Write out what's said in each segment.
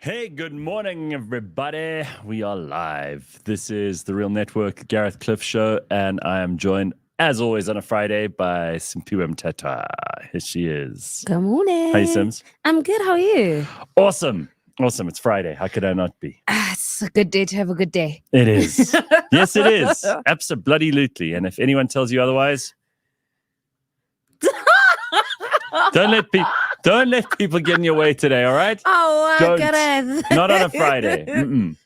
Hey, good morning, everybody. We are live. This is The Real Network, Gareth Cliff Show, and I am joined, as always, on a Friday by Simphiwe Tata. Here she is. Good morning. Hey, Sims. I'm good. How are you? Awesome. Awesome. It's Friday. How could I not be? It's a good day to have a good day. It is. Yes, it is. Absolutely. And if anyone tells you otherwise, don't let people get in your way today, all right? Oh, Don't. Gareth. Not on a Friday. I'm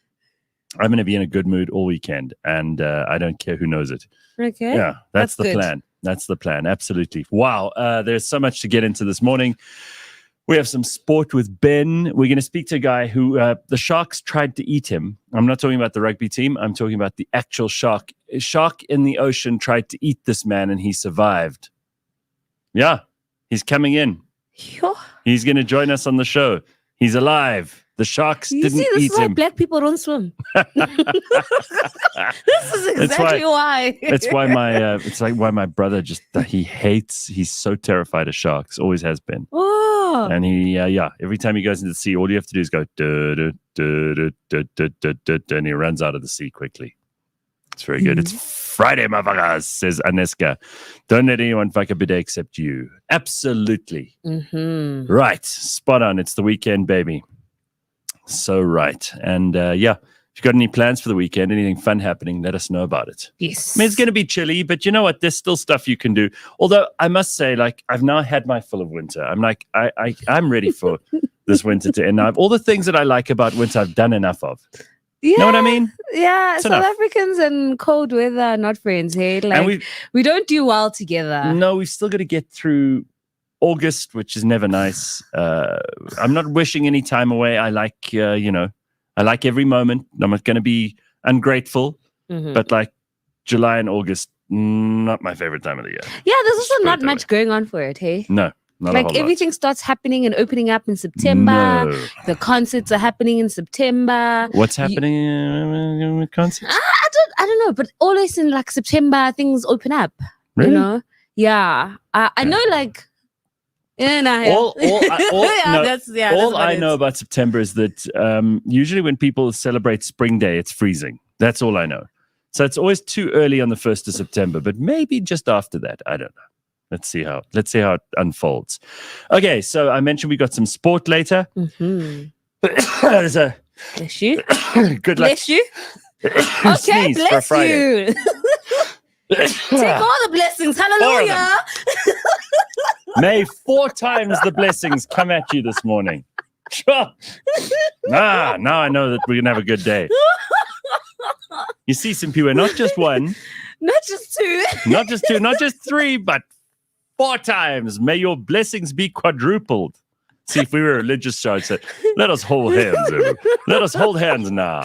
going to be in a good mood all weekend, and I don't care who knows it. Okay. Yeah, that's the good. plan. That's the plan. Absolutely. Wow. There's so much to get into this morning. We have some sport with Ben. We're going to speak to a guy who the Sharks tried to eat him. I'm not talking about the rugby team. I'm talking about the actual shark. A shark in the ocean tried to eat this man, and he survived. Yeah, he's coming in. He's going to join us on the show. He's alive. The Sharks didn't this eat is why him. black people don't swim. This is exactly why. It's why why my brother he's so terrified of sharks. Always has been. Oh. And he every time he goes into the sea, all you have to do is go duh, duh, duh, duh, duh, duh, duh, duh, and he runs out of the sea quickly. It's very good. It's Friday, motherfuckers, says Aneska. Don't let anyone fuck up a day except you. Absolutely. Mm-hmm. Right. Spot on. It's the weekend, baby. So right. And if you've got any plans for the weekend, anything fun happening, let us know about it. Yes. I mean, it's going to be chilly, but you know what? There's still stuff you can do. Although I must say, like, I've now had my fill of winter. I'm like, I'm ready for this winter to end. Now, all the things that I like about winter, I've done enough of. Yeah, know what I mean? Yeah, It's South enough. Africans and cold weather are not friends, hey? Like, we don't do well together. No, we've still got to get through August, which is never nice. I'm not wishing any time away. I like, I like every moment. I'm not going to be ungrateful, but like July and August, not my favorite time of the year. Yeah, there's also not much going on for it, hey? No. Like everything starts happening and opening up in September. No. The concerts are happening in September. What's happening with concerts? I don't know, but always in like September things open up. Really? You know? Yeah. I know, like. All I know know. about September is that usually when people celebrate Spring Day, it's freezing. That's all I know. So it's always too early on the 1st of September, but maybe just after that. I don't know. Let's see how it unfolds. Okay, so I mentioned we got some sport later. Mm-hmm. Bless you. Good luck. Bless you. Okay, bless you. Take all the blessings. Hallelujah. May 4 times the blessings come at you this morning. Sure. Now I know that we're going to have a good day. You see, Simphiwe, not just one. Not just 2. Not just 2, not just 3, but 4 times. May your blessings be quadrupled. See, if we were a religious show, I'd say, let us hold hands. Let us hold hands now.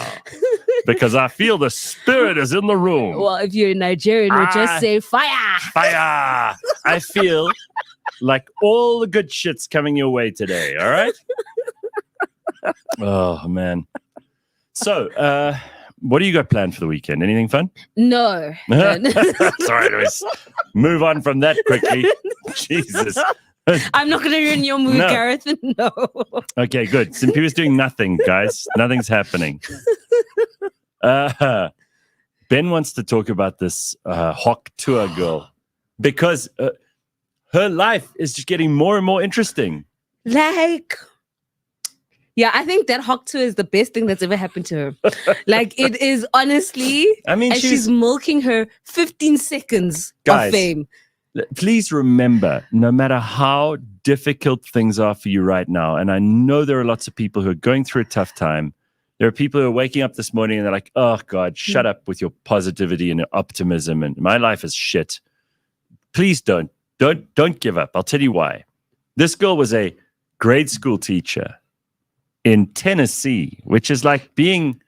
Because I feel the spirit is in the room. Well, if you're Nigerian, we'll just say fire. Fire. I feel like all the good shit's coming your way today. All right? Oh, man. So, what do you got planned for the weekend? Anything fun? No. Sorry, let's move on from that quickly. Jesus. I'm not going to ruin your mood, Gareth. No. Okay, good. Simphiwe's doing nothing, guys. Nothing's happening. Ben wants to talk about this Hawk Tuah girl because her life is just getting more and more interesting. Like... Yeah, I think that Hawk Tuah is the best thing that's ever happened to her. Like, it is honestly... I mean, she's milking her 15 seconds guys, of fame. Please remember, no matter how difficult things are for you right now, and I know there are lots of people who are going through a tough time. There are people who are waking up this morning and they're like, oh, God, shut up with your positivity and your optimism, and my life is shit. Please don't give up. I'll tell you why. This girl was a grade school teacher in Tennessee, which is like being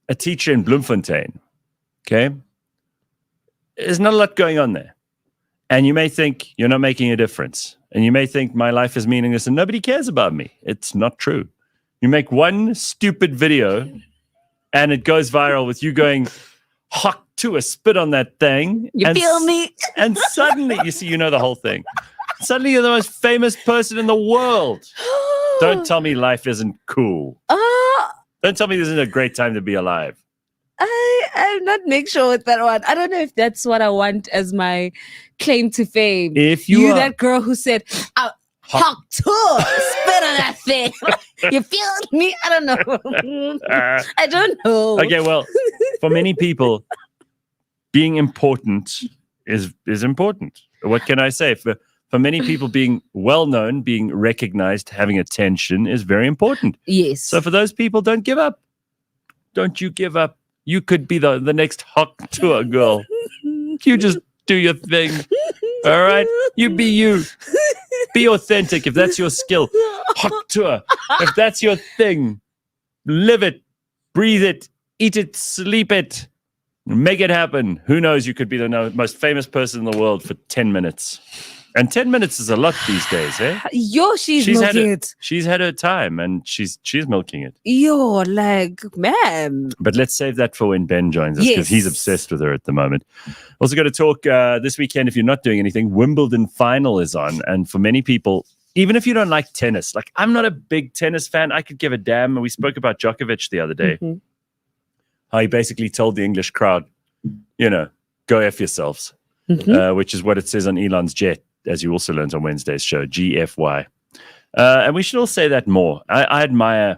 a teacher in Bloemfontein. Okay? There's not a lot going on there. And you may think you're not making a difference. And you may think my life is meaningless and nobody cares about me. It's not true. You make one stupid video and it goes viral with you going, Hawk Tuah, spit on that thing. You feel me? And suddenly, you know the whole thing. Suddenly you're the most famous person in the world. Don't tell me life isn't cool. Don't tell me this isn't a great time to be alive. I'm not make sure with that one. I don't know if that's what I want as my claim to fame. If you are that girl who said, Hawk Tuah, spit on that thing. You feel me? I don't know. I don't know. Okay, well, for many people, being important is important. What can I say? For many people, being well-known, being recognized, having attention is very important. Yes. So for those people, don't give up. Don't you give up. You could be the next Hawk Tuah girl. You just do your thing. All right? You be you. Be authentic if that's your skill. Hawk Tuah. If that's your thing, live it, breathe it, eat it, sleep it. Make it happen. Who knows? You could be the most famous person in the world for 10 minutes. And 10 minutes is a lot these days, eh? She's milking it. She's had her time and she's milking it. Man. But let's save that for when Ben joins us because he's obsessed with her at the moment. Also going to talk this weekend, if you're not doing anything, Wimbledon final is on. And for many people, even if you don't like tennis, like I'm not a big tennis fan, I could give a damn. We spoke about Djokovic the other day. Mm-hmm. How he basically told the English crowd, go F yourselves, which is what it says on Elon's jet, as you also learned on Wednesday's show, GFY. And we should all say that more. I admire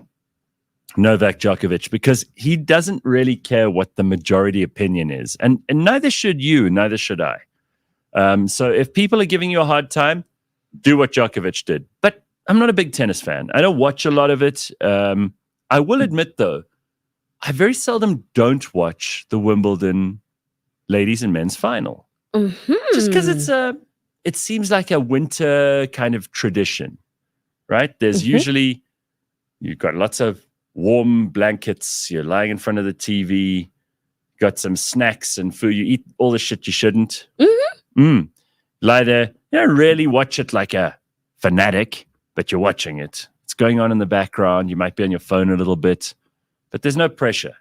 Novak Djokovic because he doesn't really care what the majority opinion is. And neither should you, neither should I. So if people are giving you a hard time, do what Djokovic did. But I'm not a big tennis fan. I don't watch a lot of it. I will admit, though, I very seldom don't watch the Wimbledon ladies and men's final. Just because it seems like a winter kind of tradition, right? There's usually, you've got lots of warm blankets, you're lying in front of the TV, got some snacks and food, you eat all the shit you shouldn't. Lie there, you don't really watch it like a fanatic, but you're watching it. It's going on in the background, you might be on your phone a little bit, but there's no pressure.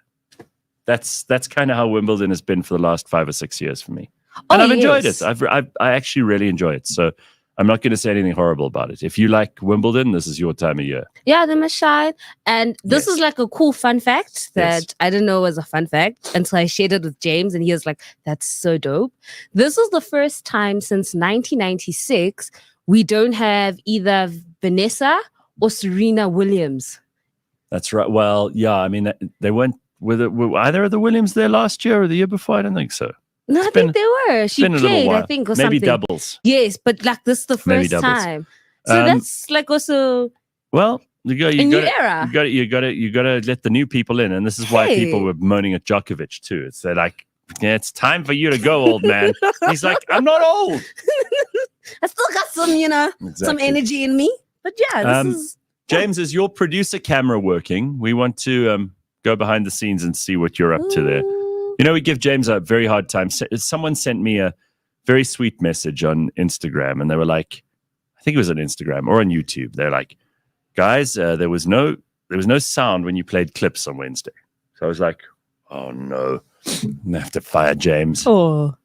That's kind of how Wimbledon has been for the last 5 or 6 years for me. And I've enjoyed it. I actually really enjoy it. So I'm not going to say anything horrible about it. If you like Wimbledon, this is your time of year. Yeah, they must shine. And this is like a cool fun fact that I didn't know was a fun fact until I shared it with James and he was like, that's so dope. This is the first time since 1996 we don't have either Vanessa or Serena Williams. That's right. Well, yeah, I mean, they were either of the Williams there last year or the year before? I don't think so. No, I think they were. She played, I think, or maybe something. Doubles. Yes, but like this is the first time. So that's like also you got to let the new people in, and this is why people were moaning at Djokovic too. They're like, it's time for you to go, old man. He's like, I'm not old. I still got some, some energy in me. But yeah, this is James, is your producer camera working? We want to go behind the scenes and see what you're up to there. We give James a very hard time. Someone sent me a very sweet message on Instagram, and they were like, I think it was on Instagram or on YouTube. They're like, guys, there was no sound when you played clips on Wednesday. So I was like, oh no, I'm gonna have to fire James. Oh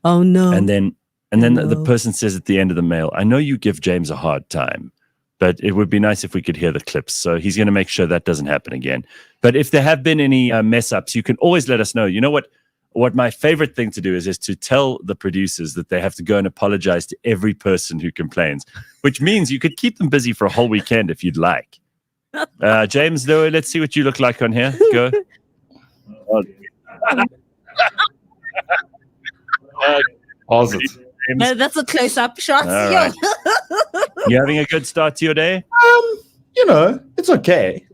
no. And then the person says at the end of the mail, I know you give James a hard time, but it would be nice if we could hear the clips. So he's going to make sure that doesn't happen again. But if there have been any mess ups, you can always let us know. You know what my favorite thing to do is to tell the producers that they have to go and apologize to every person who complains, which means you could keep them busy for a whole weekend if you'd like. James, though, let's see what you look like on here. Go. Pause it. That's a close-up shot. Right. You having a good start to your day? It's okay.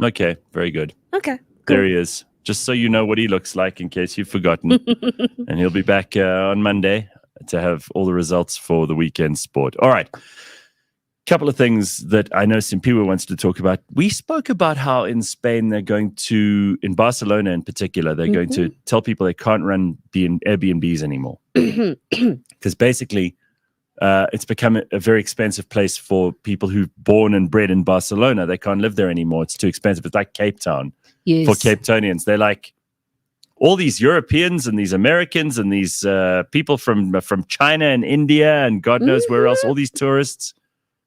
Okay, very good. Okay. Cool. There he is. Just so you know what he looks like in case you've forgotten. And he'll be back on Monday to have all the results for the weekend sport. All right. Couple of things that I know Simphiwe wants to talk about. We spoke about how in Spain they're going to, in Barcelona in particular, they're going to tell people they can't run Airbnbs anymore. Because basically it's become a very expensive place for people who've born and bred in Barcelona. They can't live there anymore. It's too expensive. It's like Cape Town for Cape Townians. They're like all these Europeans and these Americans and these people from China and India and God knows where else, all these tourists.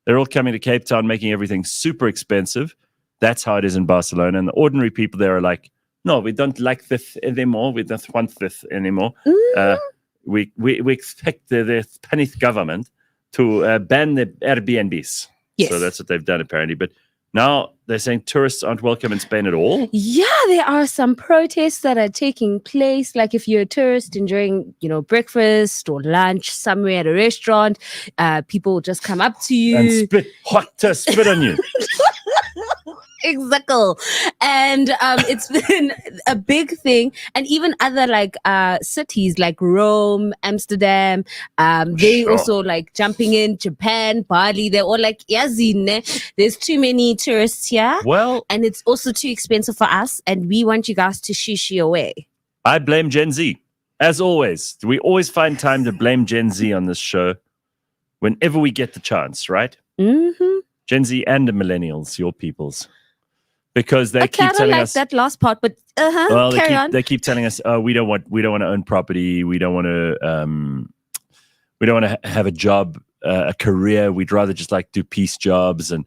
They're all coming to Cape Town, making everything super expensive. That's how it is in Barcelona. And the ordinary people there are like, no, we don't like this anymore. We don't want this anymore. We expect the Spanish government to ban the Airbnbs. Yes. So that's what they've done apparently. But now they're saying tourists aren't welcome in Spain at all. Yeah, there are some protests that are taking place. Like if you're a tourist enjoying, breakfast or lunch somewhere at a restaurant, people will just come up to you and spit on you. Exactly. And it's been a big thing. And even other cities like Rome, Amsterdam, they also like jumping in. Japan, Bali, they're all like, yazine, there's too many tourists here. Well, and it's also too expensive for us. And we want you guys to shishi away. I blame Gen Z. As always, we always find time to blame Gen Z on this show whenever we get the chance, right? Mm-hmm. Gen Z and the millennials, your peoples. Because they keep telling us that last part, but well, carry on. They keep telling us, "Oh, we don't want to own property. We don't want to have a job, a career. We'd rather just like do piece jobs and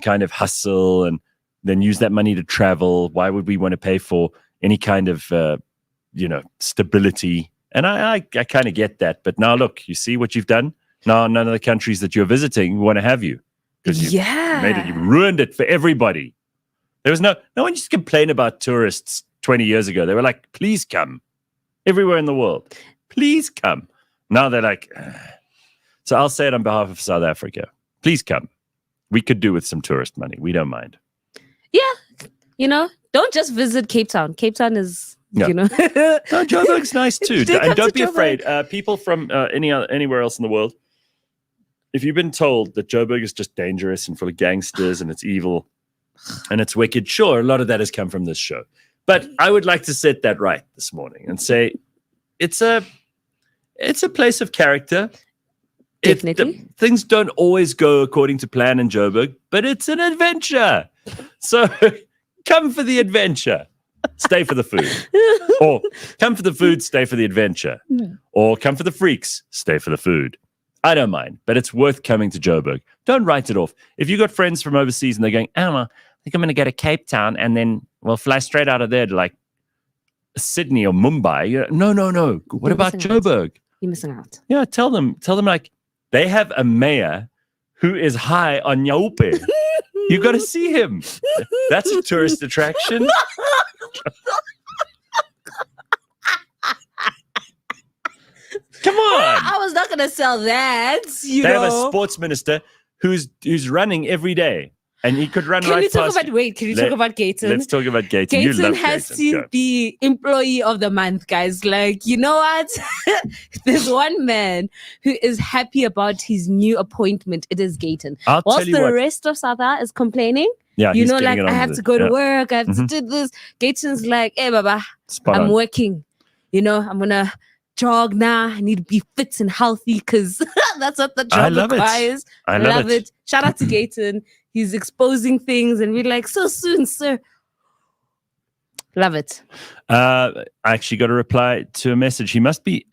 kind of hustle, and then use that money to travel. Why would we want to pay for any kind of stability?" And I kind of get that. But now look, you see what you've done. Now none of the countries that you're visiting want to have you because you ruined it for everybody. There was no one used to complain about tourists 20 years ago. They were like, please come. Everywhere in the world. Please come. Now they're like, ugh. So I'll say it on behalf of South Africa. Please come. We could do with some tourist money. We don't mind. Yeah. Don't just visit Cape Town. Cape Town is, No, Joburg's nice too. And don't be afraid. People from anywhere else in the world, if you've been told that Joburg is just dangerous and full of gangsters and it's evil, and it's wicked, sure, a lot of that has come from this show. But I would like to set that right this morning and say it's a place of character. Definitely. Things don't always go according to plan in Joburg, but it's an adventure. So come for the adventure. Stay for the food. Or come for the food, stay for the adventure. Or come for the freaks, stay for the food. I don't mind, but it's worth coming to Joburg. Don't write it off. If you've got friends from overseas and they're going, I think I'm going to go to Cape Town and then we'll fly straight out of there to like Sydney or Mumbai. No. What about Joburg? You're missing out. Yeah, tell them like they have a mayor who is high on Nyaupe. You got to see him. That's a tourist attraction. Come on. I was not going to sell that. They have a sports minister who's running every day. And he could run right past. Can we talk about Gayton? Let's talk about Gayton. Gayton has to be employee of the month, guys. Like, you know what? There's one man who is happy about his new appointment. It is Gayton. Whilst the rest of South Africa is complaining, I have to go to work. I have to do this. Gayton's like, hey, Baba, I'm working. I'm going to jog now. I need to be fit and healthy because that's what the job requires. I love it. Shout out to Gayton. He's exposing things and we're like, so soon, sir. Love it. I actually got a reply to a message. He must be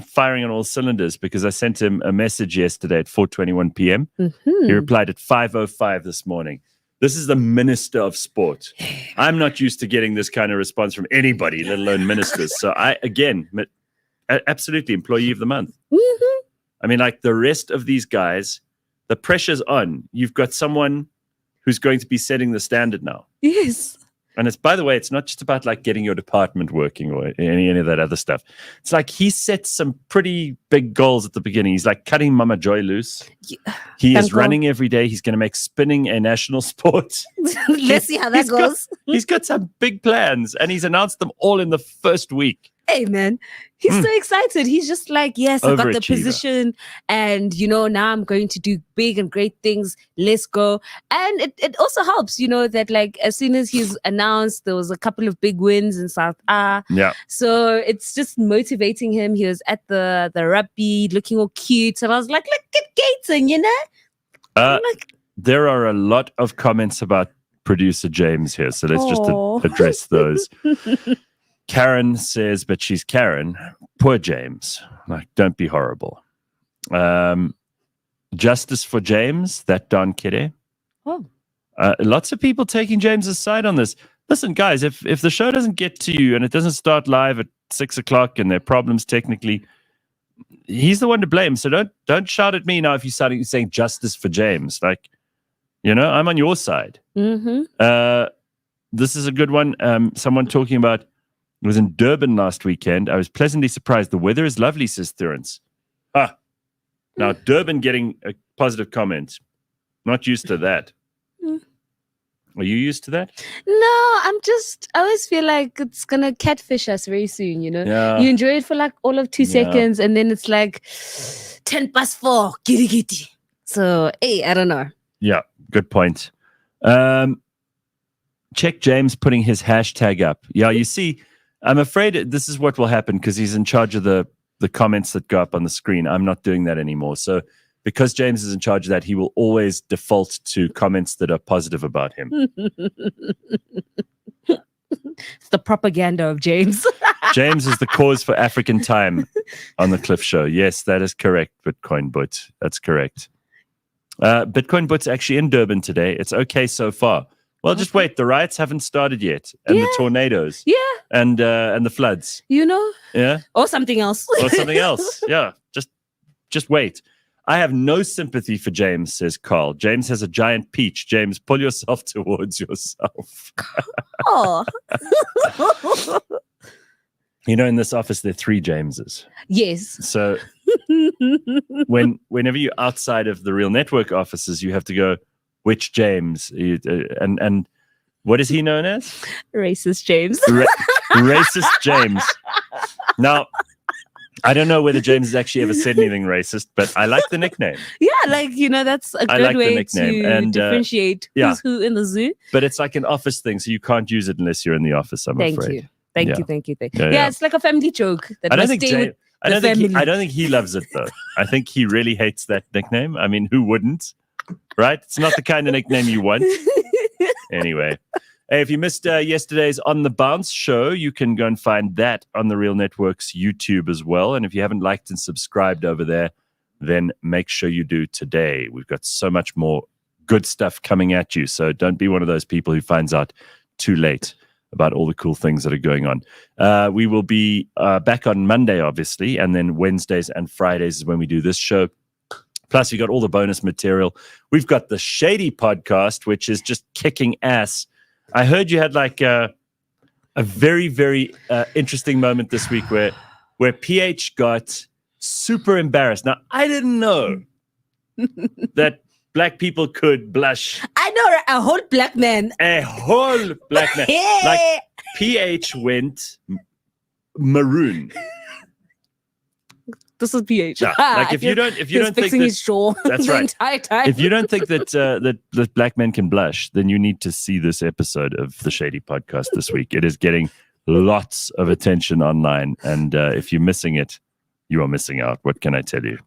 firing on all cylinders because I sent him a message yesterday at 4:21 p.m. Mm-hmm. He replied at 5:05 this morning. This is the Minister of Sport. I'm not used to getting this kind of response from anybody, let alone ministers. So absolutely employee of the month. Mm-hmm. I mean, like the rest of these guys, the pressure's on. You've got someone who's going to be setting the standard now. Yes. And by the way, it's not just about like getting your department working or any of that other stuff. It's like he set some pretty big goals at the beginning. He's like cutting Mama Joy loose. Yeah. He is running every day. He's going to make spinning a national sport. Let's see how that goes. He's got some big plans and he's announced them all in the first week. Hey, man, he's so excited. He's just like, yes, I got the position and, now I'm going to do big and great things. Let's go. And it also helps, that like as soon as he's announced, there was a couple of big wins in South Africa. Yeah. So it's just motivating him. He was at the rugby looking all cute. And I was like, look at Gayton, There are a lot of comments about producer James here. So let's just address those. Karen says, but she's Karen. Poor James. Like, don't be horrible. Justice for James, that Don Kidde. Oh. Lots of people taking James's side on this. Listen, guys, if the show doesn't get to you and it doesn't start live at 6:00 and there are problems technically, he's the one to blame. So don't shout at me now if you start saying justice for James. Like, I'm on your side. Mm-hmm. This is a good one. Someone talking about, it was in Durban last weekend. I was pleasantly surprised. The weather is lovely, says Terence. Now Durban getting a positive comment. Not used to that. Are you used to that? No, I always feel like it's going to catfish us very soon, Yeah. You enjoy it for like all of 2 seconds and then it's like 4:10, giddy giddy. So, hey, I don't know. Yeah, good point. Check James putting his hashtag up. Yeah, you see, I'm afraid this is what will happen because he's in charge of the comments that go up on the screen. I'm not doing that anymore. So because James is in charge of that, he will always default to comments that are positive about him. It's the propaganda of James. James is the cause for African time on the Cliff Show. Yes, that is correct, Bitcoin Boot. That's correct. Bitcoin Boot's actually in Durban today. It's okay so far. Well, just wait. The riots haven't started yet. And the tornadoes. Yeah. And the floods. Yeah. Or something else. Or something else. Yeah. Just wait. I have no sympathy for James, says Carl. James has a giant peach. James, pull yourself towards yourself. Oh. In this office, there are 3 Jameses. Yes. So whenever you're outside of the Real Network offices, you have to go, which James? And what is he known as? Racist James. Racist James. Now, I don't know whether James has actually ever said anything racist, but I like the nickname. Yeah, that's a good way to differentiate who's who in the zoo. But it's like an office thing, so you can't use it unless you're in the office, I'm afraid. Thank you. Yeah, it's like a family joke that I don't think he loves it, though. I think he really hates that nickname. I mean, who wouldn't? Right? It's not the kind of nickname you want. Anyway. Hey, if you missed yesterday's On the Bounce show, you can go and find that on the Real Network's YouTube as well. And if you haven't liked and subscribed over there, then make sure you do today. We've got so much more good stuff coming at you. So don't be one of those people who finds out too late about all the cool things that are going on. We will be back on Monday, obviously, and then Wednesdays and Fridays is when we do this show. Plus, you got all the bonus material. We've got the Shady podcast, which is just kicking ass. I heard you had like a very, very interesting moment this week where PH got super embarrassed. Now, I didn't know that black people could blush. I know, a whole black man. A whole black man. Like PH went maroon. This is PH. Yeah, like if you don't think that, his jaw that's the right. entire time. If you don't think that black men can blush, then you need to see this episode of the Shady podcast this week. It is getting lots of attention online, and if you're missing it, you are missing out. What can I tell you?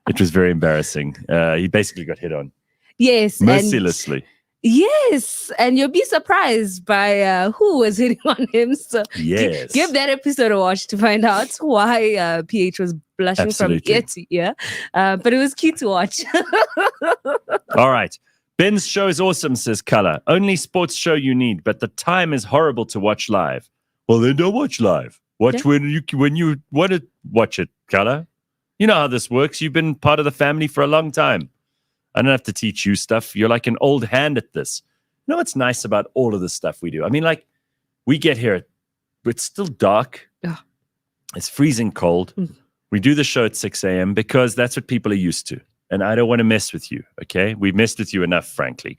It was very embarrassing. He basically got hit on. Yes, mercilessly. Yes, and you'll be surprised by who was hitting on him. So yes, give that episode a watch to find out why PH was blushing from ear to ear. But it was cute to watch. All right. Ben's show is awesome, says Color. Only sports show you need, but the time is horrible to watch live. Well, then don't watch live. Watch when you want to watch it, Color. You know how this works. You've been part of the family for a long time. I don't have to teach you stuff. You're like an old hand at this. You know what's nice about all of this stuff we do? I mean, like, we get here, it's still dark. Yeah. It's freezing cold. We do the show at 6 a.m. because that's what people are used to. And I don't want to mess with you, okay? We've messed with you enough, frankly.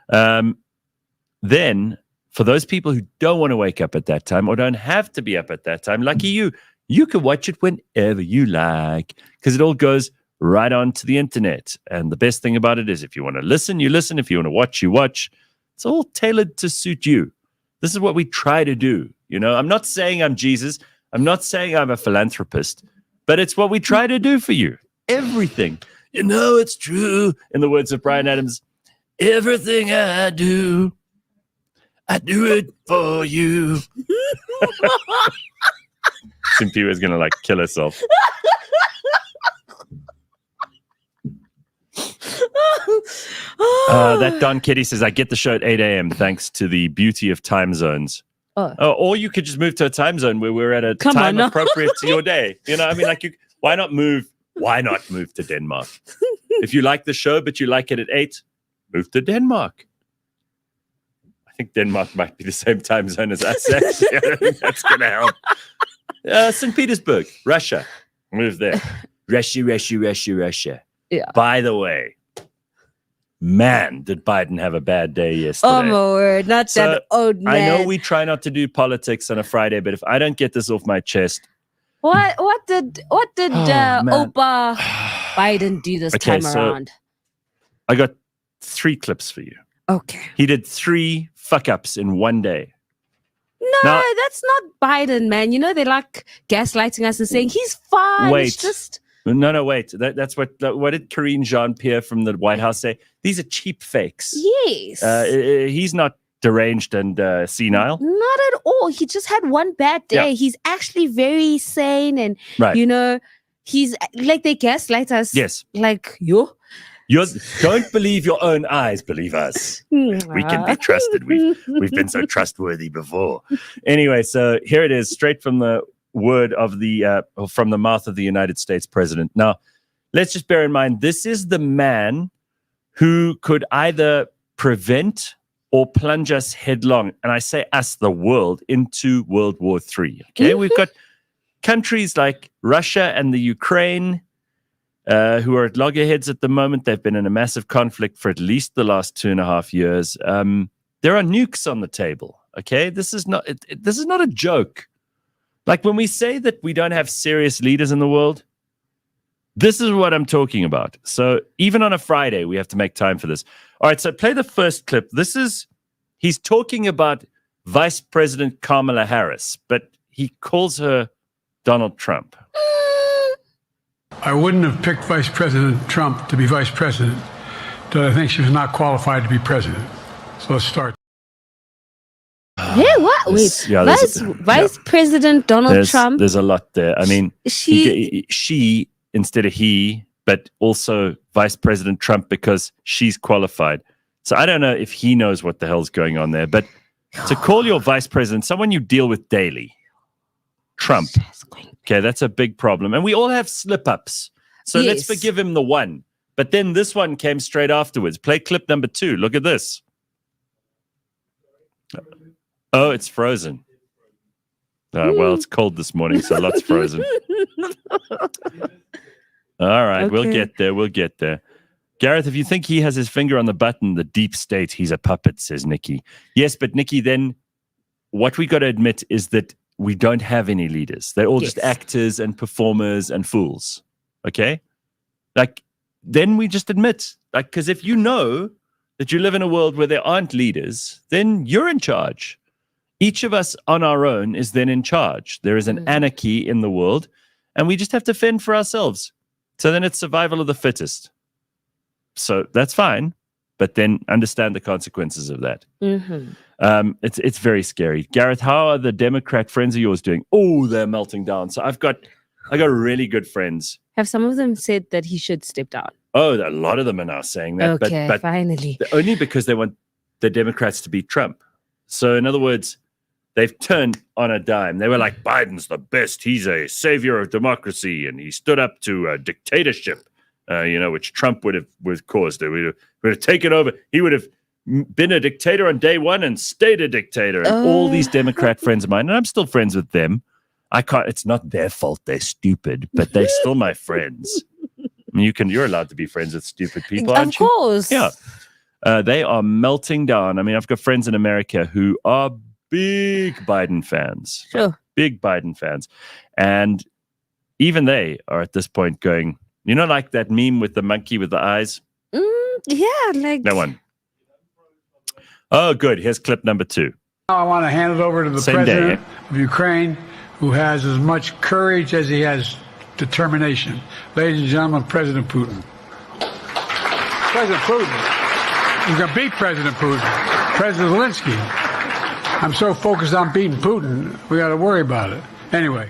Then, for those people who don't want to wake up at that time or don't have to be up at that time, lucky you can watch it whenever you like because it all goes right onto the internet. And the best thing about it is if you want to listen, you listen. If you want to watch, you watch. It's all tailored to suit you. This is what we try to do. You know, I'm not saying I'm Jesus. I'm not saying I'm a philanthropist, but it's what we try to do for you. Everything. You know, it's true. In the words of Bryan Adams, everything I do it for you. Simphiwe is going to like kill herself. That Don Kitty says, I get the show at 8 a.m. thanks to the beauty of time zones. Or you could just move to a time zone where we're at a time appropriate to your day. You know, I mean, like, why not move to Denmark? If you like the show, but you like it at 8, move to Denmark. I think Denmark might be the same time zone as us. Actually. I don't think that's going to help. St. Petersburg, Russia. Move there. Russia. Yeah. By the way, man, did Biden have a bad day yesterday. Oh, my word. Not that old man. I know we try not to do politics on a Friday, but if I don't get this off my chest. What did Opa Biden do this time around? I got 3 clips for you. Okay. He did 3 fuck-ups in one day. No, that's not Biden, man. You know, they like gaslighting us and saying he's fine. Wait. It's just... No, wait. That's what did Karine Jean-Pierre from the White House say? These are cheap fakes. Yes. He's not deranged and senile. Not at all. He just had one bad day. Yeah. He's actually very sane and, you know, he's like they gaslight us. Yes. Like, yo. Don't believe your own eyes, believe us. We can be trusted. We've been so trustworthy before. Anyway, so here it is, straight from the word of from the mouth of the United States president. Now, let's just bear in mind, this is the man who could either prevent or plunge us headlong, and I say us, the world, into World War III. Okay, we've got countries like Russia and the Ukraine, who are at loggerheads at the moment. They've been in a massive conflict for at least the last 2.5 years. There are nukes on the table. Okay, this is not a joke. Like when we say that we don't have serious leaders in the world, this is what I'm talking about. So even on a Friday, we have to make time for this. All right, so play the first clip. He's talking about Vice President Kamala Harris, but he calls her Donald Trump. I wouldn't have picked Vice President Trump to be vice president, but I think she was not qualified to be president. So let's start. Yeah, what? Wait, Vice President Donald Trump? There's a lot there. I mean, she instead of he, but also Vice President Trump because she's qualified. So I don't know if he knows what the hell's going on there, but to call your vice president someone you deal with daily, Trump. Okay, that's a big problem. And we all have slip-ups. So let's forgive him the one. But then this one came straight afterwards. Play clip number 2. Look at this. Oh, it's frozen. Well, it's cold this morning, so lots frozen. All right, we'll get there. Gareth, if you think he has his finger on the button, the deep state, he's a puppet, says Nikki. Yes, but Nikki, then what we got to admit is that we don't have any leaders. They're all just actors and performers and fools. Okay? Like, then we just admit, like, because if you know that you live in a world where there aren't leaders, then you're in charge. Each of us on our own is then in charge. There is an anarchy in the world, and we just have to fend for ourselves. So then it's survival of the fittest. So that's fine, but then understand the consequences of that. It's very scary. Gareth, how are the Democrat friends of yours doing? Oh, they're melting down. So I got really good friends. Have some of them said that he should step down? Oh, a lot of them are now saying that. Okay, but finally. Only because they want the Democrats to beat Trump. So in other words, they've turned on a dime. They were like, Biden's the best. He's a savior of democracy, and he stood up to a dictatorship, which Trump would have caused. It would have taken over. He would have been a dictator on day one and stayed a dictator. And all these Democrat friends of mine, and I'm still friends with them. It's not their fault they're stupid, but they're still my friends. I mean, you're allowed to be friends with stupid people, aren't you? Of course. Yeah. They are melting down. I mean, I've got friends in America who are big Biden fans. Sure. Big Biden fans. And even they are at this point going, like that meme with the monkey with the eyes? Yeah, like that one. Oh, good. Here's clip number 2. Now I want to hand it over to the president of Ukraine, who has as much courage as he has determination. Ladies and gentlemen, President Putin. President Putin. You can beat President Putin. President Zelensky. I'm so focused on beating Putin, we got to worry about it. Anyway.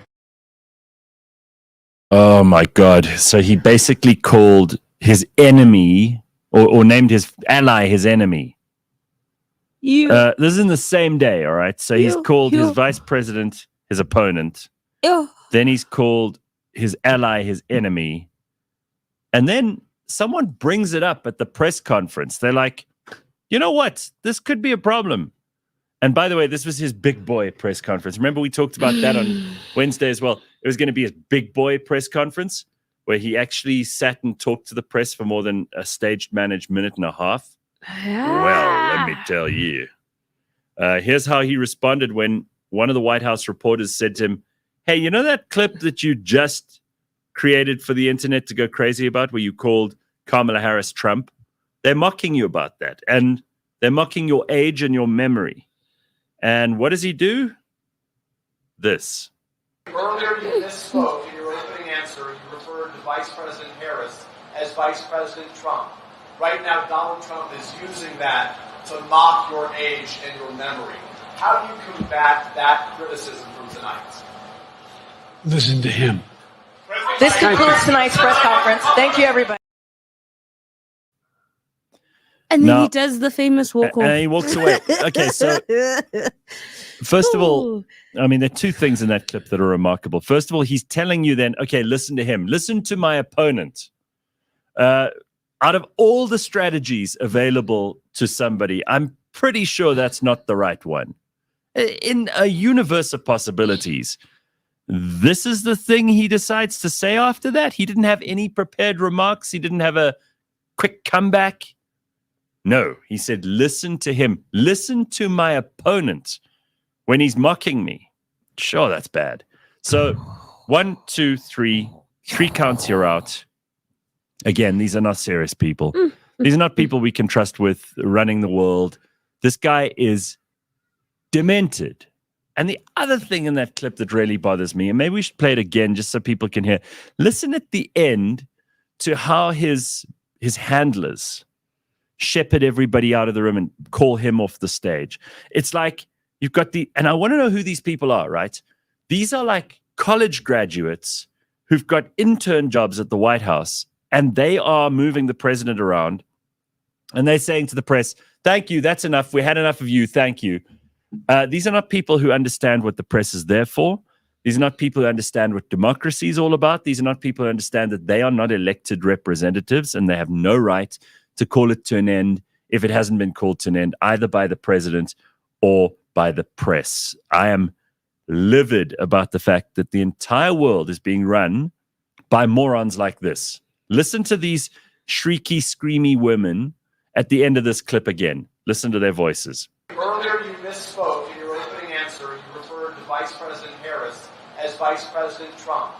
Oh, my God. So he basically called his enemy or named his ally his enemy. This is in the same day, all right? So he's called his vice president his opponent. Then he's called his ally his enemy. And then someone brings it up at the press conference. They're like, you know what? This could be a problem. And by the way, this was his big boy press conference. Remember, we talked about that on Wednesday as well. It was going to be his big boy press conference where he actually sat and talked to the press for more than a staged managed minute and a half. Yeah. Well, let me tell you. Here's how he responded when one of the White House reporters said to him, hey, you know that clip that you just created for the internet to go crazy about where you called Kamala Harris Trump? They're mocking you about that. And they're mocking your age and your memory. And what does he do? This. Earlier, you misspoke in your opening answer. You referred to Vice President Harris as Vice President Trump. Right now, Donald Trump is using that to mock your age and your memory. How do you combat that criticism from tonight? Listen to him. This concludes tonight's press conference. Thank you, everybody. And then he does the famous walk off. And he walks away. Okay, so first of all, I mean, there are two things in that clip that are remarkable. First of all, he's telling you then, okay, listen to him. Listen to my opponent. Out of all the strategies available to somebody, I'm pretty sure that's not the right one. In a universe of possibilities, this is the thing he decides to say after that. He didn't have any prepared remarks. He didn't have a quick comeback. No, he said, listen to him. Listen to my opponent when he's mocking me. Sure, that's bad. So 1, 2, 3 counts, you're out. Again, these are not serious people. These are not people we can trust with running the world. This guy is demented. And the other thing in that clip that really bothers me, and maybe we should play it again just so people can hear. Listen at the end to how his handlers shepherd everybody out of the room and call him off the stage. It's like you've got and I want to know who these people are, right? These are like college graduates who've got intern jobs at the White House, and they are moving the president around, and they're saying to the press, thank you, that's enough. We had enough of you. Thank you. These are not people who understand what the press is there for. These are not people who understand what democracy is all about. These are not people who understand that they are not elected representatives and they have no right to call it to an end if it hasn't been called to an end, either by the president or by the press. I am livid about the fact that the entire world is being run by morons like this. Listen to these shrieky, screamy women at the end of this clip again. Listen to their voices. Earlier, you misspoke in your opening answer. You referred to Vice President Harris as Vice President Trump.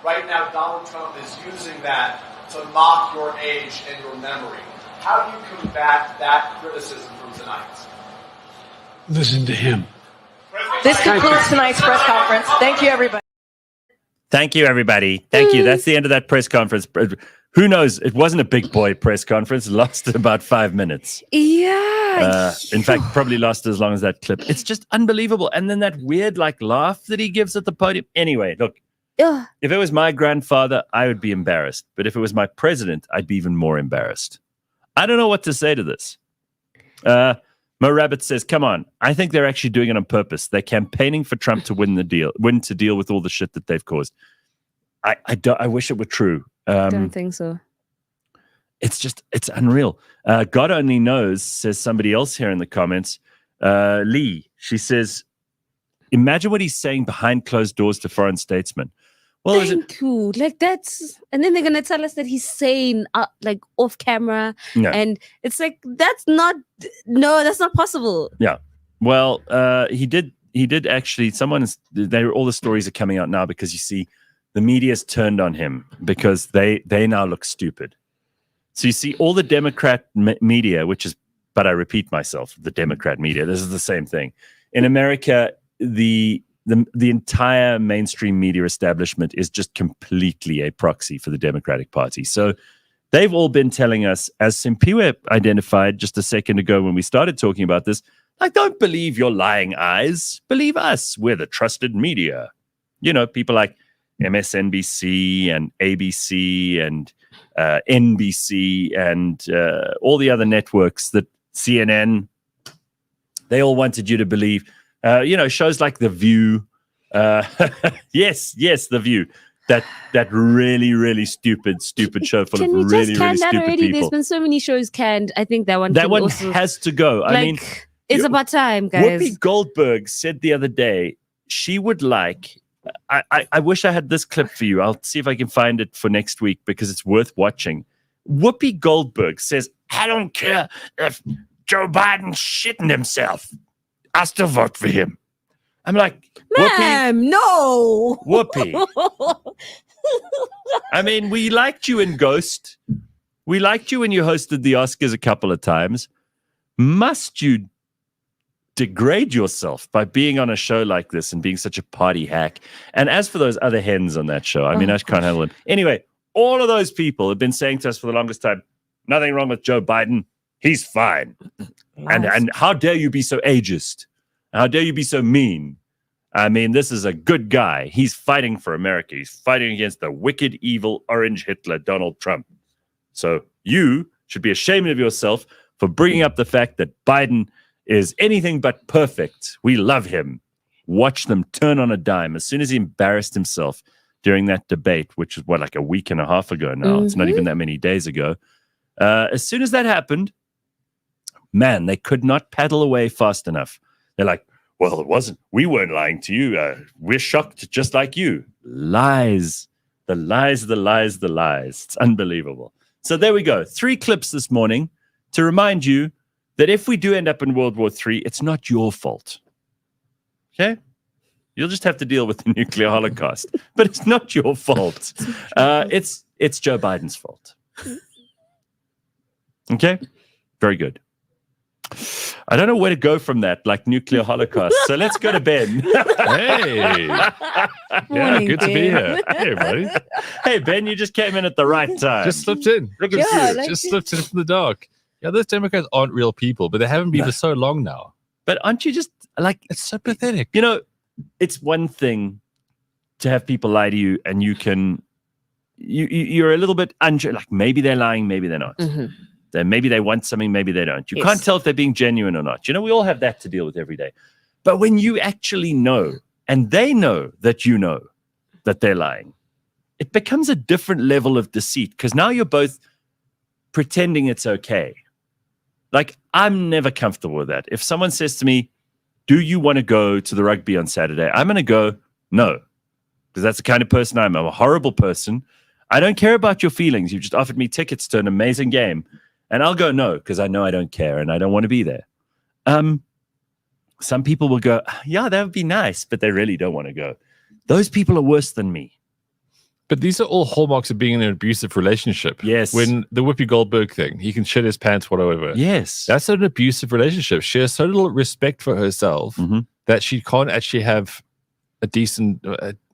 Right now, Donald Trump is using that to mock your age and your memory. How do you combat that criticism from tonight? Listen to him. This concludes tonight's press conference. Thank you, everybody. Thank you, everybody. Thank you. That's the end of that press conference. Who knows? It wasn't a big boy press conference. It lasted about 5 minutes. Yeah. In fact, probably lasted as long as that clip. It's just unbelievable. And then that weird laugh that he gives at the podium. Anyway, look, if it was my grandfather, I would be embarrassed. But if it was my president, I'd be even more embarrassed. I don't know what to say to this. Mo Rabbit says, come on. I think they're actually doing it on purpose. They're campaigning for Trump to win to deal with all the shit that they've caused. I wish it were true. Don't think so. It's unreal. God only knows, says somebody else here in the comments. Lee, she says, imagine what he's saying behind closed doors to foreign statesmen. Well, Thank you. And then they're gonna tell us that he's saying off camera, and it's like that's not possible. Yeah. Well, he did actually. All the stories are coming out now because you see, the media's turned on him because they now look stupid. So you see all the Democrat media, but I repeat myself, the Democrat media. This is the same thing in America. The entire mainstream media establishment is just completely a proxy for the Democratic Party. So they've all been telling us, as Simphiwe identified just a second ago when we started talking about this, don't believe your lying eyes. Believe us. We're the trusted media. You know, people like MSNBC and ABC and NBC, and all the other networks, that CNN, they all wanted you to believe, shows like The View. Yes, The View. That really, really stupid show full of really, really stupid people. There's been so many shows canned. I think that one has to go. I mean, it's about time, guys. Whoopi Goldberg said the other day she would like. I wish I had this clip for you. I'll see if I can find it for next week because it's worth watching. Whoopi Goldberg says, "I don't care if Joe Biden's shitting himself. I still vote for him." I'm like, ma'am, no. Whoopi. I mean, we liked you in Ghost. We liked you when you hosted the Oscars a couple of times. Must you degrade yourself by being on a show like this and being such a party hack? And as for those other hens on that show, I mean, I just can't handle it. Anyway, all of those people have been saying to us for the longest time, nothing wrong with Joe Biden. He's fine. And how dare you be so ageist? How dare you be so mean? I mean, this is a good guy. He's fighting for America. He's fighting against the wicked, evil, orange Hitler, Donald Trump. So you should be ashamed of yourself for bringing up the fact that Biden is anything but perfect. We love him. Watch them turn on a dime. As soon as he embarrassed himself during that debate, which was, like a week and a half ago now. It's not even that many days ago. As soon as that happened, man, they could not paddle away fast enough. They're like, well, it wasn't. We weren't lying to you. We're shocked just like you. Lies. The lies. It's unbelievable. So there we go. 3 clips this morning to remind you that if we do end up in World War III, it's not your fault. Okay? You'll just have to deal with the nuclear holocaust. But it's not your fault. It's Joe Biden's fault. Okay? Very good. I don't know where to go from that, like nuclear holocaust. So let's go to Ben. Hey. Yeah, good to be here. Hey, everybody. Hey, Ben, you just came in at the right time. Just slipped in. Look at you. Just slipped in from the dark. Yeah, those Democrats aren't real people, but they haven't been for so long now. But aren't you just like, it's so pathetic. You know, it's one thing to have people lie to you and you're a little bit unsure, like maybe they're lying, maybe they're not. Then maybe they want something, maybe they don't. You can't tell if they're being genuine or not. You know, we all have that to deal with every day. But when you actually know, and they know that you know that they're lying, it becomes a different level of deceit because now you're both pretending it's okay. Like, I'm never comfortable with that. If someone says to me, do you want to go to the rugby on Saturday? I'm going to go, no, because that's the kind of person I'm. I'm a horrible person. I don't care about your feelings. You just offered me tickets to an amazing game. And I'll go no, because I know I don't care and I don't want to be there. Some people will go, yeah, that would be nice, but they really don't want to go. Those people are worse than me. But these are all hallmarks of being in an abusive relationship. Yes. When the Whoopi Goldberg thing, he can shit his pants, whatever. Yes. That's an abusive relationship. She has so little respect for herself that she can't actually have a decent...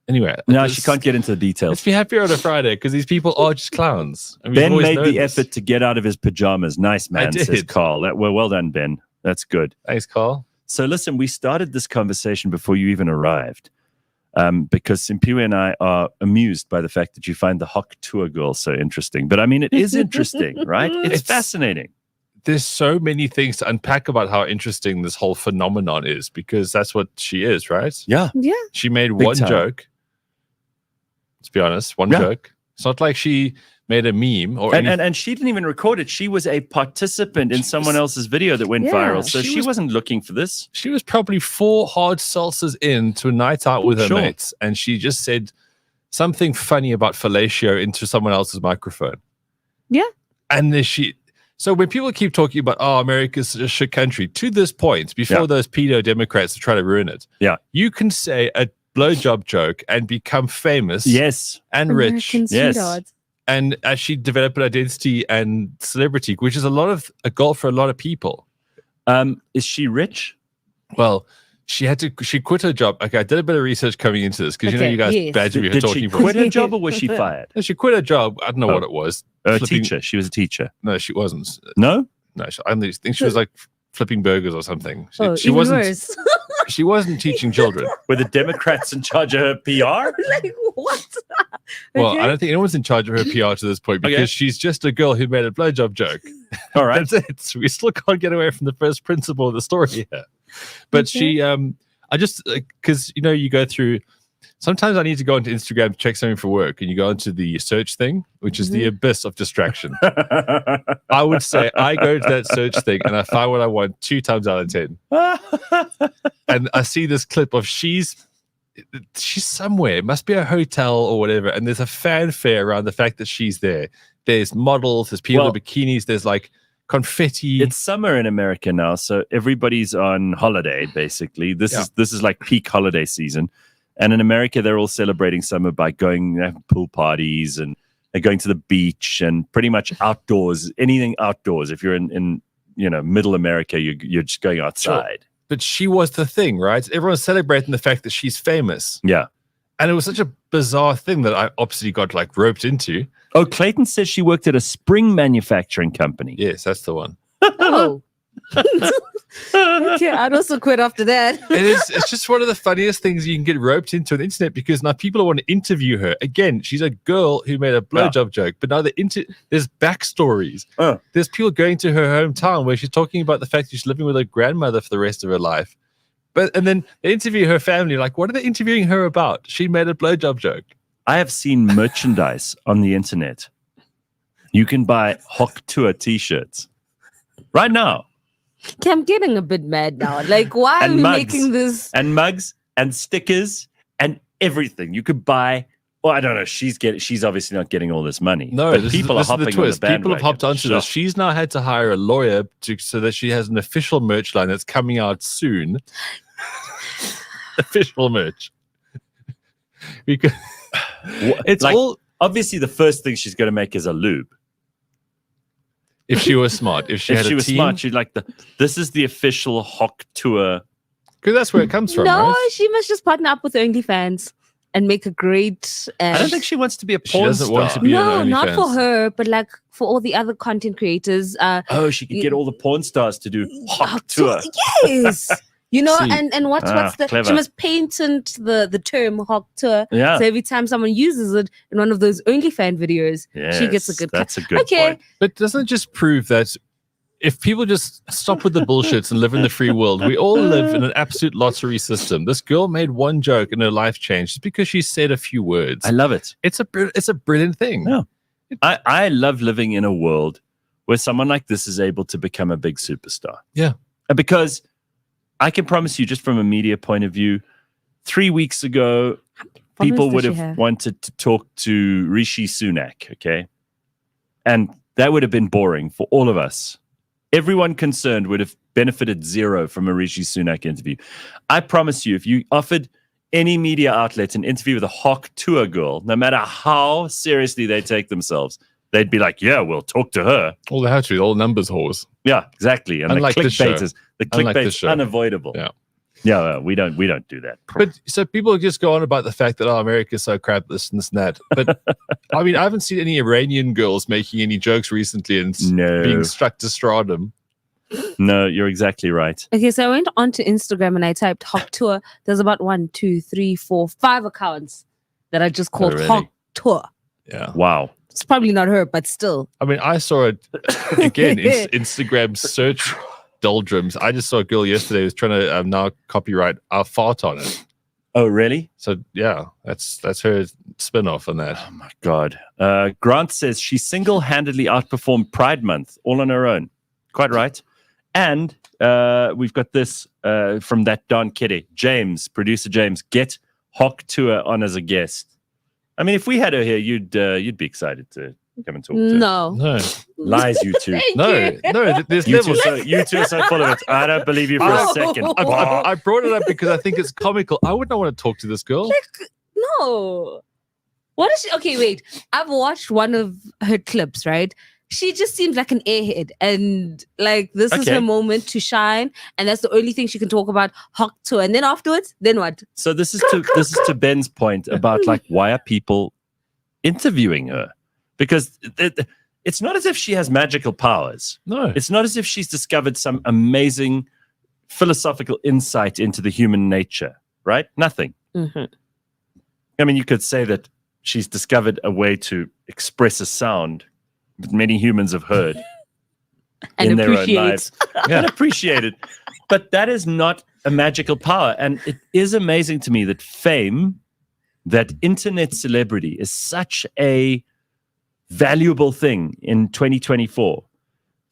Anyway, no, she can't get into the details. Let's be happier on a Friday because these people are just clowns. I mean, Ben made the effort to get out of his pajamas. Nice, man, says Carl. Well done, Ben. That's good. Thanks, Carl. So listen, we started this conversation before you even arrived because Simphiwe and I are amused by the fact that you find the Hawk Tuah girl so interesting. But I mean, it is interesting, right? It's fascinating. There's so many things to unpack about how interesting this whole phenomenon is because that's what she is, right? Yeah. She made Big one time. Joke. Let's be honest, one joke. It's not like she made a meme or and she didn't even record it. She was a participant in someone else's video that went viral. So she wasn't looking for this. She was probably 4 hard salsas into a night out with her mates, and she just said something funny about fellatio into someone else's microphone. Yeah. And then so when people keep talking about, oh, America's such a shit country, to this point, before those pedo Democrats try to ruin it, you can say a blowjob joke and become famous, and rich, and actually develop an identity and celebrity, which is a goal for a lot of people. Is she rich? Well, she quit her job. Okay, I did a bit of research coming into this because you guys badger me for talking. Did she quit her job or was she fired? No, she quit her job. I don't know what it was. A teacher. She was a teacher. No, she wasn't. No? No, I think she was like flipping burgers or something. She even wasn't. Worse. She wasn't teaching children. Were the Democrats in charge of her PR? Like, what? Well, Okay. I don't think anyone's in charge of her PR to this point because she's just a girl who made a blowjob joke. All right. That's it. We still can't get away from the first principle of the story here. But she, I just, because, you go through, sometimes I need to go into Instagram to check something for work, and you go into the search thing, which is the abyss of distraction. I would say I go to that search thing and I find what I want 2 times out of 10. And I see this clip of she's somewhere, it must be a hotel or whatever, and there's a fanfare around the fact that she's there. There's models, there's people in bikinis, there's like confetti. It's summer in America now, so everybody's on holiday basically. This is like peak holiday season. And in America, they're all celebrating summer by going pool parties and they're going to the beach and pretty much outdoors, anything outdoors. If you're in middle America, you're just going outside. Sure. But she was the thing, right? Everyone's celebrating the fact that she's famous. Yeah. And it was such a bizarre thing that I obviously got like roped into. Oh, Clayton says she worked at a spring manufacturing company. Yes, that's the one. Oh. Okay, I'd also quit after that. It's just one of the funniest things you can get roped into on the internet because now people want to interview her. Again, she's a girl who made a blowjob joke, but now there's backstories. There's people going to her hometown where she's talking about the fact that she's living with her grandmother for the rest of her life. And then they interview her family, like, what are they interviewing her about? She made a blowjob joke. I have seen merchandise on the internet. You can buy Hawk Tuah t-shirts right now. Okay, I'm getting a bit mad now. Like, why are we making this? And mugs and stickers and everything. You could buy. Well, I don't know. She's obviously not getting all this money. No, but this people is are hopping the twist. on the People have hopped onto this. She's now had to hire a lawyer so that she has an official merch line that's coming out soon. Official merch. Because it's like, all obviously the first thing she's going to make is a lube. If she was smart, if she was smart, she'd like this is the official Hawk Tuah. Because that's where it comes from. No, right? she must just partner up with OnlyFans and make a great. I don't think she wants to be a porn star. Want to be no, not for her, but like for all the other content creators. She could get all the porn stars to do Hawk Tuah. Yes. And what's the clever. she must patent the term Hawk Tuah. Yeah. So every time someone uses it in one of those OnlyFans videos, she gets a good That's a good point. But doesn't it just prove that if people just stop with the bullshits and live in the free world, we all live in an absolute lottery system. This girl made one joke and her life changed just because she said a few words. I love it. It's a brilliant thing. Yeah. I love living in a world where someone like this is able to become a big superstar. Yeah. Because I can promise you, just from a media point of view, 3 weeks ago, people would have wanted to talk to Rishi Sunak, okay? And that would have been boring for all of us. Everyone concerned would have benefited zero from a Rishi Sunak interview. I promise you, if you offered any media outlet an interview with a Hawk Tuah girl, no matter how seriously they take themselves, they'd be like, yeah, we'll talk to her. All they have to, all numbers whores. Yeah, exactly. And Unlike the clickbait's unavoidable. Yeah. Yeah, we don't do that. But so people just go on about the fact that America's so crap, this and that. But I mean, I haven't seen any Iranian girls making any jokes recently and being struck to stardom. No, you're exactly right. Okay, so I went onto Instagram and I typed Hawk Tuah. There's about 1, 2, 3, 4, 5 accounts that are just called Hawk Tuah. Yeah. Wow. It's probably not her, but still. I mean, I saw it again. Instagram search doldrums. I just saw a girl yesterday who's trying to now copyright our fart on it. Oh, really? So yeah, that's her spin-off on that. Oh my God. Grant says she single-handedly outperformed Pride Month all on her own. Quite right. And we've got this from that Don Kitty. Producer James, get Hawk Tuah on as a guest. I mean, if we had her here, you'd be excited to come and talk to her. No. Lies, you two. No, there's You levels. you two are so full of it. I don't believe you for a second. I brought it up because I think it's comical. I would not want to talk to this girl. No. What is she? Okay, wait. I've watched one of her clips, right? She just seems like an airhead, and like this is her moment to shine, and that's the only thing she can talk about. Hawk Tuah, and then afterwards, then what? So this is to Ben's point about like why are people interviewing her? Because it's not as if she has magical powers. No, it's not as if she's discovered some amazing philosophical insight into the human nature. Right? Nothing. Mm-hmm. I mean, you could say that she's discovered a way to express a sound that many humans have heard in their own lives and appreciate it. But that is not a magical power. And it is amazing to me that fame, that internet celebrity, is such a valuable thing in 2024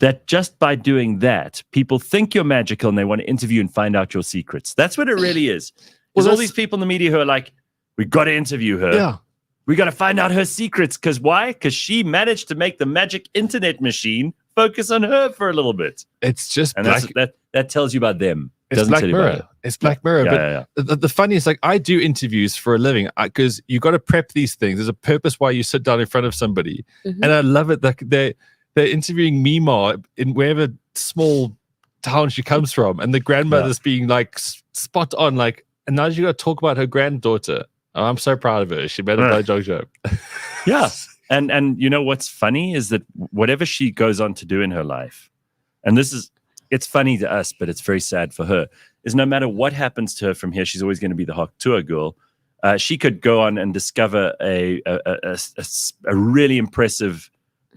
that just by doing that, people think you're magical and they want to interview and find out your secrets. That's what it really is. There's all these people in the media who are like, we got to interview her. Yeah. We got to find out her secrets. Because why? Because she managed to make the magic internet machine focus on her for a little bit. It's just and that tells you about them. It's Black Mirror. It's Black Mirror. Yeah, but the funny is, like, I do interviews for a living because you got to prep these things. There's a purpose why you sit down in front of somebody. And I love it that they're interviewing Mima in wherever small town she comes from. And the grandmother's being like spot on, like, and now you got to talk about her granddaughter. Oh, I'm so proud of her. She made a blowjob joke. Yeah. And you know what's funny is that whatever she goes on to do in her life, and it's funny to us, but it's very sad for her, is no matter what happens to her from here, she's always going to be the Hawk Tuah girl. She could go on and discover a really impressive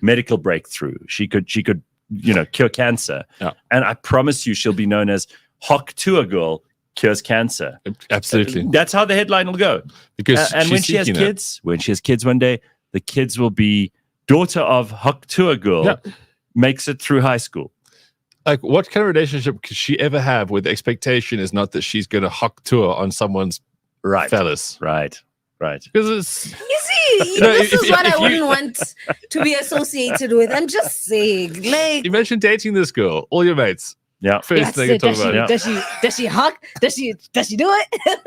medical breakthrough. She could cure cancer. Yeah. And I promise you she'll be known as Hawk Tuah girl cures cancer. Absolutely. That's how the headline will go. Because and when she has kids one day, the kids will be daughter of Hawk Tuah girl makes it through high school. Like, what kind of relationship could she ever have where the expectation is not that she's going to Hawk Tuah on someone's phallus? Right. Because it's... You see, this is what I wouldn't want to be associated with. I'm just saying, like... Imagine dating this girl, all your mates. Yeah. First thing you talk about. Does she hawk? Does she do it?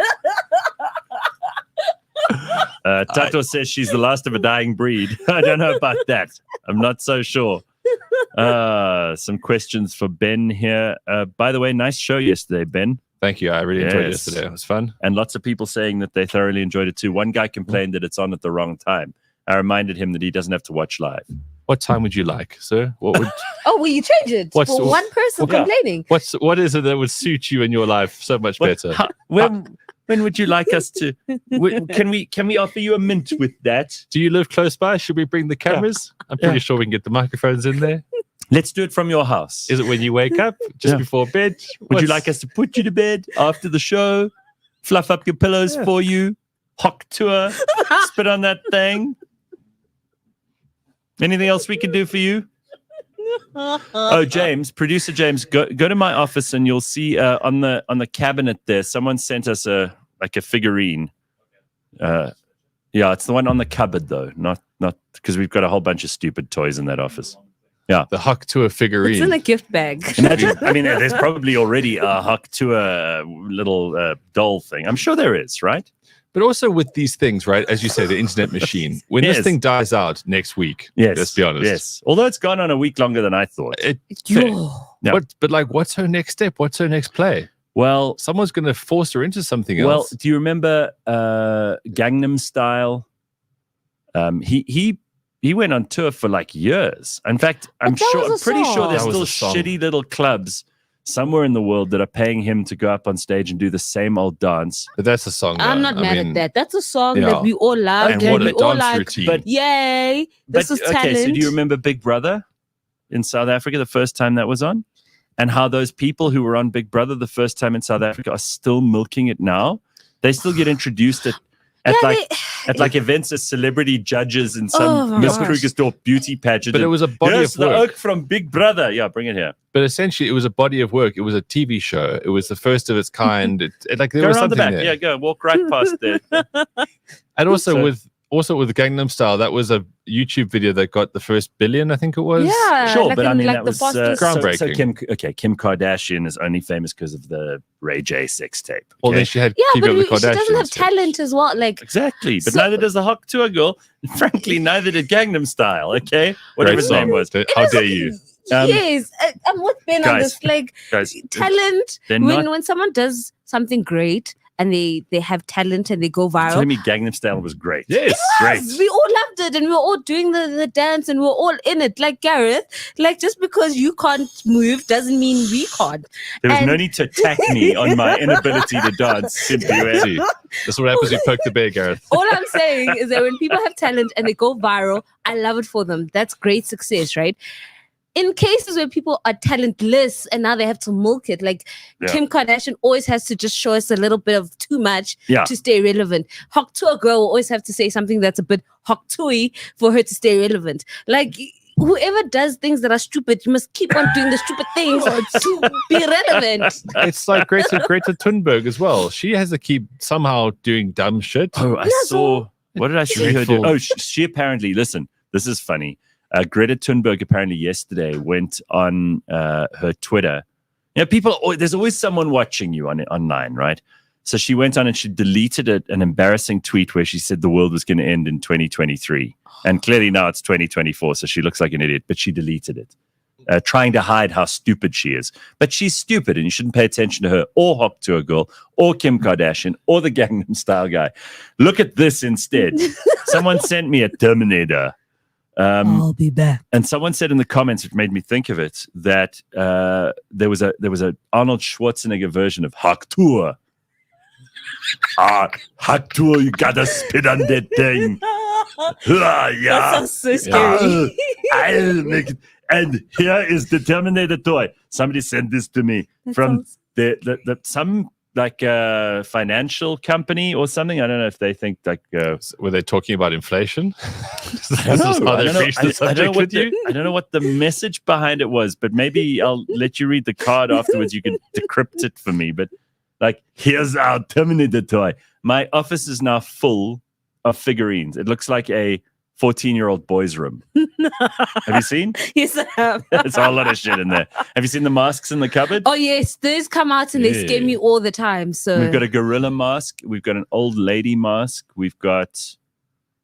Tato says she's the last of a dying breed. I don't know about that. I'm not so sure. Some questions for Ben here. By the way, nice show yesterday, Ben. Thank you. I really enjoyed it yesterday. It was fun. And lots of people saying that they thoroughly enjoyed it too. One guy complained that it's on at the wrong time. I reminded him that he doesn't have to watch live. What time would you like, sir? What would? Oh, will you change it for one person complaining? What is it that would suit you in your life so much better? When would you like us to? Can we offer you a mint with that? Do you live close by? Should we bring the cameras? I'm pretty sure we can get the microphones in there. Let's do it from your house. Is it when you wake up, just before bed? Would you like us to put you to bed after the show? Fluff up your pillows for you? Hawk Tuah, spit on that thing. Anything else we can do for you? Oh, James, producer James, go to my office and you'll see on the cabinet there, someone sent us a figurine. Yeah, it's the one on the cupboard though, not because we've got a whole bunch of stupid toys in that office. Yeah, the Hawk Tuah figurine. It's in a gift bag. Imagine, I mean, there's probably already a Hawk Tuah little doll thing. I'm sure there is, right? But also with these things, right? As you say, the internet machine. When this thing dies out next week, let's be honest. Yes. Although it's gone on a week longer than I thought. But like, what's her next step? What's her next play? Well, someone's going to force her into something else. Well, do you remember Gangnam Style? He went on tour for like years. In fact, I'm pretty sure there's still shitty little clubs somewhere in the world that are paying him to go up on stage and do the same old dance. But that's a song. I'm not mad at that. That's a song that we all love. And what a dance routine. But yay, this is talent. Okay, so do you remember Big Brother in South Africa the first time that was on? And how those people who were on Big Brother the first time in South Africa are still milking it now? They still get introduced at events as celebrity judges in some Miss Krugersdorp beauty pageant. But it was a body of work. The oak from Big Brother. Yeah, bring it here. But essentially, it was a body of work. It was a TV show. It was the first of its kind. There go was around the back. there. Yeah, go walk right past there. And also with Gangnam Style, that was a YouTube video that got the first billion, I think it was. Yeah, sure, but I mean that was groundbreaking. So Kim Kardashian is only famous because of the Ray J sex tape. Okay? Well, then she had but the she doesn't have talent as well. Like exactly, but neither does the Hawk Tuah girl. Frankly, neither did Gangnam Style. Okay, whatever his name was. How dare you? Yes, I'm with Ben on this. Like talent, when someone does something great. And they have talent and they go viral. Telling me Gangnam Style was great. Yes, great. We all loved it and we were all doing the dance and we were all in it. Like Gareth, like just because you can't move doesn't mean we can't. There was no need to attack me on my inability to dance. Simphiwe. That's what happens when you poke the bear, Gareth. All I'm saying is that when people have talent and they go viral, I love it for them. That's great success, right? In cases where people are talentless and now they have to milk it, like Kim Kardashian always has to just show us a little bit of too much to stay relevant. Hawk Tuah girl will always have to say something that's a bit Hawk Tuah for her to stay relevant. Like, whoever does things that are stupid, you must keep on doing the stupid things to be relevant. It's like Greta Thunberg as well. She has to keep somehow doing dumb shit. Oh, I saw. What did I see her do? Oh, she apparently, listen, this is funny. Greta Thunberg apparently yesterday went on her Twitter. You know, there's always someone watching you online, right? So she went on and she deleted an embarrassing tweet where she said the world was going to end in 2023. And clearly now it's 2024, so she looks like an idiot, but she deleted it, trying to hide how stupid she is. But she's stupid, and you shouldn't pay attention to her or Hawk Tuah girl or Kim Kardashian or the Gangnam Style guy. Look at this instead. Someone sent me a Terminator. I'll be back. And someone said in the comments, which made me think of it, that there was a Arnold Schwarzenegger version of Hawk Tuah. Hawk Tuah, you gotta spit on that thing. That sounds so scary. I'll make it. And here is the Terminator toy. Somebody sent this to me from some like financial company or something. I don't know if they think like were they talking about inflation? I don't know what the message behind it was, but maybe I'll let you read the card afterwards. You can decrypt it for me. But like, here's our Terminator toy. My office is now full of figurines. It looks like a 14-year-old boy's room. Have you seen? Yes, I have. There's a lot of shit in there. Have you seen the masks in the cupboard? Oh, yes. Those come out and they scare me all the time. So we've got a gorilla mask. We've got an old lady mask. We've got...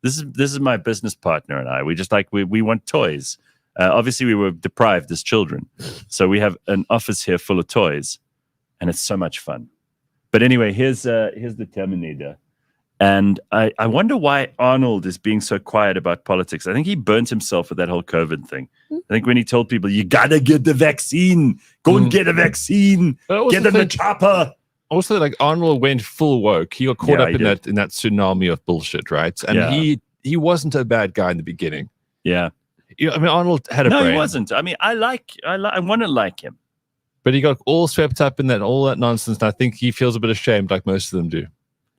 This is my business partner and I. We just like... We want toys. Obviously, we were deprived as children. So we have an office here full of toys. And it's so much fun. But anyway, here's the Terminator. And I wonder why Arnold is being so quiet about politics. I think he burnt himself with that whole COVID thing. I think when he told people, you got to get the vaccine. Go and get a vaccine. Get in the chopper. Also, like Arnold went full woke. He got caught up in that tsunami of bullshit, right? And he wasn't a bad guy in the beginning. Yeah. I mean, Arnold had a brain. No, he wasn't. I mean, I want to like him. But he got all swept up in all that nonsense. And I think he feels a bit ashamed, like most of them do.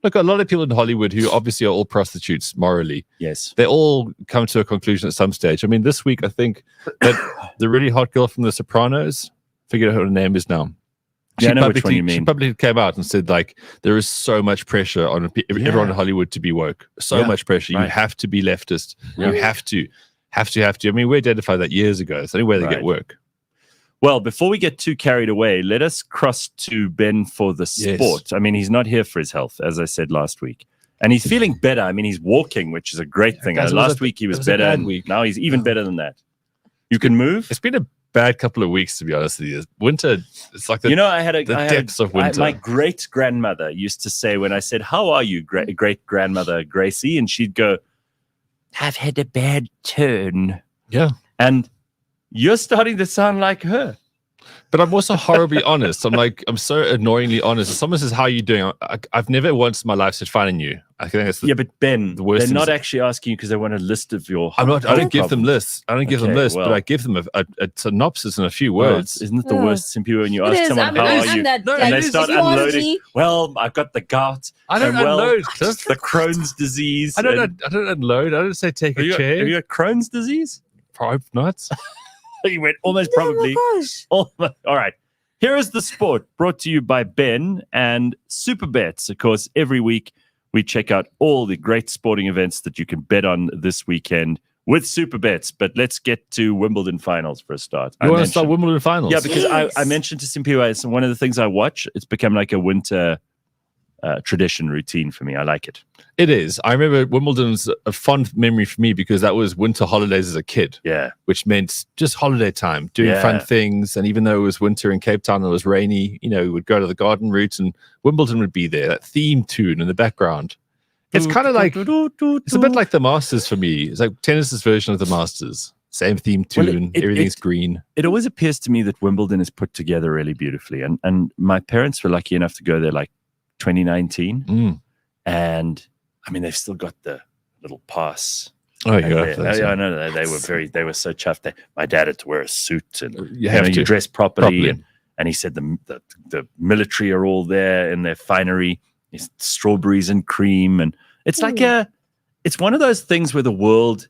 Look, a lot of people in Hollywood who obviously are all prostitutes morally. Yes. They all come to a conclusion at some stage. I mean, this week, I think that the really hot girl from The Sopranos, figure out what her name is now. I know which one you mean. She publicly came out and said, like, there is so much pressure on everyone in Hollywood to be woke. So much pressure. Right. You have to be leftist. You have to. I mean, we identified that years ago. It's the only way they get work. Well, before we get too carried away, let us cross to Ben for the sport. Yes. I mean, he's not here for his health, as I said last week. And he's feeling better. I mean, he's walking, which is a great thing. Last week he was better, and now he's even better than that. You can move? It's been a bad couple of weeks, to be honest with you. Winter, it's like the depths of winter. My great-grandmother used to say when I said, how are you, great-grandmother Gracie? And she'd go, I've had a bad turn. Yeah. And you're starting to sound like her. But I'm also horribly honest. I'm so annoyingly honest. If someone says, how are you doing? I've never once in my life said, fine, and you. I think that's but Ben, the worst they're not actually asking you because they want a list of your I don't give them lists. I don't give them lists, but I give them a synopsis and a few words. Isn't it the worst, Simphiwe, when you ask someone, how are you? And they start unloading. Well, I've got the gout. I don't unload. The Crohn's disease. I don't unload. I don't say take a chair. Have you got Crohn's disease? Probably not. You went almost probably. All right. Here is the sport brought to you by Ben and Super Bets. Of course, every week we check out all the great sporting events that you can bet on this weekend with Super Bets. But let's get to Wimbledon finals for a start. You want to start Wimbledon finals? Yeah, because I mentioned to Simphiwe, it's one of the things I watch. It's become like a winter tradition routine for me. I like it. It is. I remember Wimbledon's a fond memory for me because that was winter holidays as a kid. Yeah. Which meant just holiday time, doing fun things. And even though it was winter in Cape Town and it was rainy, we would go to the garden route and Wimbledon would be there, that theme tune in the background. It's kind of like, it's a bit like the Masters for me. It's like tennis's version of the Masters. Same theme tune, everything's green. It always appears to me that Wimbledon is put together really beautifully. And my parents were lucky enough to go there like 2019. And I mean, they've still got the little pass. Oh, yeah. I know. They were so chuffed. My dad had to wear a suit, and you dress properly. And he said the military are all there in their finery. It's strawberries and cream, and it's like it's one of those things where the world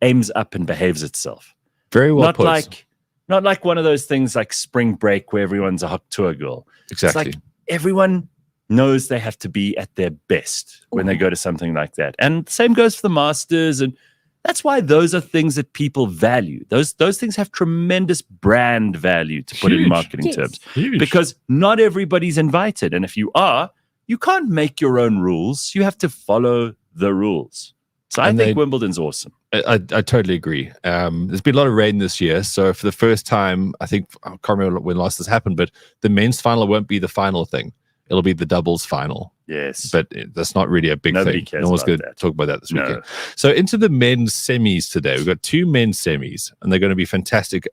aims up and behaves itself. Very well put. Not like one of those things like spring break where everyone's a Hawk Tuah girl. Exactly. It's like everyone knows they have to be at their best when they go to something like that. And the same goes for the Masters. And that's why those are things that people value. Those things have tremendous brand value, to put it in marketing terms. Huge. Because not everybody's invited. And if you are, you can't make your own rules. You have to follow the rules. So I think Wimbledon's awesome. I totally agree. There's been a lot of rain this year. So for the first time, I can't remember when last this happened, but the men's final won't be the final thing. It'll be the doubles final. Yes. But that's not really a big Nobody thing. cares No one's about going to that. talk about that this No. weekend. So into the men's semis today. We've got 2 men's semis, and they're going to be fantastic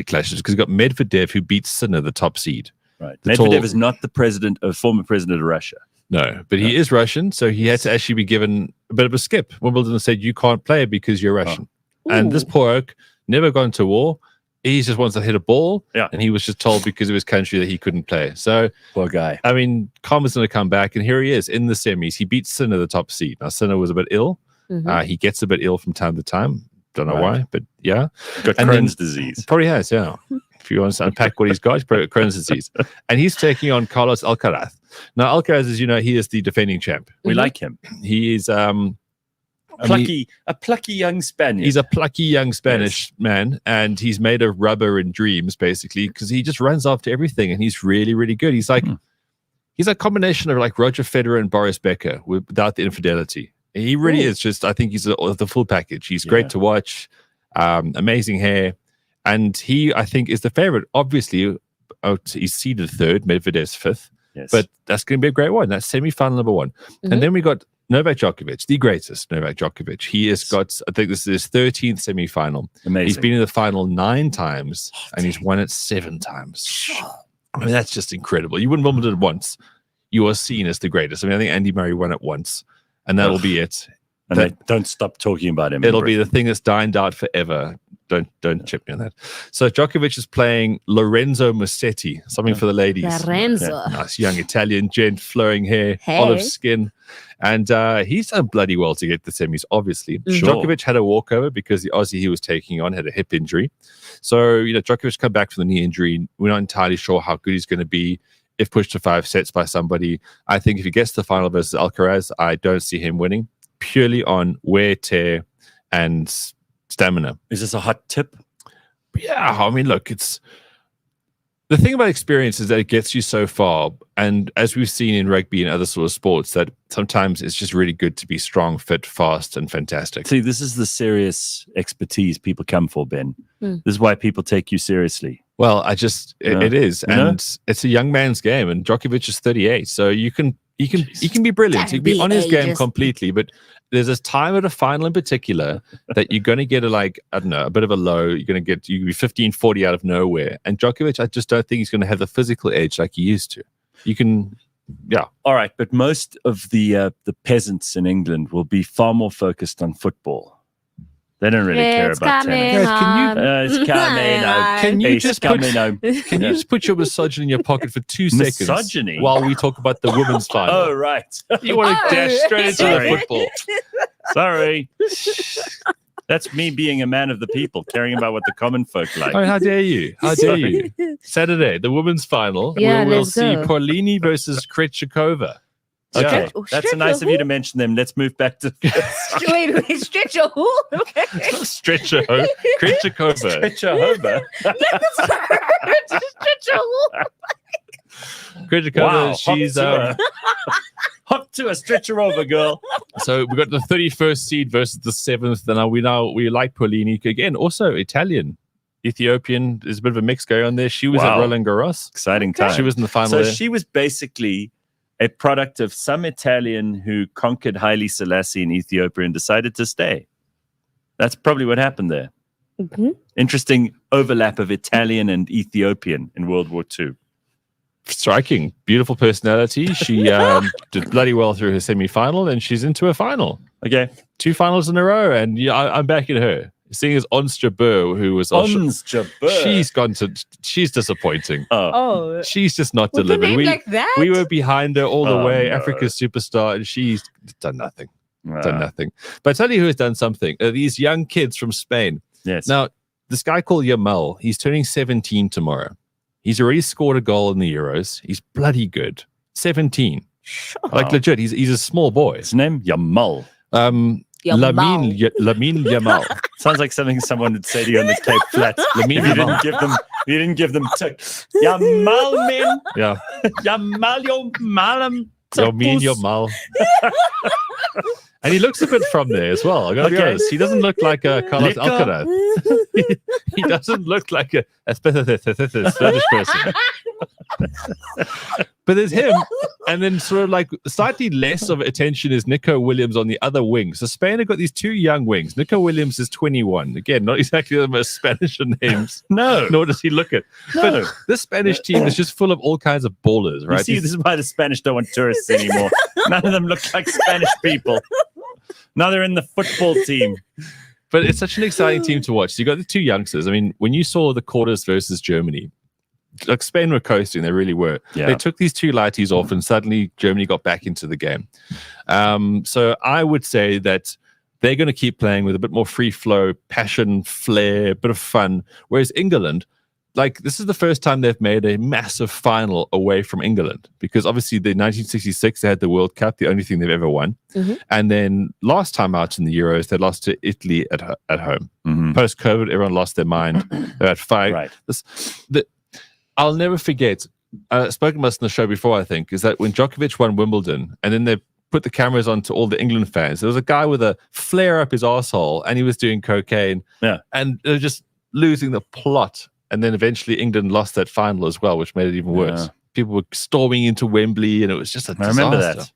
clashes because we've got Medvedev, who beats Sinner, the top seed. Right. Medvedev is not the former president of Russia. No, but he is Russian, so he had to actually be given a bit of a skip. Wimbledon said, you can't play because you're Russian. And this poor oak never gone to war. He just wants to hit a ball, and he was just told because of his country that he couldn't play. So, poor guy. I mean, Karma's going to come back, and here he is in the semis. He beats Sinner, the top seed. Now, Sinner was a bit ill. He gets a bit ill from time to time. Don't know why, but yeah. Got Crohn's disease. Probably has, yeah. If you want to unpack what he's got, he's probably got Crohn's disease. And he's taking on Carlos Alcaraz. Now, Alcaraz, as you know, he is the defending champ. We like him. He is a plucky young Spaniard. He's a plucky young Spanish man, and he's made of rubber and dreams, basically, because he just runs after everything, and he's really, really good. He's like he's a combination of like Roger Federer and Boris Becker without the infidelity. He really is just, I think he's the full package. He's great to watch, amazing hair, and he, I think, is the favorite. Obviously, he's seeded 3rd, Medvedev's 5th, but that's going to be a great one. That's semi-final number 1. And then we got Novak Djokovic, the greatest Novak Djokovic. He has got, I think this is his 13th semi-final. Amazing. He's been in the final 9 times, and he's won it 7 times. I mean, that's just incredible. You win Wimbledon once, you are seen as the greatest. I mean, I think Andy Murray won it once, and that'll be it. And they don't stop talking about him. It'll be the thing that's dined out forever. Don't chip me on that. So Djokovic is playing Lorenzo Musetti, something for the ladies. Lorenzo. Nice young Italian gent, flowing hair, olive skin. And he's done bloody well to get the semis, obviously. Djokovic had a walkover because the Aussie he was taking on had a hip injury. So, Djokovic come back from the knee injury. We're not entirely sure how good he's going to be if pushed to 5 sets by somebody. I think if he gets to the final versus Alcaraz, I don't see him winning, purely on wear, tear, and stamina. Is this a hot tip? Yeah, I mean, look, it's the thing about experience is that it gets you so far. And as we've seen in rugby and other sort of sports, that sometimes it's just really good to be strong, fit, fast, and fantastic. See, this is the serious expertise people come for, Ben. This is why people take you seriously. Well, it is. And it's a young man's game. And Djokovic is 38. So he can be brilliant. He can be on his game completely. But there's a time at a final in particular that you're going to get a bit of a low. You're going to be 15-40 out of nowhere. And Djokovic, I just don't think he's going to have the physical edge like he used to. You can, yeah. All right, but most of the peasants in England will be far more focused on football. They don't really care about tennis. It's coming home. Can you just put your misogyny in your pocket for 2 seconds? Misogyny? While we talk about the women's final. Oh, right. You want to dash straight into the football. Sorry. That's me being a man of the people, caring about what the common folk like. Oh, how dare you? How dare you? Saturday, the women's final. Yeah, we'll let's see go. Paulini versus Krejcikova. Okay, Oh, that's nice of you to mention them. Let's move back to Wait, stretch your who? Stretcher Krejcikova. Stretcher Stretch your who? Krejcikova, she's Hawk Tuah, stretcher over, girl. So we got the 31st seed versus the 7th, and we like Paulini again. Also Italian, Ethiopian. There's a bit of a mix going on there. She was at Roland Garros. Exciting time. She was in the final. So she was basically a product of some Italian who conquered Haile Selassie in Ethiopia and decided to stay. That's probably what happened there. Interesting overlap of Italian and Ethiopian in World War II. striking, beautiful personality. She did bloody well through her semi-final, and she's into a final. Okay, 2 finals in a row, and I'm backing her. Seeing as Ons Jabeur, who was she's disappointing. Oh, She's just not with delivered. a name like that? We were behind her all the way, no. Africa's superstar, and she's done nothing. Done nothing. But I tell you who has done something. These young kids from Spain. Yes. Now, this guy called Yamal, he's turning 17 tomorrow. He's already scored a goal in the Euros. He's bloody good. 17. Like legit, he's a small boy. His name? Yamal. Lamine Yamal. Sounds like something someone would say to you on the Cape Flats. Lamine Yamal. You didn't give them tick. Yamal, man. Yeah. Yamal, yo malam. Lamine Yamal. And he looks a bit from there as well. I gotta be honest. He doesn't look like a Carlos Alcaraz. He doesnn't look like a Spanish person. But there's him, and then sort of like slightly less of attention is Nico Williams on the other wing. So Spain have got these 2 young wings. Nico Williams is 21. Again, not exactly the most Spanish of names. No. Nor does he look it. No. But this Spanish team is just full of all kinds of ballers, right? You see, this is why the Spanish don't want tourists anymore. None of them look like Spanish people. Now they're in the football team. But it's such an exciting team to watch. So you got the 2 youngsters. I mean, when you saw the quarters versus Germany, like Spain were coasting, they really were. Yeah. They took these 2 lighties off, and suddenly Germany got back into the game. So I would say that they're going to keep playing with a bit more free flow, passion, flair, a bit of fun. Whereas England, like, this is the first time they've made a massive final away from England, because obviously the 1966 they had the World Cup, the only thing they've ever won. Mm-hmm. And then last time out in the Euros, they lost to Italy at home. Mm-hmm. Post-COVID, everyone lost their mind. They had 5. Right. I'll never forget, I spoke about this in the show before, I think, is that when Djokovic won Wimbledon, and then they put the cameras on to all the England fans, there was a guy with a flare up his arsehole, and he was doing cocaine. Yeah. And they're just losing the plot. And then eventually England lost that final as well, which made it even worse. Yeah. People were storming into Wembley, and it was just a disaster. I remember that.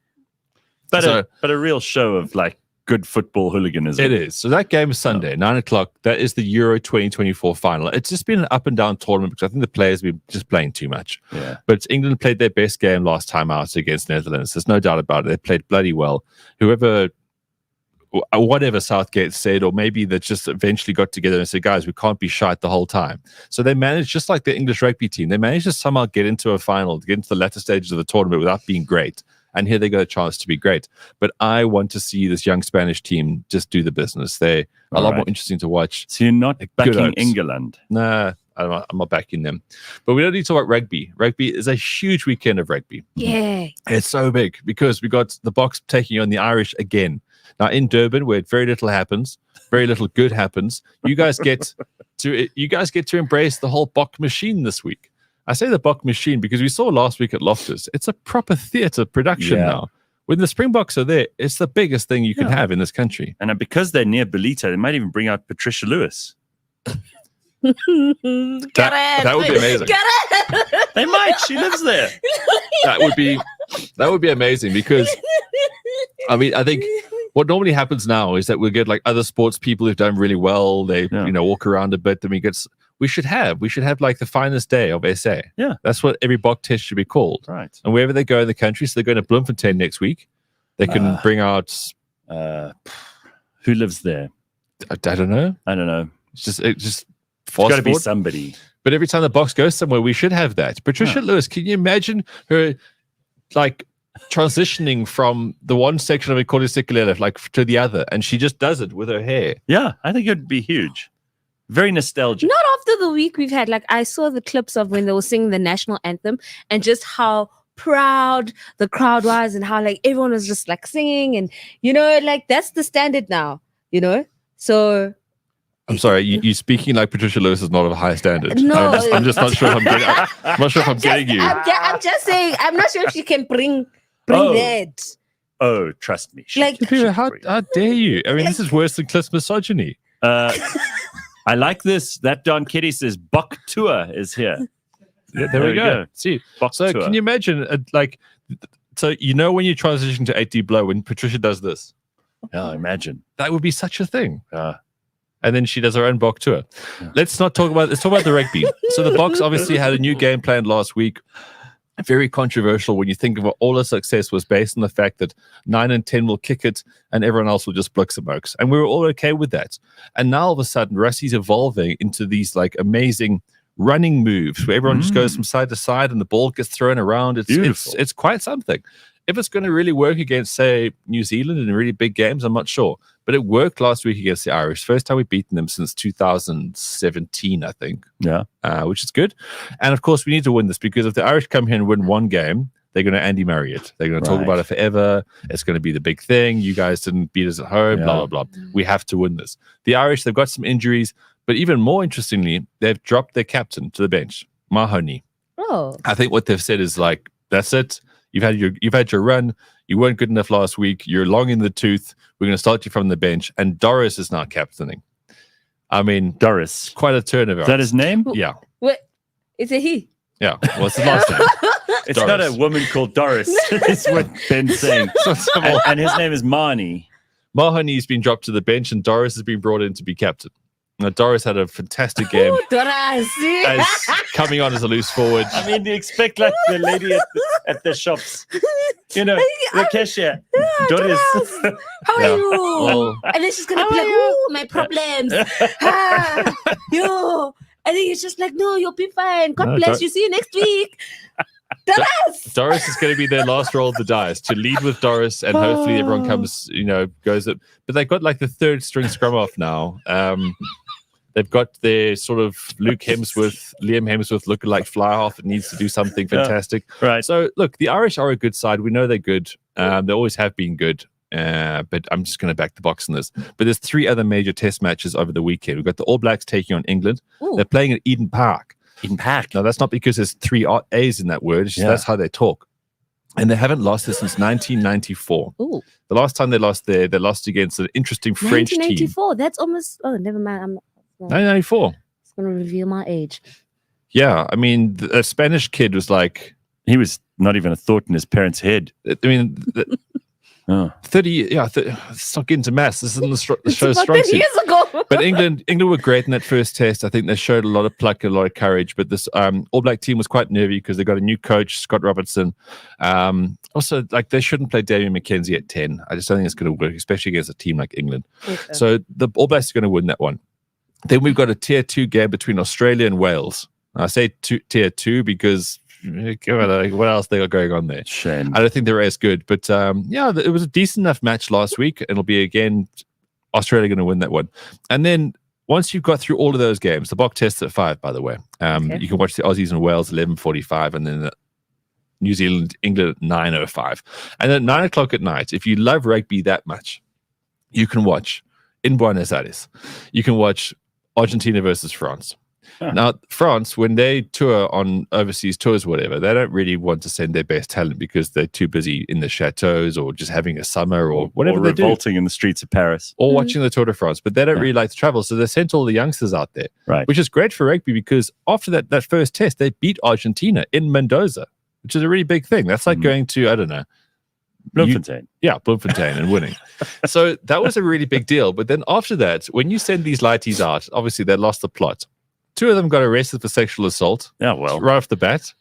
But a real show of like good football hooliganism. It is. So that game is Sunday, 9:00. That is the Euro 2024 final. It's just been an up and down tournament because I think the players have been just playing too much. Yeah. But England played their best game last time out against Netherlands. There's no doubt about it. They played bloody well. Whatever Southgate said, or maybe they just eventually got together and said, guys, we can't be shite the whole time. So they managed, just like the English rugby team, they managed to somehow get into a final, get into the latter stages of the tournament without being great. And here they got a chance to be great. But I want to see this young Spanish team just do the business. They're a lot more interesting to watch. So you're not backing England? Nah, I'm not backing them. But we don't need to talk about rugby. Rugby is a huge weekend of rugby. Yeah. It's so big because we got the Boks taking on the Irish again. Now in Durban, where very little happens, very little good happens, you guys get to embrace the whole Bok machine this week. I say the Bok machine because we saw last week at Loftus. It's a proper theatre production now. When the Springboks are there, it's the biggest thing you can have in this country. And because they're near Belita, they might even bring out Patricia Lewis. That would be amazing. They might. She lives there. That would be amazing because, I mean, I think what normally happens now is that we get like other sports people who've done really well. They walk around a bit. Then we should have like the finest day of SA. Yeah, that's what every Bok test should be called. Right. And wherever they go in the country, so they're going to Bloemfontein next week. They can bring out. Who lives there? I don't know. It's just got to be somebody. But every time the Boks goes somewhere, we should have that. Patricia Lewis, can you imagine her like transitioning from the one section of a Sikulele like to the other, and she just does it with her hair? Yeah, I think it would be huge. Very nostalgic. Not after the week we've had. Like, I saw the clips of when they were singing the national anthem and just how proud the crowd was and how like everyone was just like singing, and like that's the standard now, so I'm sorry, you speaking like Patricia Lewis is not of a high standard. No, I'm just not sure if I'm not sure if I'm getting you. I'm just saying, I'm not sure if she can bring that. Oh, trust me. How dare you? I mean, this is worse than Cliff's misogyny. I like this. That Don Kitty says Hawk Tuah is here. Yeah, there we go. See, Hawk so Tuah. Can you imagine, when you transition to 8D blow, when Patricia does this? Oh, imagine. That would be such a thing. And then she does her own Hawk Tuah. Yeah. Let's talk about the rugby. So the Boks obviously had a new game planned last week. very controversial when you think of all the success was based on the fact that 9 and 10 will kick it and everyone else will just blix and mokes. And we were all okay with that. And now all of a sudden, Rusty's evolving into these like amazing running moves where everyone just goes from side to side and the ball gets thrown around. It's quite something. If it's going to really work against, say, New Zealand in really big games, I'm not sure. But it worked last week against the Irish. First time we've beaten them since 2017, I think. Yeah. Which is good. And of course, we need to win this because if the Irish come here and win one game, they're going to Andy Murray it. They're going to talk about it forever. It's going to be the big thing. You guys didn't beat us at home, blah, blah, blah. We have to win this. The Irish, they've got some injuries. But even more interestingly, they've dropped their captain to the bench, Mahoney. Oh. I think what they've said is like, that's it. You've had your run. You weren't good enough last week. You're long in the tooth. We're going to start you from the bench. And Doris is now captaining. I mean, Doris. Quite a turnover. Is that his name? Yeah. What? It's a he. Yeah. What's the last name? It's Doris. Not a woman called Doris. It's what Ben's saying. And his name is Marnie. Mahoney's been dropped to the bench and Doris has been brought in to be captain. Now, Doris had a fantastic game. Doris. As coming on as a loose forward. I mean, you expect like the lady at the shops. You know, the cashier. Doris. How are you? And then she's going to be like, oh, my problems. Yo. And then he's just like, no, you'll be fine. God bless you. See you next week. Doris is going to be their last roll of the dice, to lead with Doris, and hopefully everyone comes, goes up. But they've got like the third string scrum off now. They've got their sort of Liam Hemsworth lookalike fly half that needs to do something fantastic. Right. So look, the Irish are a good side. We know they're good. They always have been good. But I'm just going to back the box on this. But there's 3 other major test matches over the weekend. We've got the All Blacks taking on England. Ooh. They're playing at Eden Park. Eden Park. Now, that's not because there's 3 A's in that word. It's just that's how they talk. And they haven't lost this since 1994. Ooh. The last time they lost there, they lost against an interesting French team. 1994. That's almost... Oh, never mind. I'm not... 1994. It's going to reveal my age. Yeah. I mean, a Spanish kid was like... He was not even a thought in his parents' head. I mean... 30 years, it's not getting to maths. This isn't the show's strong suit. Years ago. But England were great in that first test. I think they showed a lot of pluck and a lot of courage. But this All Black team was quite nervy because they got a new coach, Scott Robertson. Also, like, they shouldn't play Damian McKenzie at 10. I just don't think it's going to work, especially against a team like England. Okay. So the All Blacks are going to win that one. Then we've got a tier 2 game between Australia and Wales. I say tier 2 because what else they got going on there? Shame. I don't think they're as good, but it was a decent enough match last week. It'll be again Australia going to win that one. And then once you've got through all of those games, the Bok tests at 5, by the way. You can watch the Aussies and Wales 11:45, and then New Zealand England at 9:05. And then at 9:00 at night, if you love rugby that much, you can watch in Buenos Aires. You can watch Argentina versus France. Now, France, when they tour on overseas tours, whatever, they don't really want to send their best talent because they're too busy in the chateaus or just having a summer or whatever they do. Revolting in the streets of Paris. Or watching the Tour de France, but they don't really like to travel. So they sent all the youngsters out there, right? Which is great for rugby because after that first test, they beat Argentina in Mendoza, which is a really big thing. That's like going to, I don't know, Bloemfontein. Bloemfontein and winning. So that was a really big deal. But then after that, when you send these lighties out, obviously they lost the plot. 2 of them got arrested for sexual assault. Yeah, well. Right off the bat.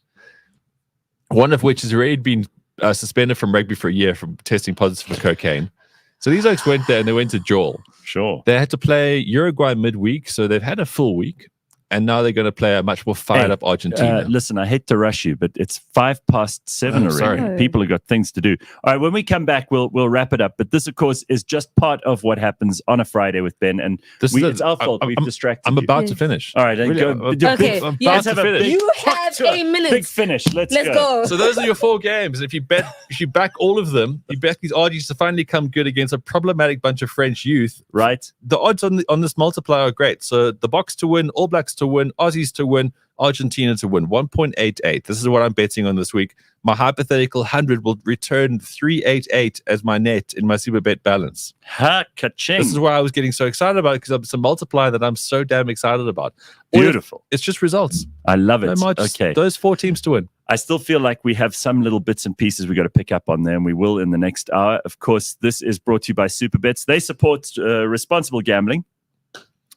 One of which has already been suspended from rugby for a year from testing positive for cocaine. So these folks went there and they went to jail. Sure. They had to play Uruguay midweek, so they've had a full week. And now they're going to play a much more fired-up Argentina. Listen, I hate to rush you, but it's 7:05 already. Sorry. People have got things to do. All right, when we come back, we'll wrap it up. But this, of course, is just part of what happens on a Friday with Ben. And it's our fault. We've distracted I'm you. about to finish. All right, then go. Okay, I'm about to finish. You have a minute. Big finish. Let's go. So those are your 4 games. If you back all of them, you back these odds to finally come good against a problematic bunch of French youth. Right. The odds on this multiplier are great. So the Boks to win, All Blacks to win, Aussies to win, Argentina to win, 1.88. This is what I'm betting on this week. My hypothetical 100 will return 388 as my net in my super bet balance. Ha-ka-ching. This is why I was getting so excited about it, because it's a multiplier that I'm so damn excited about. Beautiful. It's just results. I love it. Okay. Those 4 teams to win. I still feel like we have some little bits and pieces we got to pick up on there, and we will in the next hour. Of course, this is brought to you by Superbets. They support responsible gambling.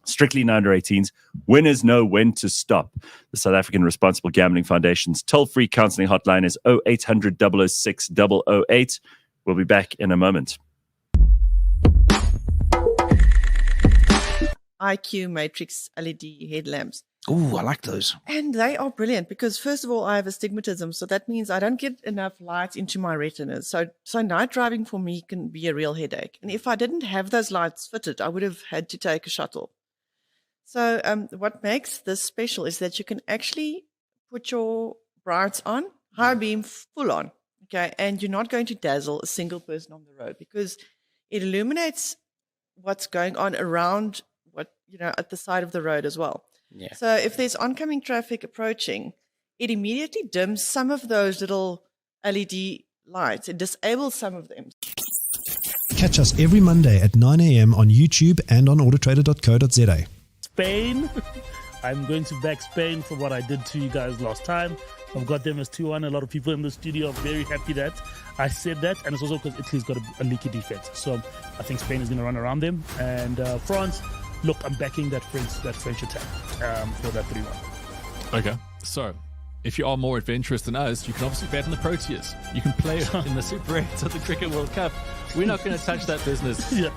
Strictly under 18s. Winners know when to stop. The South African Responsible Gambling Foundation's toll-free counseling hotline is 0800 006 008. We'll be back in a moment. IQ Matrix LED headlamps. Oh, I like those. And they are brilliant because, first of all, I have astigmatism. So that means I don't get enough light into my retinas. So night driving for me can be a real headache. And if I didn't have those lights fitted, I would have had to take a shuttle. So what makes this special is that you can actually put your brights on, high beam full on, okay? And you're not going to dazzle a single person on the road because it illuminates what's going on around at the side of the road as well. Yeah. So if there's oncoming traffic approaching, it immediately dims some of those little LED lights. It disables some of them. Catch us every Monday at 9 a.m. on YouTube and on autotrader.co.za. Spain. I'm going to back Spain for what I did to you guys last time. I've got them as 2-1. A lot of people in the studio are very happy that I said that. And it's also because Italy's got a leaky defense. So I think Spain is going to run around them. And France, look, I'm backing that French attack for that 3-1. Okay. So if you are more adventurous than us, you can obviously bet on the Proteas. You can play in the Super 8s of the Cricket World Cup. We're not going to touch that business. Yeah.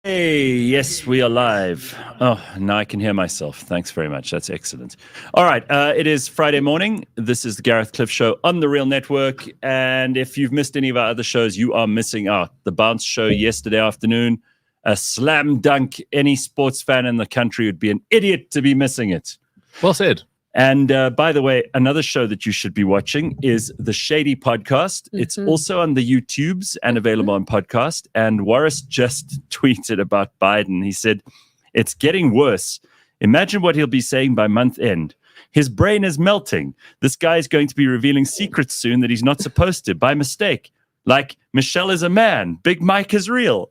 Hey, yes, we are live. Oh, now I can hear myself. Thanks very much. That's excellent. All right, it is Friday morning. This is the Gareth Cliff Show on the Real Network. And if you've missed any of our other shows, you are missing out. The Bounce Show yesterday afternoon, a slam dunk. Any sports fan in the country would be an idiot to be missing it. Well said. And by the way, another show that you should be watching is the Shady Podcast. Mm-hmm. It's also on the YouTubes and available on podcast. And Warris just tweeted about Biden. He said, "It's getting worse. Imagine what he'll be saying by month end. His brain is melting. This guy is going to be revealing secrets soon that he's not supposed to by mistake. Like, Michelle is a man. Big Mike is real."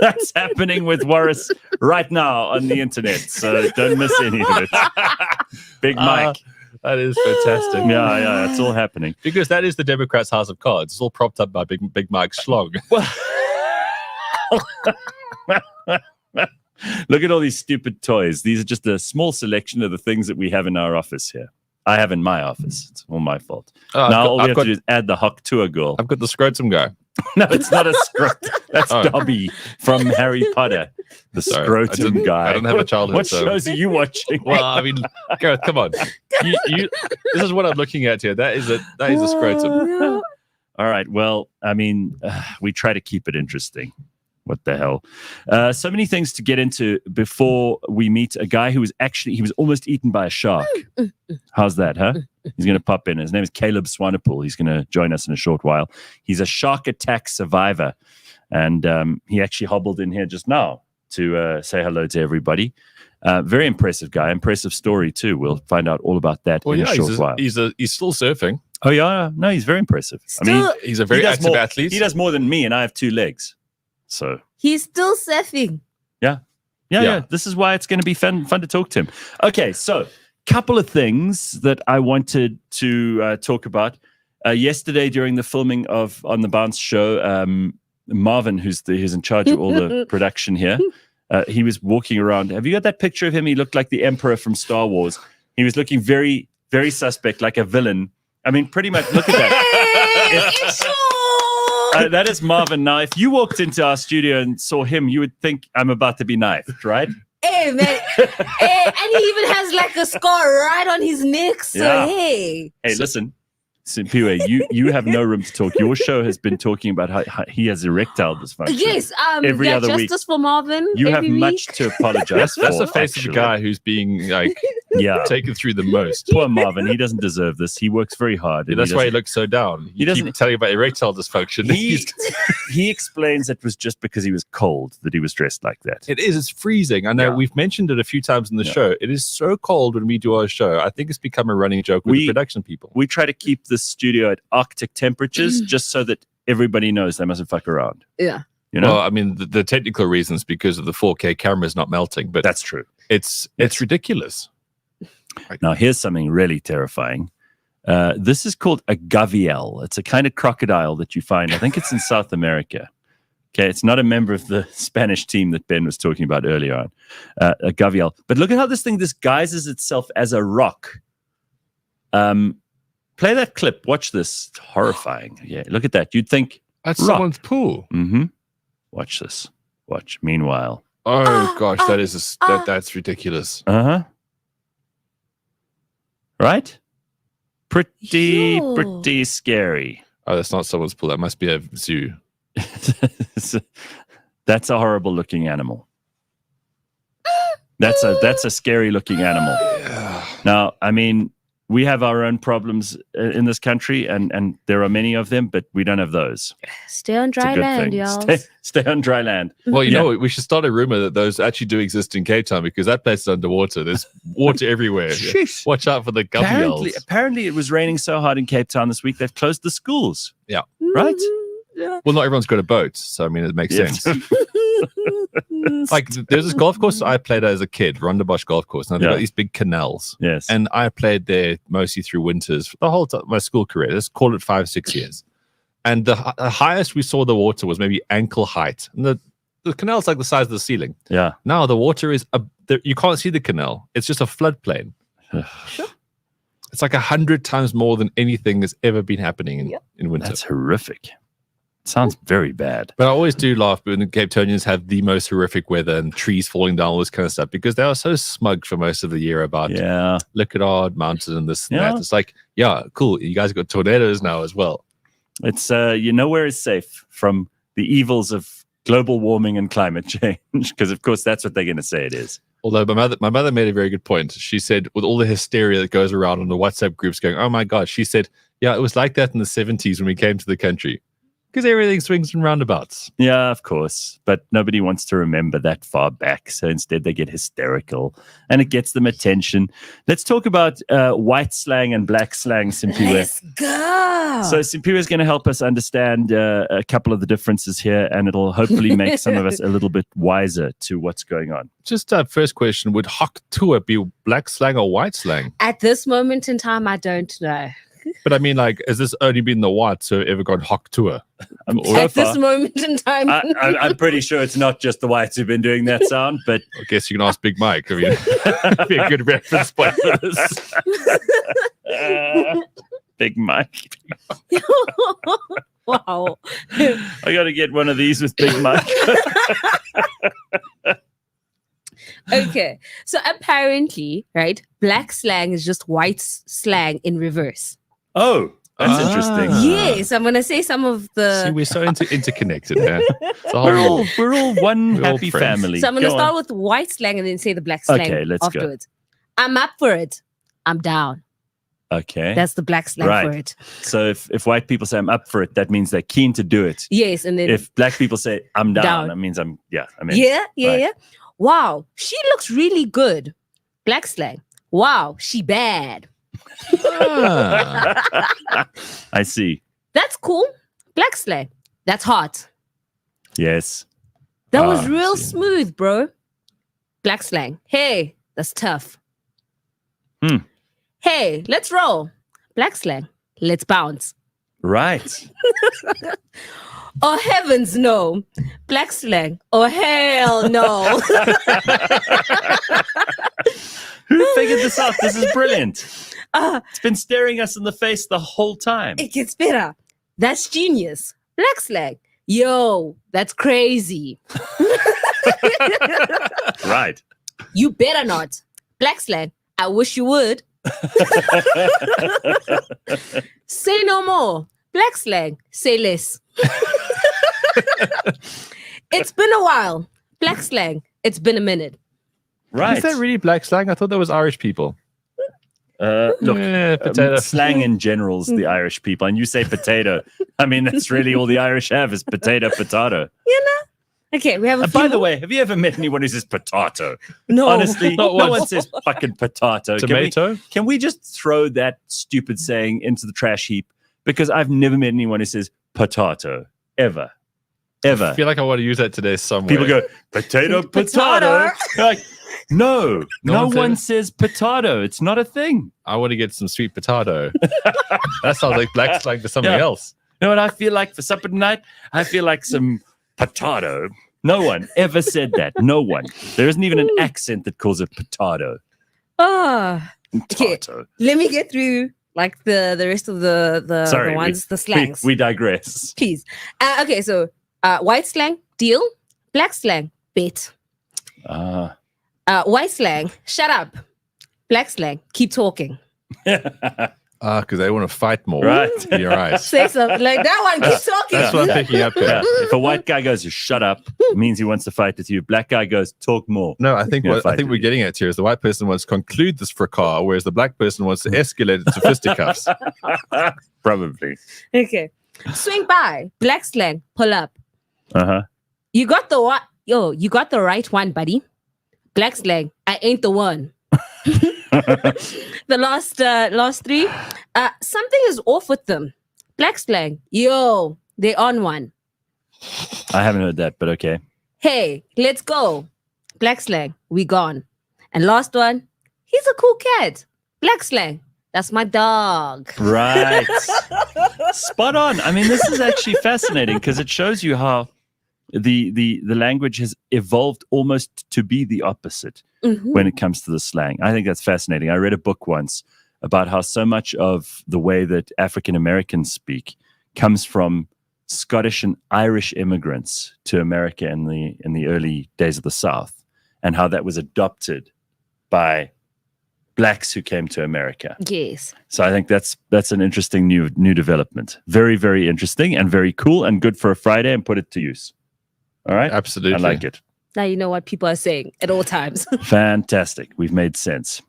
That's happening with Warris right now on the internet. So don't miss any of it. Big Mike. That is fantastic. Yeah, it's all happening. Because that is the Democrats' House of Cards. It's all propped up by Big Mike Schlong. Look at all these stupid toys. These are just a small selection of the things that we have in our office here. I have in my office. It's all my fault. Now all we have to do is add the Hawk Tuah girl. I've got the scrotum guy. No, it's not a scrotum. That's Dobby from Harry Potter. The scrotum guy. I don't have a childhood. What shows are you watching? Well, I mean, Gareth, come on. This is what I'm looking at here. That is a scrotum. All right. Well, I mean, we try to keep it interesting. What the hell? So many things to get into before we meet a guy who was almost eaten by a shark. How's that, huh? He's going to pop in. His name is Caleb Swanepoel. He's going to join us in a short while. He's a shark attack survivor. And he actually hobbled in here just now to say hello to everybody. Very impressive guy. Impressive story, too. We'll find out all about that in a short while. He's still surfing. Oh, yeah. No, he's very impressive. He's a very active athlete. He does more than me, and I have 2 legs. So he's still surfing. Yeah. This is why it's going to be fun to talk to him. Okay, so couple of things that I wanted to talk about. Yesterday during the filming of On the Bounce show, Marvin, who's in charge of all the production here, he was walking around. Have you got that picture of him? He looked like the Emperor from Star Wars. He was looking very, very suspect, like a villain. I mean, pretty much, look at that. That is Marvin. Now, if you walked into our studio and saw him, you would think I'm about to be knifed, right? Hey, man. Hey, and he even has like a scar right on his neck. So, hey. Hey, listen. Simphiwe, you have no room to talk. Your show has been talking about how he has erectile dysfunction. Yes, every other week. Justice for Marvin. You have much to apologize for. That's the face of the guy who's being taken through the most. Poor Marvin. He doesn't deserve this. He works very hard. Yeah, that's why he looks so down. He doesn't keep telling about erectile dysfunction. He explains it was just because he was cold that he was dressed like that. It is. It's freezing. I know we've mentioned it a few times in the show. It is so cold when we do our show. I think it's become a running joke with the production people. We try to keep the studio at Arctic temperatures just so that everybody knows they mustn't fuck around. Yeah. You know? Well, I mean, the technical reasons because of the 4K cameras not melting, but that's true. It's ridiculous. Now, here's something really terrifying. This is called a gavial. It's a kind of crocodile that you find. I think it's in South America. Okay, it's not a member of the Spanish team that Ben was talking about earlier on. A gavial. But look at how this thing disguises itself as a rock. Play that clip. Watch this. It's horrifying. Yeah, look at that. You'd think that's someone's pool. Mm-hmm. Watch this. Watch. Meanwhile. Oh gosh, that's ridiculous. Right? Pretty scary. Oh, that's not someone's pool. That must be a zoo. That's a horrible looking animal. That's a scary looking animal. Now, I mean, we have our own problems in this country, and there are many of them, but we don't have those. Stay on dry land, y'all. Stay on dry land. Well, you know, we should start a rumor that those actually do exist in Cape Town because that place is underwater. There's water everywhere. Watch out for the gavials. Apparently, it was raining so hard in Cape Town this week, they've closed the schools. Yeah. Right? Yeah. Well, not everyone's got a boat, so I mean, it makes sense. Like, there's this golf course I played at as a kid, Rondebosch Golf Course. Now they've got these big canals. Yes. And I played there mostly through winters, the whole time, my school career. Let's call it 5-6 years. And the highest we saw the water was maybe ankle height. And the canal's like the size of the ceiling. Yeah. Now the water is, you can't see the canal. It's just a floodplain. It's like 100 times more than anything that's ever been happening in winter. That's horrific. Sounds very bad. But I always do laugh when the Cape Townians have the most horrific weather and trees falling down, all this kind of stuff, because they are so smug for most of the year about, look at our mountain and this and that. It's like, yeah, cool. You guys got tornadoes now as well. It's, nowhere is safe from the evils of global warming and climate change, because, of course, that's what they're going to say it is. Although my mother made a very good point. She said, with all the hysteria that goes around on the WhatsApp groups going, oh, my God, she said, yeah, it was like that in the 70s when we came to the country. Because everything swings and roundabouts. Yeah, of course. But nobody wants to remember that far back. So instead they get hysterical and it gets them attention. Let's talk about white slang and black slang, Simphiwe. Let's go. So Simphiwe is going to help us understand a couple of the differences here, and it'll hopefully make some of us a little bit wiser to what's going on. Just first question, would Hawk Tuah be black slang or white slang? At this moment in time, I don't know. But I mean, like, has this only been the whites who have ever gone Hawk Tuah? At this moment in time. I'm pretty sure it's not just the whites who've been doing that sound, but I guess you can ask Big Mike. I mean, that'd be a good reference point for this. Big Mike. Wow. I got to get one of these with Big Mike. Okay, so apparently, right, black slang is just white slang in reverse. Oh, That's interesting. Yes, I'm gonna say some of the. See, we're so interconnected, man. We're all one happy family. So I'm gonna start with white slang and then say the black slang afterwards. Go. I'm up for it. I'm down. Okay. That's the black slang for it. So if white people say I'm up for it, that means they're keen to do it. Yes, and then if black people say I'm down, that means I'm in. Yeah. Wow, she looks really good. Black slang. Wow, she bad. I see. That's cool. Black slang. That's hot. Yes. That was real smooth, bro. Black slang. Hey, that's tough. Hey, let's roll. Black slang. Let's bounce. Right. Oh, heavens no. Black slang. Oh, hell no. Who figured this out? This is brilliant. It's been staring us in the face the whole time. It gets better. That's genius. Black slang. Yo, that's crazy. Right. You better not. Black slang. I wish you would. Say no more. Black slang. Say less. It's been a while. Black slang. It's been a minute. Right. Is that really black slang? I thought that was Irish people. Look, slang in general is the Irish people. And you say potato. I mean, that's really all the Irish have is potato. You know? Okay, we have a few. By the way, have you ever met anyone who says potato? No. Honestly, no one says fucking potato. Tomato? Can we just throw that stupid saying into the trash heap? Because I've never met anyone who says potato. Ever. I feel like I want to use that today somewhere. People go, potato. Like, no one says potato. It's not a thing. I want to get some sweet potato. That sounds like black slang for something else. You know what I feel like for supper tonight? I feel like some potato. No one ever said that. No one. There isn't even an accent that calls it potato. Okay. Let me get through like the rest of the ones, the slangs. We digress. Please. Okay, so white slang, deal. Black slang, bet. White slang, shut up. Black slang, keep talking. Because they want to fight more. Right. You're right. Say something like that one, keep talking. That's what I'm picking up here. Yeah. If a white guy goes, shut up, it means he wants to fight with you. Black guy goes, talk more. No, I think we're getting at here is the white person wants to conclude this fracas, whereas the black person wants to escalate it to fisticuffs. Probably. Okay. Swing by. Black slang, pull up. You got the right one, buddy. Black slang, I ain't the one. The last three, something is off with them. Black slang, yo, they on one. I haven't heard that, but okay. Hey, let's go. Black slang, we gone. And last one, he's a cool cat. Black slang, that's my dog. Right. Spot on. I mean, this is actually fascinating because it shows you how the language has evolved almost to be the opposite when it comes to the slang. I think that's fascinating. I read a book once about how so much of the way that African Americans speak comes from Scottish and Irish immigrants to America in the early days of the South, and how that was adopted by blacks who came to America. Yes. So I think that's an interesting new development. Very, very interesting and very cool and good for a Friday, and put it to use. All right? Absolutely. I like it. Now you know what people are saying at all times. Fantastic. We've made sense.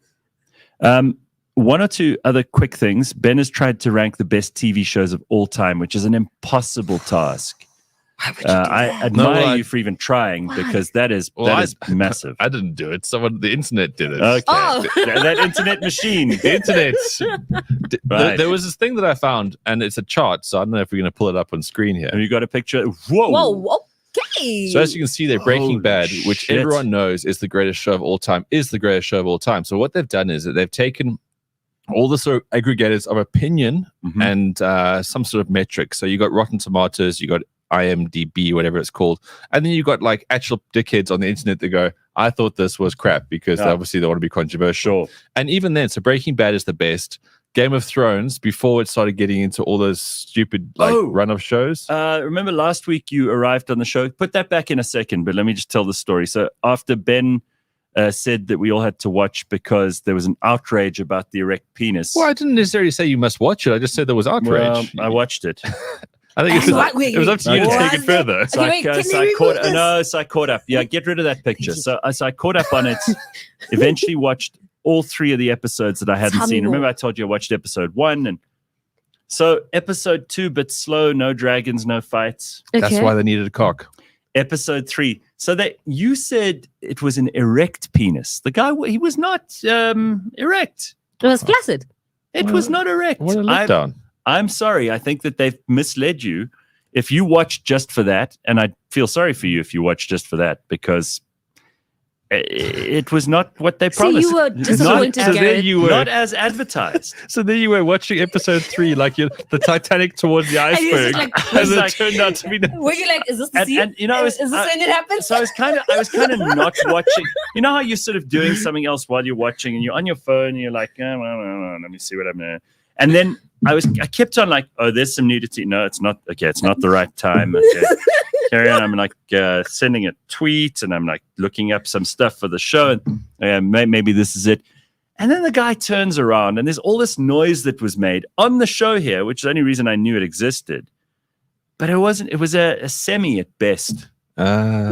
One or two other quick things. Ben has tried to rank the best TV shows of all time, which is an impossible task. Why would you do that? I admire you for even trying, because that is massive. I didn't do it. The internet did it. Okay. Oh. That internet machine. The internet. Right. There was this thing that I found, and it's a chart, so I don't know if we're going to pull it up on screen here. Have you got a picture? Whoa. Whoa, okay. So as you can see there, Breaking Holy Bad, which shit. everyone knows is the greatest show of all time, is the greatest show of all time. So what they've done is that they've taken all the sort of aggregators of opinion and some sort of metric. So you got Rotten Tomatoes, you got IMDb, whatever it's called, and then you got like actual dickheads on the internet that go, I thought this was crap, because obviously they want to be controversial. Sure. And even then, so Breaking Bad is the best. Game of Thrones, before it started getting into all those stupid run-off shows. Remember last week you arrived on the show? Put that back in a second, but let me just tell the story. So after Ben said that we all had to watch because there was an outrage about the erect penis. Well, I didn't necessarily say you must watch it. I just said there was outrage. Well, I watched it. I think it was up to you to take it further. So I caught up. Yeah, get rid of that picture. So I caught up on it. Eventually watched all 3 of the episodes that I hadn't seen. Remember, I told you I watched episode 1, and so episode 2, bit slow, no dragons, no fights. Okay. That's why they needed a cock. Episode 3. So that you said it was an erect penis. The guy, he was not erect. It was flaccid. It was not erect. What a letdown. I'm sorry. I think that they've misled you. If you watch just for that, and I feel sorry for you if you watch just for that, because it was not what they promised. So you were disappointed, so Gareth. not as advertised. So there you were watching episode 3, like the Titanic towards the iceberg, and it turned out to be. Were you like, is this the scene? And you know, is this when it happens? So I was kind of not watching. You know how you're sort of doing something else while you're watching, and you're on your phone, and you're like, well, let me see what I'm gonna. And then I kept on like, oh, there's some nudity. No, it's not. Okay, it's not the right time. Okay. Carry on. I'm like sending a tweet, and I'm like looking up some stuff for the show, and maybe this is it. And then the guy turns around, and there's all this noise that was made on the show here, which is the only reason I knew it existed. But it wasn't. It was a semi at best. But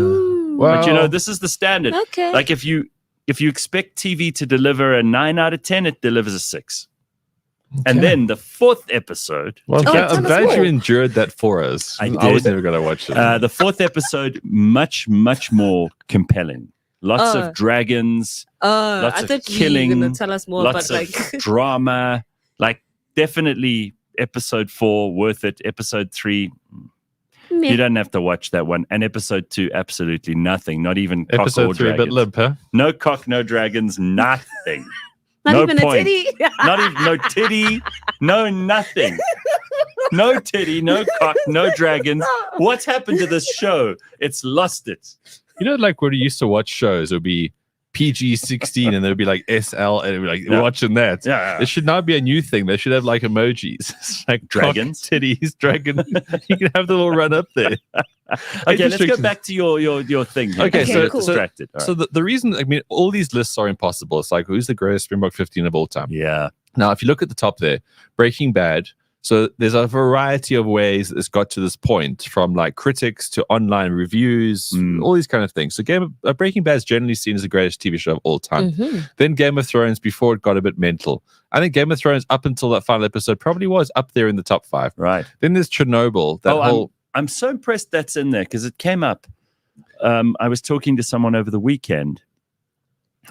you know, this is the standard. Okay. Like if you expect TV to deliver a 9 out of 10, it delivers a 6. And then the 4th episode. Well, I'm glad you endured that for us. I was never going to watch it. The 4th episode, much, much more compelling. Lots of dragons, lots of killing, you were gonna tell us more, lots but of drama. Like, definitely episode 4, worth it. Episode 3, you don't have to watch that one. And episode 2, absolutely nothing. Not even cock episode or 3, dragons. a bit limp, huh? No cock, no dragons, nothing. Not no even point. a titty. Not even no titty, no nothing. No titty, no cock, no dragons. What's happened to this show? It's lost it. You know, like when you used to watch shows, it would be PG-16 and there would be like SL, and it would be like watching that. Yeah. It should not be a new thing. They should have like emojis. It's like Dragons. cock, titties, dragon. You can have the little run up there. Okay, let's go back to your thing. Here. Okay, so cool. Distracted. So the reason, I mean, all these lists are impossible. It's like, who's the greatest Springbok 15 of all time? Yeah. Now, if you look at the top there, Breaking Bad. So there's a variety of ways it's got to this point, from like critics to online reviews, all these kind of things. So Breaking Bad is generally seen as the greatest TV show of all time. Then Game of Thrones, before it got a bit mental. I think Game of Thrones, up until that final episode, probably was up there in the top 5. Right. Then there's Chernobyl. I'm so impressed that's in there because it came up. I was talking to someone over the weekend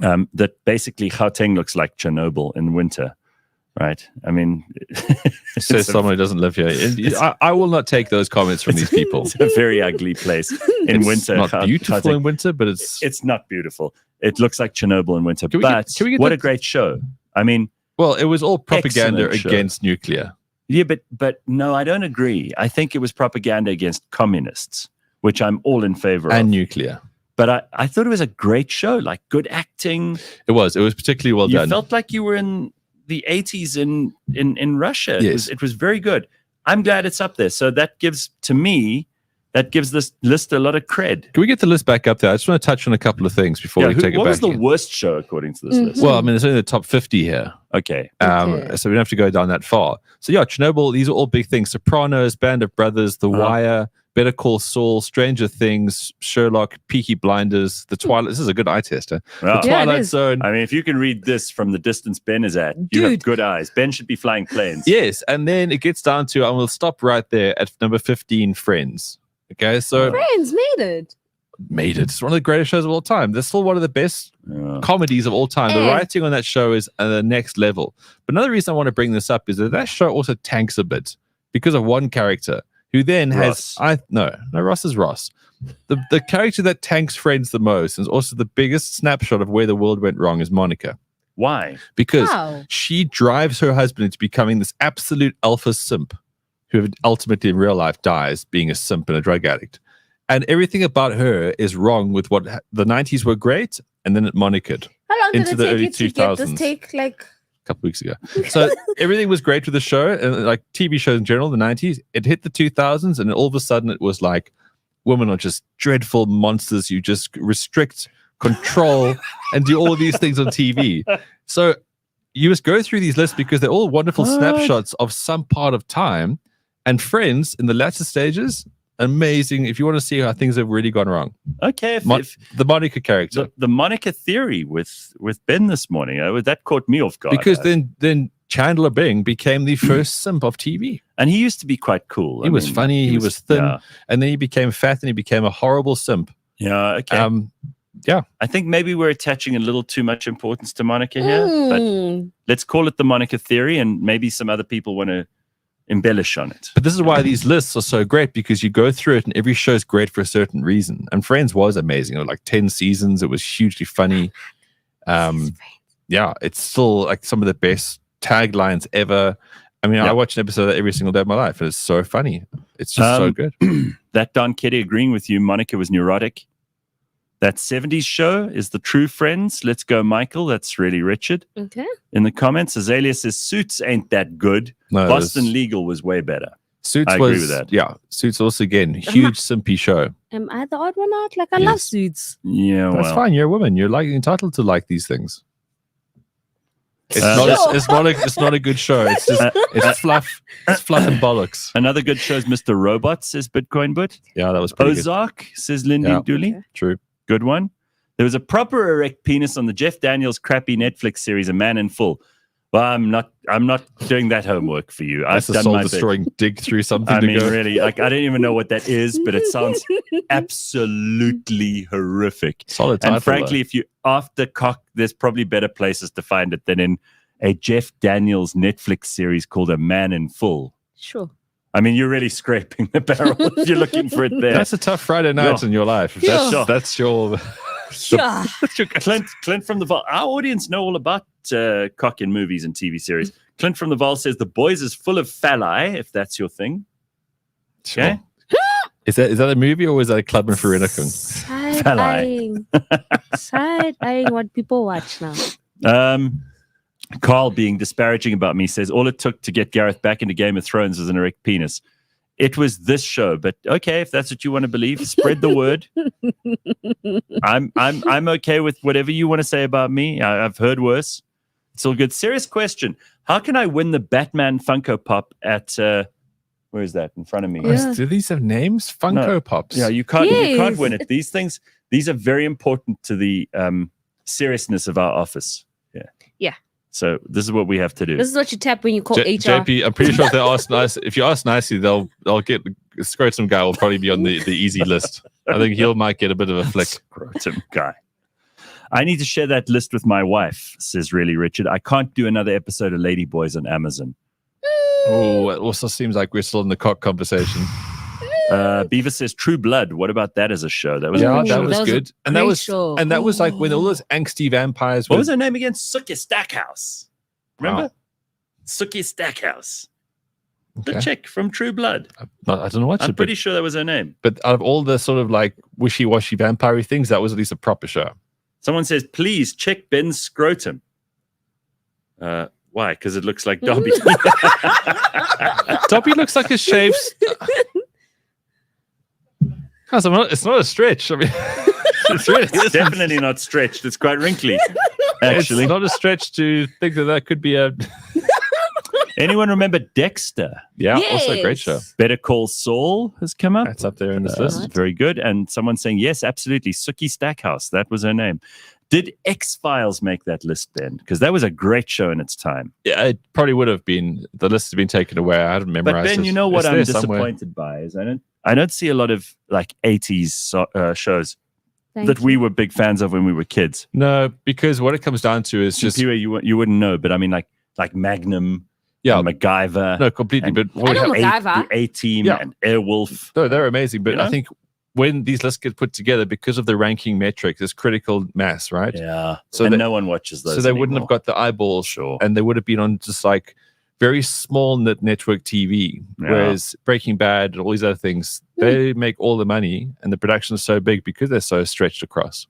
that basically Gauteng looks like Chernobyl in winter. Right. I mean, says someone who doesn't live here. I will not take those comments from these people. It's a very ugly place in winter. It's not beautiful in winter, but it's not beautiful. It looks like Chernobyl in winter. Can we get what a great show. I mean, well, it was all propaganda against nuclear. Yeah, but no, I don't agree. I think it was propaganda against communists, which I'm all in favor of. And nuclear. But I thought it was a great show, like good acting. It was particularly well done. You felt like you were in the 80s in Russia. Yes. It was very good. I'm glad it's up there. So that gives this list a lot of cred. Can we get the list back up there? I just want to touch on a couple of things before we take it back. What was the worst show according to this list? Well, I mean, it's only the top 50 here. Okay. So we don't have to go down that far. So yeah, Chernobyl, these are all big things. Sopranos, Band of Brothers, The Wire, Better Call Saul, Stranger Things, Sherlock, Peaky Blinders, The Twilight. This is a good eye tester. The Twilight Zone. I mean, if you can read this from the distance Ben is at, you have good eyes. Ben should be flying planes. Yes, and then it gets down to, and we'll stop right there at number 15, Friends. Okay, so Friends made it. It's one of the greatest shows of all time. That's still one of the best comedies of all time. The writing on that show is at the next level. But another reason I want to bring this up is that show also tanks a bit because of one character who then Ross. Ross is Ross. The character that tanks Friends the most and is also the biggest snapshot of where the world went wrong is Monica. Why? Because she drives her husband into becoming this absolute alpha simp who ultimately in real life dies being a simp and a drug addict. And everything about her is wrong with what the 90s were great, and then it Monicaed. How long did into it the take early you to 2000s. get this take? Like a couple weeks ago. So everything was great with the show, and like TV shows in general, the 90s. It hit the 2000s, and all of a sudden it was like women are just dreadful monsters. You just restrict control, and do all of these things on TV. So you just go through these lists because they're all wonderful snapshots of some part of time. And Friends, in the latter stages, amazing. If you want to see how things have really gone wrong. Okay. The Monica character. The Monica theory with Ben this morning, that caught me off guard. Because then Chandler Bing became the first simp of TV. And he used to be quite cool. He was funny, he was thin, and then he became fat and he became a horrible simp. Yeah, okay. Yeah. I think maybe we're attaching a little too much importance to Monica here, but let's call it the Monica theory, and maybe some other people want to embellish on it. But this is why these lists are so great, because you go through it and every show is great for a certain reason. And Friends was amazing. It was like 10 seasons. It was hugely funny. Yeah, it's still like some of the best taglines ever. I mean, I watch an episode of that every single day of my life, and it's so funny. It's just so good. That Don Ketty agreeing with you, Monica was neurotic. That 70s show is the true Friends. Let's go, Michael. That's really Richard. Okay. In the comments, Azalea says Suits ain't that good. No, Boston Legal was way better. Suits I agree with that. Yeah, Suits also, again, huge simpy show. Am I the odd one out? Like, I love Suits. Yeah, That's fine. You're a woman. You're entitled to like these things. It's not a good show. It's just it's fluff. It's fluff and bollocks. Another good show is Mr. Robot, says Bitcoin But. Yeah, that was pretty Ozark, says Lindy Dooley. Okay. True. Good one. There was a proper erect penis on the Jeff Daniels crappy Netflix series, A Man in Full. Well, I'm not doing that homework for you. That's I've a done my soul-destroying dig through something. I to mean, go. really, like I don't even know what that is, but it sounds absolutely horrific. Solid title, and frankly, though. if you after cock, there's probably better places to find it than in a Jeff Daniels Netflix series called A Man in Full. Sure. I mean, you're really scraping the barrel if you're looking for it there. That's a tough Friday night in your life. That's your. Clint from the Vault. Our audience know all about cock in movies and TV series. Clint from the Vault says The Boys is full of phalli, if that's your thing. Okay. Is that a movie or is that a Club in Vereeniging? Side-eyeing what people watch now. Carl, being disparaging about me, says all it took to get Gareth back into Game of Thrones was an erect penis. It was this show, but okay, if that's what you want to believe, spread the word. I'm okay with whatever you want to say about me. I've heard worse. It's all good. Serious question: how can I win the Batman Funko Pop at? Where is that in front of me? Yeah. Do these have names? Funko Pops. Yeah, you can't win it. These are very important to the seriousness of our office. Yeah. So this is what we have to do. This is what you tap when you call HR. JP, I'm pretty sure if they ask nice, if you ask nicely, they'll get Scrotum guy will probably be on the easy list. I think might get a bit of a flick. Scrotum guy. I need to share that list with my wife, says really Richard. I can't do another episode of Lady Boys on Amazon. Oh, it also seems like we're still in the cock conversation. Beaver says True Blood. What about that as a show? That was good. And that was like when all those angsty vampires. What was her name again? Suki Stackhouse. Remember? Suki Stackhouse. The chick from True Blood. I don't know what. I'm pretty sure that was her name. But out of all the sort of like wishy-washy vampire things, that was at least a proper show. Someone says, please check Ben's scrotum. Why? Because it looks like Dobby. Dobby looks like a shaved. It's not a stretch. I mean, it's definitely not stretched. It's quite wrinkly. Actually, it's not a stretch to think that could be a. Anyone remember Dexter? Yeah, also a great show. Better Call Saul has come up. That's up there in this list. Very good. And someone saying yes, absolutely. Suki Stackhouse. That was her name. Did X-Files make that list, Ben? Because that was a great show in its time. Yeah, it probably would have been. The list has been taken away. I hadn't memorized. But Ben, you know what I'm disappointed by is I don't see a lot of like 80s shows that we were big fans of when we were kids. No, because what it comes down to is just you wouldn't know, but I mean like Magnum, and MacGyver. No, completely. But the A-Team and Airwolf. No, they're amazing. But I think when these lists get put together, because of the ranking metric, there's critical mass, right? Yeah. So no one watches those. So they wouldn't have got the eyeballs, and they would have been on just like very small network TV. Yeah. Whereas Breaking Bad and all these other things, they make all the money, and the production is so big because they're so stretched across.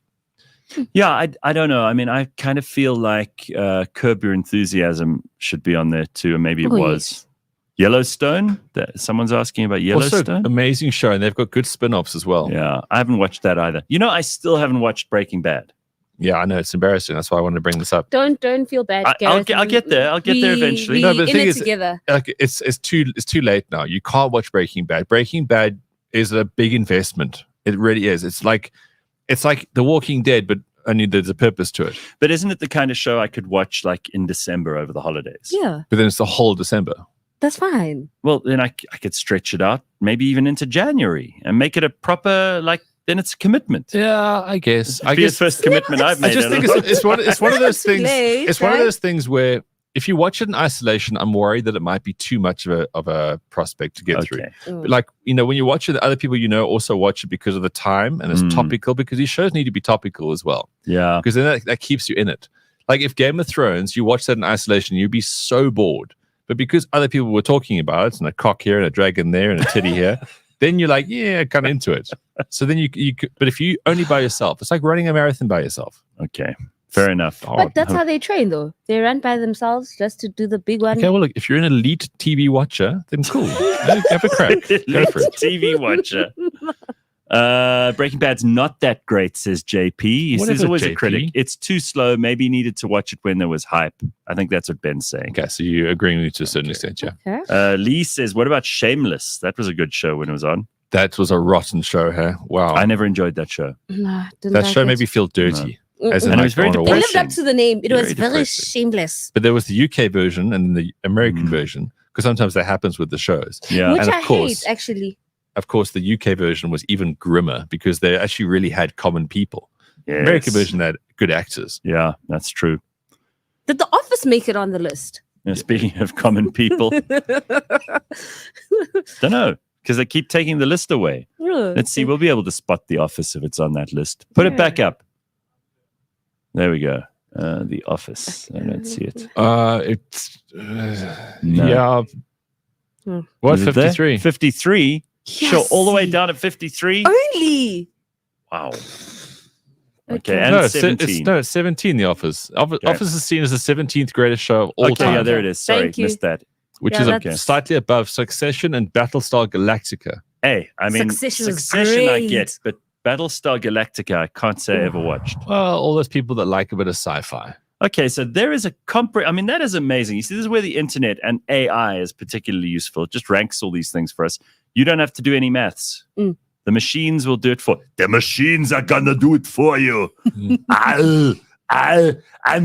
Yeah, I don't know. I mean, I kind of feel like Curb Your Enthusiasm should be on there too, and maybe it was. Yes. Yellowstone? Someone's asking about Yellowstone. Also, amazing show, and they've got good spin-offs as well. Yeah, I haven't watched that either. You know, I still haven't watched Breaking Bad. Yeah, I know it's embarrassing. That's why I wanted to bring this up. Don't feel bad, I'll Gareth. get there. I'll get there eventually. No, but the in thing it is, together. like, it's too late now. You can't watch Breaking Bad. Breaking Bad is a big investment. It really is. It's like The Walking Dead, but only there's a purpose to it. But isn't it the kind of show I could watch like in December over the holidays? Yeah, But then it's the whole December. that's fine. Well, then I could stretch it out, maybe even into January, and make it a proper then it's a commitment. Yeah, I guess. It'd be the first commitment I've made. I just think it's one of those things. Late, It's one of those things where if you watch it in isolation, I'm worried that it might be too much of a prospect to get through. But like, when you watch it, the other people also watch it because of the time, and it's topical, because these shows need to be topical as well. Yeah. Because then that keeps you in it. Like if Game of Thrones, you watch that in isolation, you'd be so bored. But because other people were talking about it, and a cock here and a dragon there and a titty here, then you're like, yeah, kind of into it. So then but if you only by yourself, it's like running a marathon by yourself. Okay. Fair enough. But that's how they train, though. They run by themselves just to do the big one. Okay, well, look, if you're an elite TV watcher, then cool. Have a crack. Go for it. TV watcher. Breaking Bad's not that great, says JP. He's always JP? a critic. It's too slow. Maybe he needed to watch it when there was hype. I think that's what Ben's saying. Okay, so you're agreeing with me to a certain extent, yeah. Lee says, what about Shameless? That was a good show when it was on. That was a rotten show, huh? Wow. I never enjoyed that show. No, that show made me feel dirty. No. As in, and it was very It depressing. lived up to the name. It was very depressing. shameless. But there was the UK version and the American version, because sometimes that happens with the shows. Yeah. Which and I hate, actually. Of course, the UK version was even grimmer because they actually really had common people. Yes. American version had good actors. Yeah, that's true. Did The Office make it on the list? Yeah, speaking of common people, don't know, because they keep taking the list away. Let's see. We'll be able to spot The Office if it's on that list. Put it back up. There we go. The Office. I don't see it. It's yeah. What, Is it there? 53? 53? Sure, all the way down at 53? Only. Wow. Okay, and No, it's 17. it's 17, The Office. Office is seen as the 17th greatest show of all time. Yeah, there it is. Sorry, Thank you. missed that. Which Yeah, is slightly above Succession and Battlestar Galactica. Hey, I mean, Succession is I great. get, but Battlestar Galactica, I can't say I ever watched. Well, all those people that like a bit of sci-fi. Okay, so there is a I mean, that is amazing. You see, this is where the internet and AI is particularly useful. It just ranks all these things for us. You don't have to do any maths. The machines will do it for. The machines are gonna do it for you. I'm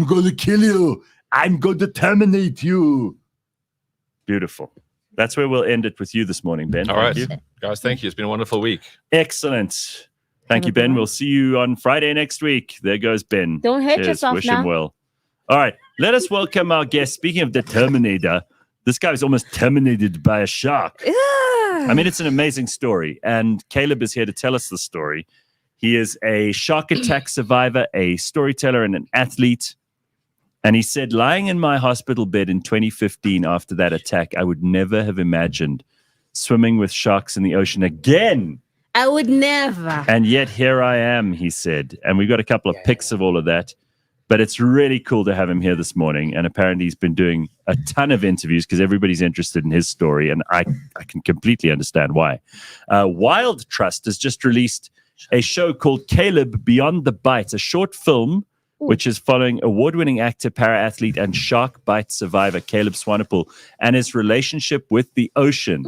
gonna kill you. I'm gonna terminate you. Beautiful. That's where we'll end it with you this morning, Ben. All right, Thank you. guys, thank you. It's been a wonderful week. Excellent. Thank you, Ben. We'll see you on Friday next week. There goes Ben. Don't hurt Cheers. yourself Wish now. him well. All right. Let us welcome our guest. Speaking of the Terminator, this guy was almost terminated by a shark. I mean, it's an amazing story. And Caleb is here to tell us the story. He is a shark attack survivor, a storyteller, and an athlete. And he said, lying in my hospital bed in 2015 after that attack, I would never have imagined swimming with sharks in the ocean again. I would never. And yet here I am, he said. And we've got a couple of pics of all of that. But it's really cool to have him here this morning. And apparently he's been doing a ton of interviews because everybody's interested in his story. And I can completely understand why. Wild Trust has just released a show called Caleb Beyond the Bite, a short film which is following award-winning actor, para-athlete, and shark bite survivor Caleb Swanepoel and his relationship with the ocean.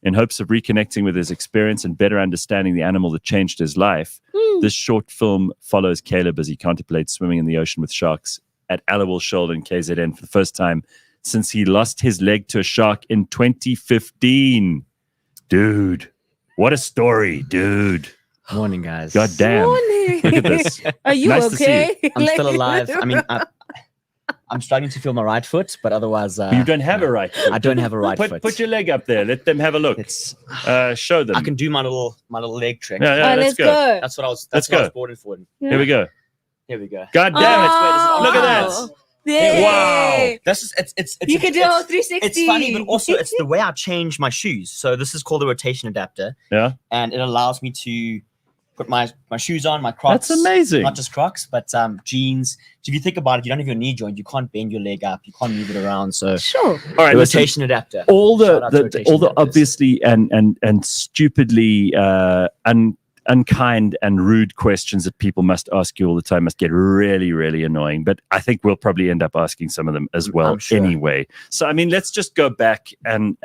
In hopes of reconnecting with his experience and better understanding the animal that changed his life, this short film follows Caleb as he contemplates swimming in the ocean with sharks at Allowal Shoal in KZN for the first time since he lost his leg to a shark in 2015. Dude, what a story, dude. Morning, guys. God damn. Morning. Look at this. Are you Nice to see okay? you. I'm still alive. I mean, I'm starting to feel my right foot, but otherwise... You don't have a right foot. I don't have a right foot. Put your leg up there. Let them have a look. Show them. I can do my little leg trick. Yeah, let's go. That's what I was. Let's That's what I was go. born for. Here we go. Here we go. God damn it. Look at that. Yay. Wow. This is it's You can do a whole 360. It's funny, but also it's the way I change my shoes. So this is called the rotation adapter. Yeah. And it allows me to put my shoes on, my Crocs. That's amazing. Not just Crocs, but jeans. So if you think about it, you don't have your knee joint. You can't bend your leg up. You can't move it around. So sure. All right. The listen, rotation adapter. all Shout out to the rotation all the adapters. obviously and stupidly unkind and rude questions that people must ask you all the time must get really, really annoying. But I think we'll probably end up asking some of them as well anyway. So, I mean, let's just go back and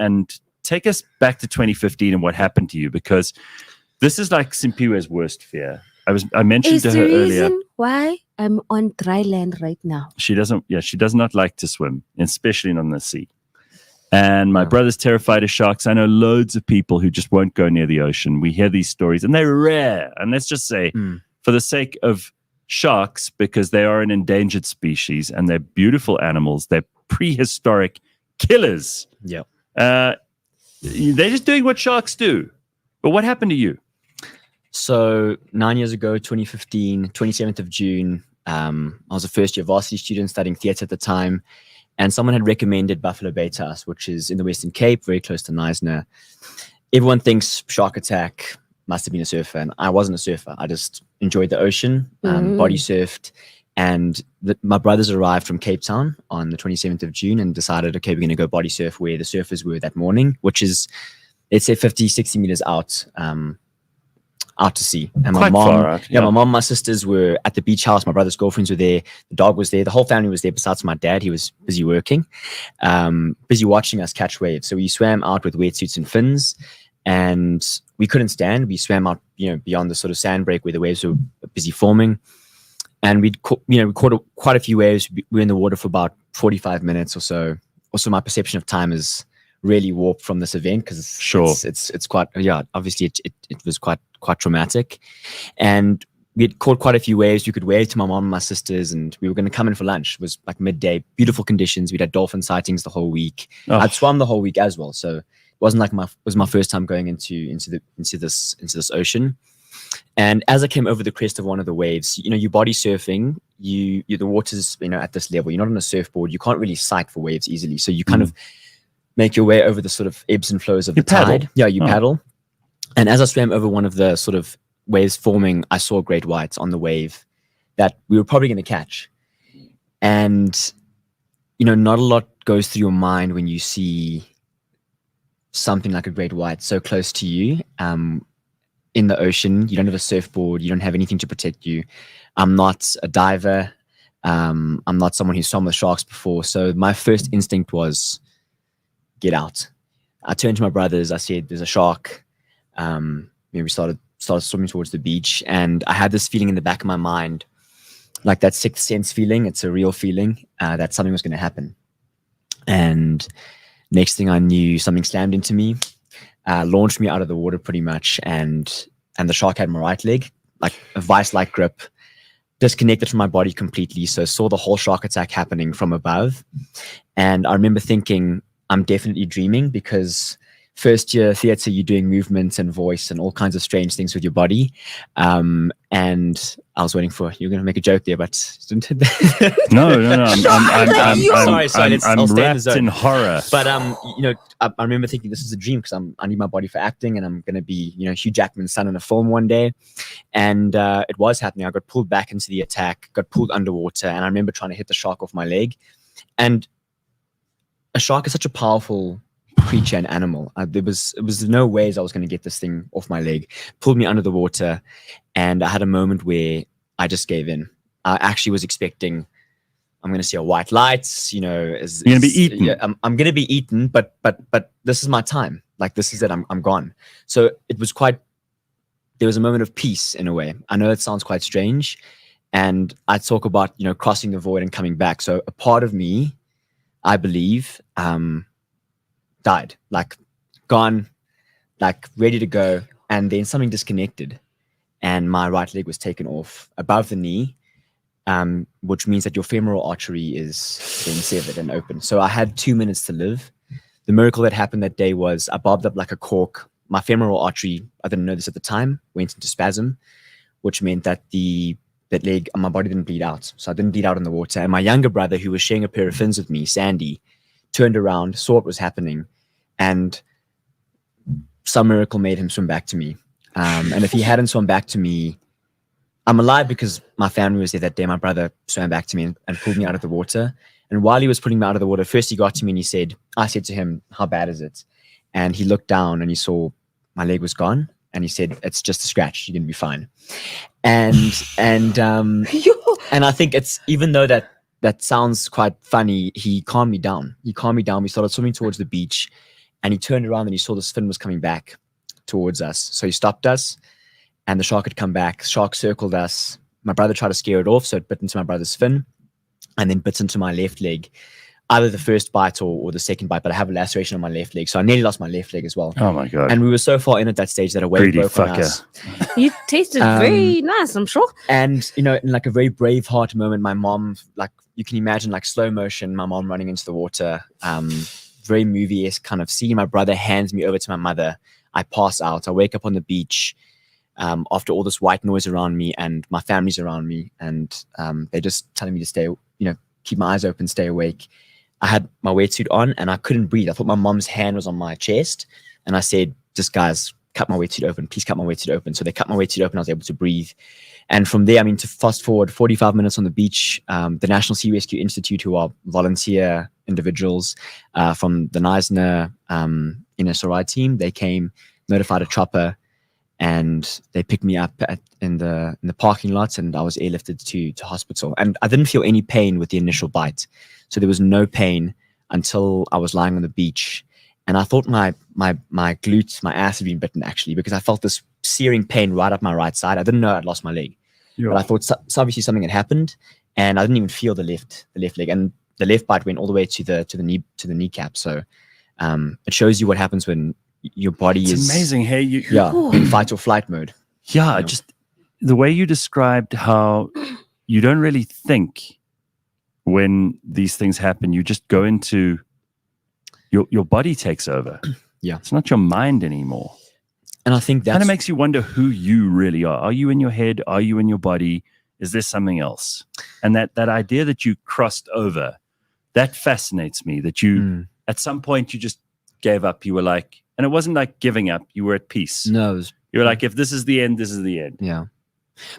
take us back to 2015 and what happened to you, because this is like Simphiwe's worst fear. I mentioned to her earlier. Is the reason why I'm on dry land right now. She does not like to swim, especially not in the sea. And my brother's terrified of sharks. I know loads of people who just won't go near the ocean. We hear these stories, and they're rare. And let's just say, for the sake of sharks, because they are an endangered species and they're beautiful animals, they're prehistoric killers. Yeah. They're just doing what sharks do. But what happened to you? So 9 years ago, 2015, 27th of June, I was a first-year varsity student studying theatre at the time. And someone had recommended Buffalo Bay to us, which is in the Western Cape, very close to Knysna. Everyone thinks shark attack, must have been a surfer. And I wasn't a surfer. I just enjoyed the ocean, body surfed. And my brothers arrived from Cape Town on the 27th of June and decided, okay, we're going to go body surf where the surfers were that morning, which is, let's say 50, 60 meters out to sea. And my mom, far out, my mom, my sisters were at the beach house. My brother's girlfriends were there. The dog was there. The whole family was there besides my dad. He was busy working, busy watching us catch waves. So we swam out with wetsuits and fins, and we couldn't stand. We swam out, beyond the sort of sand break where the waves were busy forming. And we caught quite a few waves. We were in the water for about 45 minutes or so. Also, my perception of time is really warped from this event because it's quite, obviously it was quite traumatic. And we had caught quite a few waves. You could wave to my mom and my sisters, and we were going to come in for lunch. It was like midday, beautiful conditions. We'd had dolphin sightings the whole week. I'd swum the whole week as well, so it wasn't like it was my first time going into this ocean. And as I came over the crest of one of the waves, you body surfing, the water's at this level. You're not on a surfboard. You can't really sight for waves easily, so you kind of make your way over the sort of ebbs and flows of the tide. Yeah, you paddle. And as I swam over one of the sort of waves forming, I saw great whites on the wave that we were probably going to catch. And, not a lot goes through your mind when you see something like a great white so close to you in the ocean. You don't have a surfboard. You don't have anything to protect you. I'm not a diver. I'm not someone who's swum with sharks before. So my first instinct was, get out. I turned to my brothers. I said, there's a shark. We started swimming towards the beach, and I had this feeling in the back of my mind, like that sixth sense feeling. It's a real feeling that something was going to happen. And next thing I knew, something slammed into me, launched me out of the water pretty much, and the shark had my right leg, like a vice-like grip, disconnected from my body completely. So I saw the whole shark attack happening from above. And I remember thinking, I'm definitely dreaming, because first year theatre, you're doing movements and voice and all kinds of strange things with your body. And I was waiting for, you're going to make a joke there, but no. I'm I'll wrapped in horror. But I remember thinking this is a dream, because I need my body for acting, and I'm going to be Hugh Jackman's son in a film one day. And it was happening. I got pulled back into the attack, got pulled underwater, and I remember trying to hit the shark off my leg. And a shark is such a powerful creature and animal. There was no ways I was going to get this thing off my leg. Pulled me under the water, and I had a moment where I just gave in. I actually was expecting, I'm going to see a white light. You're going to be eaten. Yeah, I'm going to be eaten, but this is my time. Like, this is it. I'm gone. So it was there was a moment of peace in a way. I know it sounds quite strange, and I talk about crossing the void and coming back. So a part of me, I believe, died, like gone, like ready to go, and then something disconnected, and my right leg was taken off above the knee, which means that your femoral artery is being severed and open. So I had 2 minutes to live. The miracle that happened that day was I bobbed up like a cork. My femoral artery, I didn't know this at the time, went into spasm, which meant that that leg on my body didn't bleed out. So I didn't bleed out in the water. And my younger brother, who was sharing a pair of fins with me, Sandy, turned around, saw what was happening, and some miracle made him swim back to me. And if he hadn't swum back to me, I'm alive because my family was there that day. My brother swam back to me and pulled me out of the water. And while he was pulling me out of the water, first he got to me and I said to him, how bad is it? And he looked down and he saw my leg was gone. And he said, it's just a scratch. You're going to be fine. And I think it's, even though that sounds quite funny, he calmed me down. We started swimming towards the beach, and he turned around and he saw this fin was coming back towards us. So he stopped us, and the shark had come back. Shark circled us. My brother tried to scare it off, so it bit into my brother's fin and then bit into my left leg. Either the first bite or the second bite, but I have a laceration on my left leg. So I nearly lost my left leg as well. Oh my God. And we were so far in at that stage that a wave broke on us. You tasted very nice, I'm sure. And, you know, in like a very Braveheart moment, my mom, like you can imagine like slow motion, my mom running into the water, very movie-esque kind of scene. My brother hands me over to my mother. I pass out. I wake up on the beach after all this white noise around me, and my family's around me. And they're just telling me to stay, you know, keep my eyes open, stay awake. I had my wetsuit on and I couldn't breathe. I thought my mom's hand was on my chest, and I said, just guys, cut my wetsuit open. Please cut my wetsuit open. So they cut my wetsuit open. I was able to breathe. And from there, I mean, to fast forward 45 minutes on the beach, the National Sea Rescue Institute, who are volunteer individuals from the Neisner NSRI team, they came, notified a chopper, and they picked me up in the parking lot, and I was airlifted to hospital. And I didn't feel any pain with the initial bite. So there was no pain until I was lying on the beach. And I thought my glute, my ass had been bitten actually, because I felt this searing pain right up my right side. I didn't know I'd lost my leg. Yeah. But I thought so obviously something had happened, and I didn't even feel the left leg. And the left bite went all the way to the kneecap. So it shows you what happens when your body is amazing. Hey, in fight or flight mode. Yeah, you know? Just the way you described how you don't really think when these things happen. You just go into your body takes over. Yeah, it's not your mind anymore. And I think that kind of makes you wonder who you really are. Are you in your head? Are you in your body? Is there something else? And that idea that you crossed over, that fascinates me. That you at some point you just gave up. You were like, and it wasn't like giving up. You were at peace. No, you were like, if this is the end, this is the end. Yeah,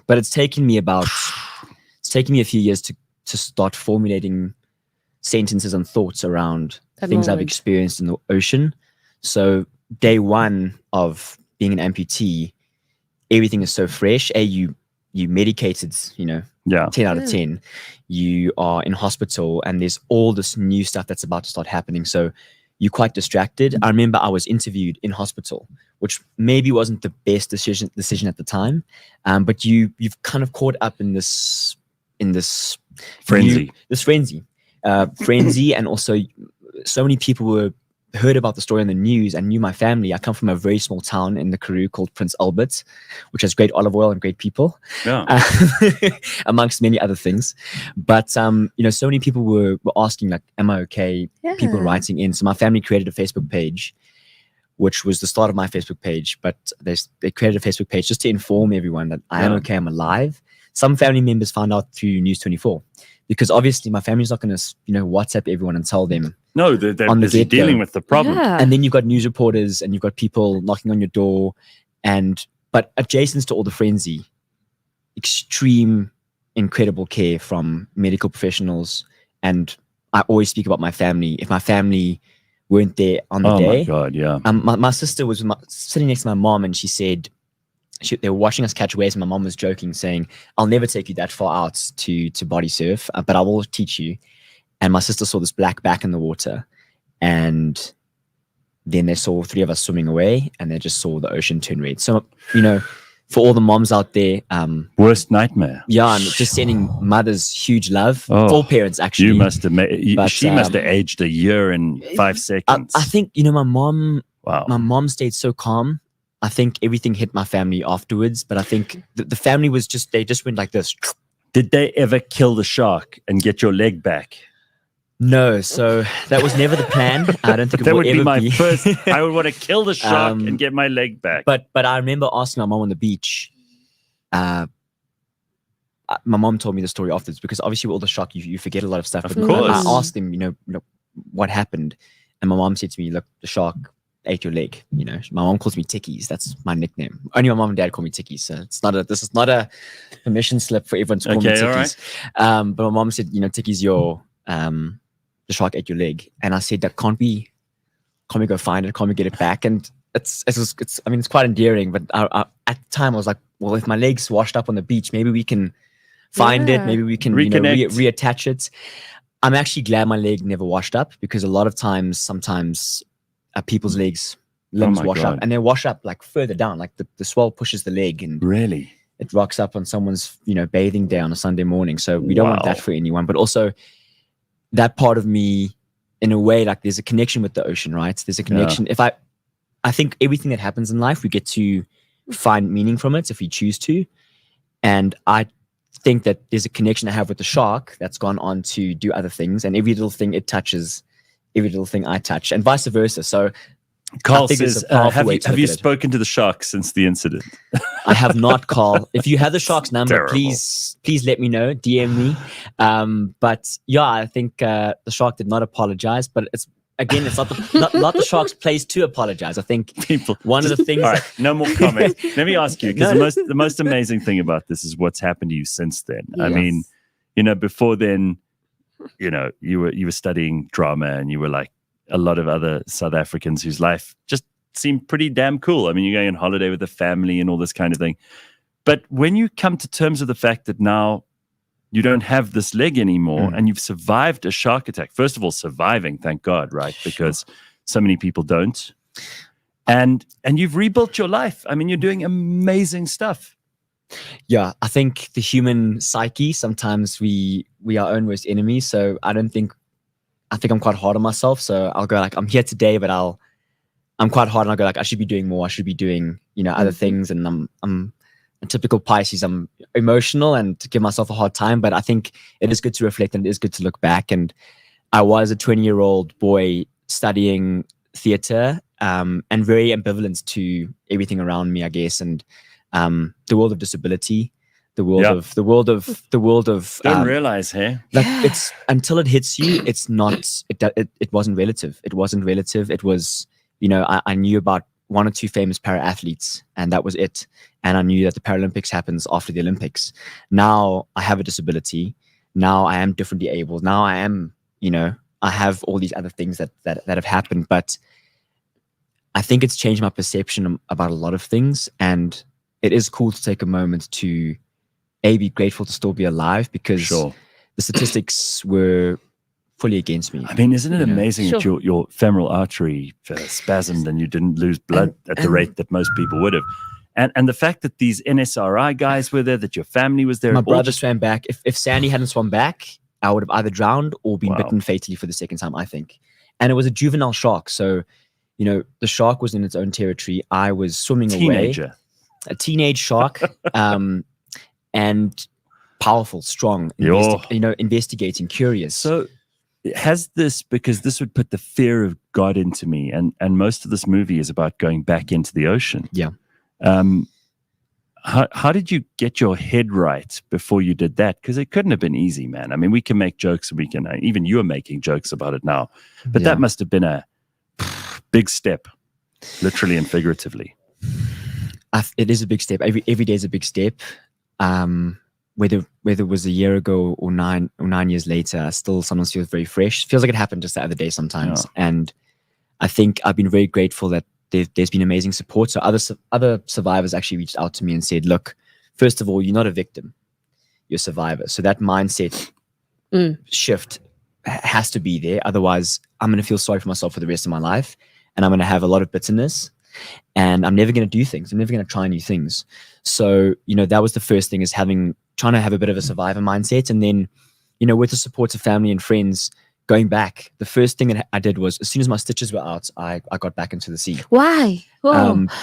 but it's taken me a few years to start formulating sentences and thoughts around things I've experienced in the ocean. So day one of being an amputee, everything is so fresh. You medicated, 10 out of 10. You are in hospital, and there's all this new stuff that's about to start happening. So you're quite distracted. I remember I was interviewed in hospital, which maybe wasn't the best decision at the time, but you've kind of caught up in this frenzy. Frenzy, and also so many people heard about the story on the news and knew my family. I come from a very small town in the Karoo called Prince Albert, which has great olive oil and great people, amongst many other things. But so many people were asking, like, am I okay? Yeah. People writing in. So my family created a Facebook page, which was the start of my Facebook page. But they created a Facebook page just to inform everyone that I am okay, I'm alive. Some family members found out through News 24, because obviously my family's not going to, WhatsApp everyone and tell them. No, they're busy dealing with the problem. Yeah. And then you've got news reporters and you've got people knocking on your door. But adjacent to all the frenzy, extreme, incredible care from medical professionals. And I always speak about my family. If my family weren't there on the day. Oh my God, yeah. My sister was sitting next to my mom, and she said, they were watching us catch waves, and my mom was joking, saying, I'll never take you that far out to body surf, but I will teach you. And my sister saw this black back in the water, and then they saw 3 of us swimming away, and they just saw the ocean turn red. So, for all the moms out there, worst nightmare. Yeah, and just sending mothers huge love. All parents, actually. You must have she must have aged a year in 5 seconds. I think, my mom. Wow. My mom stayed so calm. I think everything hit my family afterwards, but I think the family was they just went like this. Did they ever kill the shark and get your leg back? No, so that was never the plan. I don't think that would be my first. I would want to kill the shark and get my leg back. But I remember asking my mom on the beach. My mom told me the story afterwards, because obviously with all the shock, you forget a lot of stuff. Of course. I asked them, what happened, and my mom said to me, "Look, the shark ate your leg." My mom calls me Tickies. That's my nickname. Only my mom and dad call me Tickies. So this is not a permission slip for everyone to call me Tickies. Right. But my mom said, Tickies, the shark ate your leg. And I said, that can't we go find it? Can't we get it back? And I mean, it's quite endearing, but at the time I was like, well, if my leg's washed up on the beach, maybe we can find it. Maybe we can reattach it. I'm actually glad my leg never washed up, because a lot of times, sometimes people's limbs wash up, and they wash up like further down, like the swell pushes the leg, and really it rocks up on someone's bathing day on a Sunday morning. So we don't want that for anyone. But also that part of me, in a way, like there's a connection with the ocean, right? There's a connection. If I think everything that happens in life, we get to find meaning from it if we choose to. And I think that there's a connection I have with the shark that's gone on to do other things, and every little thing it touches, every little thing I touch, and vice versa. So Carl says, have you spoken to the shark since the incident? I have not, Carl. If you have the shark's number, please let me know, DM me. But yeah, I think the shark did not apologize, but it's not the shark's place to apologize. I think one of the things. All right, no more comments. Let me ask you, because the most amazing thing about this is what's happened to you since then. Yes. I mean, before then, you were studying drama, and you were like a lot of other South Africans whose life just seemed pretty damn cool. I mean, you're going on holiday with the family and all this kind of thing. But when you come to terms with the fact that now you don't have this leg anymore, and you've survived a shark attack. First of all, surviving, thank God, right? Because so many people don't. And you've rebuilt your life. I mean, you're doing amazing stuff. Yeah, I think the human psyche, sometimes we are our own worst enemy. So I think I'm quite hard on myself. So I'll go like, I'm here today, but I'm quite hard, and I'll go like, I should be doing more. I should be doing, other things. And I'm a typical Pisces. I'm emotional and to give myself a hard time, but I think it is good to reflect, and it is good to look back. And I was a 20-year-old boy studying theater, and very ambivalent to everything around me, I guess. And the world of disability, the world of don't realize, hey? Like it's until it hits you, it's not. It wasn't relative. It wasn't relative. It was, I knew about one or two famous para-athletes, and that was it. And I knew that the Paralympics happens after the Olympics. Now I have a disability. Now I am differently able. Now I am, I have all these other things that have happened. But I think it's changed my perception about a lot of things. And it is cool to take a moment to be grateful to still be alive, because the statistics were fully against me. I mean, isn't it amazing that your femoral artery spasmed and you didn't lose blood at the rate that most people would have? And the fact that these NSRI guys were there, that your family was there. My brother swam back. If Sandy hadn't swum back, I would have either drowned or been bitten fatally for the second time, I think. And it was a juvenile shark. So, the shark was in its own territory. I was swimming away. A teenage shark. And powerful, strong, investigating, curious. So has this, because this would put the fear of God into me, and most of this movie is about going back into the ocean. Yeah. How did you get your head right before you did that? Because it couldn't have been easy, man. I mean, we can make jokes, and even you are making jokes about it now, but that must have been a big step, literally and figuratively. It is a big step. Every day is a big step. Whether it was a year ago or 9 years later, still sometimes feels very fresh. Feels like it happened just the other day sometimes. Yeah. And I think I've been very grateful that there's been amazing support. So other survivors actually reached out to me and said, look, first of all, you're not a victim, you're a survivor. So that mindset shift has to be there. Otherwise, I'm going to feel sorry for myself for the rest of my life, and I'm going to have a lot of bitterness. And I'm never going to do things. I'm never going to try new things. So, that was the first thing, is trying to have a bit of a survivor mindset. And then, with the support of family and friends, going back, the first thing that I did was, as soon as my stitches were out, I got back into the sea. Why?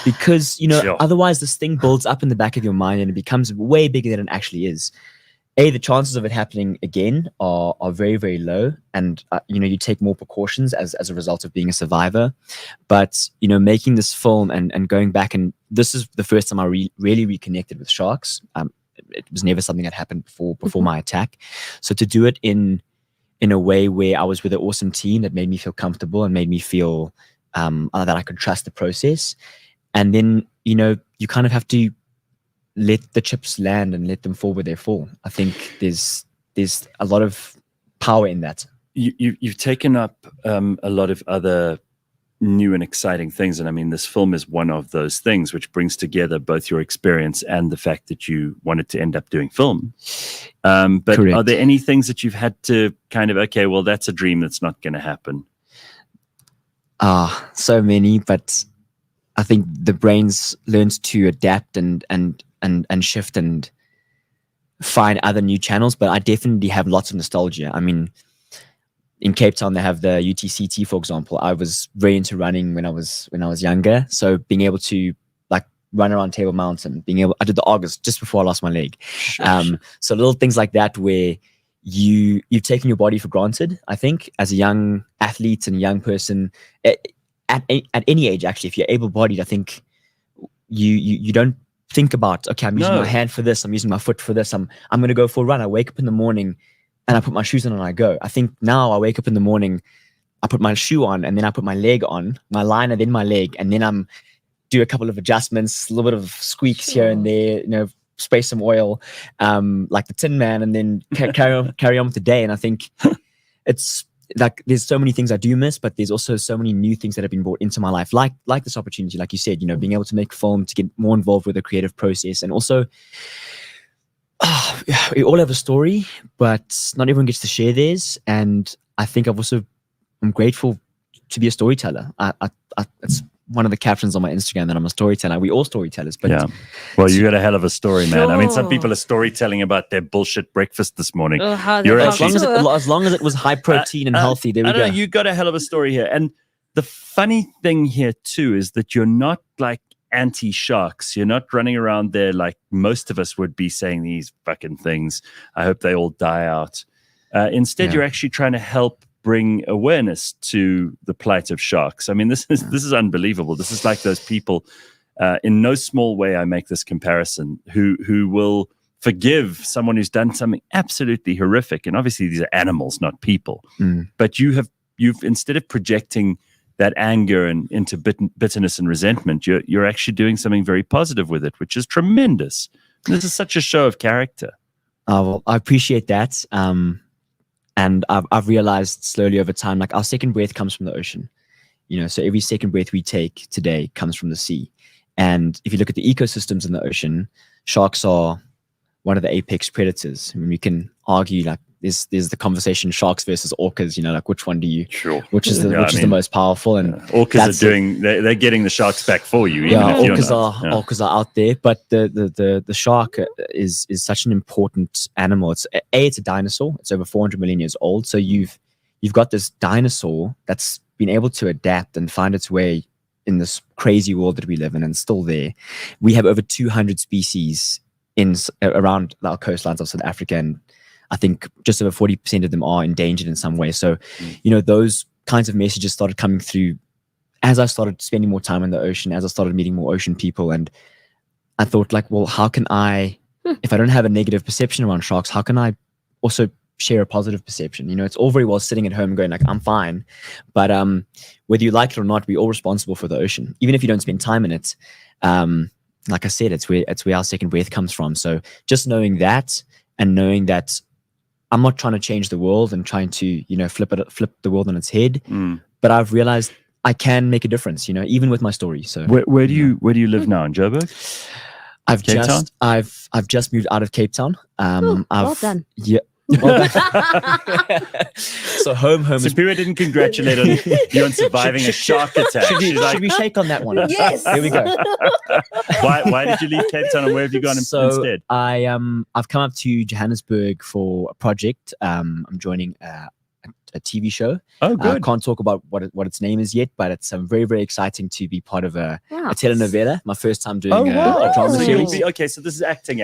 Because, otherwise this thing builds up in the back of your mind, and it becomes way bigger than it actually is. The chances of it happening again are very, very low. And, you take more precautions as a result of being a survivor. But, making this film and going back, and this is the first time I really reconnected with sharks. It was never something that happened before my attack. So to do it in a way where I was with an awesome team that made me feel comfortable and made me feel that I could trust the process. And then, you kind of have to let the chips land and let them fall where they fall. I think there's a lot of power in that. You've taken up a lot of other new and exciting things. And I mean, this film is one of those things which brings together both your experience and the fact that you wanted to end up doing film. But Correct. Are there any things that you've had to kind of, okay, well, that's a dream that's not going to happen? So many, but I think the brain's learns to adapt and shift and find other new channels. But I definitely have lots of nostalgia. I mean, in Cape Town, they have the UTCT, for example. I was very into running when I was younger. So being able to like run around Table Mountain, I did the August just before I lost my leg. Sure. So little things like that where you've taken your body for granted. I think as a young athlete and a young person at any age, actually, if you're able-bodied, I think you don't think about, okay, I'm using my hand for this, I'm using my foot for this, I'm going to go for a run. I wake up in the morning and I put my shoes on and I go. I think now I wake up in the morning, I put my shoe on and then I put my leg on, my liner, then my leg, and then do a couple of adjustments, a little bit of squeaks here and there, spray some oil, like the Tin Man, and then carry on with the day. And I think it's like there's so many things I do miss, but there's also so many new things that have been brought into my life, like this opportunity, like you said, being able to make film, to get more involved with the creative process, and also we all have a story, but not everyone gets to share theirs. And I think I'm grateful to be a storyteller. It's one of the captions on my Instagram that I'm a storyteller. We all storytellers, but yeah. Well, you got a hell of a story, man. I mean, some people are storytelling about their bullshit breakfast this morning. As long as it was high protein and healthy, there we go. You got a hell of a story here. And the funny thing here too is that you're not like anti-sharks. You're not running around there like most of us would be saying these fucking things. I hope they all die out. Instead, you're actually trying to help bring awareness to the plight of sharks. I mean, this is unbelievable. This is like those people, in no small way I make this comparison, who will forgive someone who's done something absolutely horrific. And obviously these are animals, not people. But you've instead of projecting that anger and into bitterness and resentment, you're actually doing something very positive with it, which is tremendous. This is such a show of character. Well, I appreciate that. And I've realized slowly over time, like our second breath comes from the ocean, so every second breath we take today comes from the sea. And if you look at the ecosystems in the ocean, sharks are one of the apex predators. I mean, we can argue like there's the conversation sharks versus orcas, like which one do you, which is the most powerful. And orcas they're getting the sharks back for you. Orcas are out there, but the shark is such an important animal. It's a dinosaur. It's over 400 million years old. So you've got this dinosaur that's been able to adapt and find its way in this crazy world that we live in, and still there. We have over 200 species around our coastlines of South Africa, and I think just over 40% of them are endangered in some way. So, those kinds of messages started coming through as I started spending more time in the ocean, as I started meeting more ocean people. And I thought like, well, how can I, if I don't have a negative perception around sharks, how can I also share a positive perception? It's all very well sitting at home going like, I'm fine. But whether you like it or not, we're all responsible for the ocean. Even if you don't spend time in it, like I said, it's where our second breath comes from. So just knowing that, and knowing that I'm not trying to change the world and trying to, flip the world on its head. But I've realized I can make a difference, even with my story. So where do you live now, in Joburg? I've just moved out of Cape Town. Well done. Yeah. So home. Simphiwe didn't congratulate you on surviving a shark attack. Should we shake on that one? Yes. Here we go. Why did you leave Cape Town, and where have you gone instead? I've come up to Johannesburg for a project. I'm joining a TV show. Oh, good. I can't talk about what its name is yet, but it's very, very exciting to be part of a telenovela. My first time doing a drama series. So this is acting.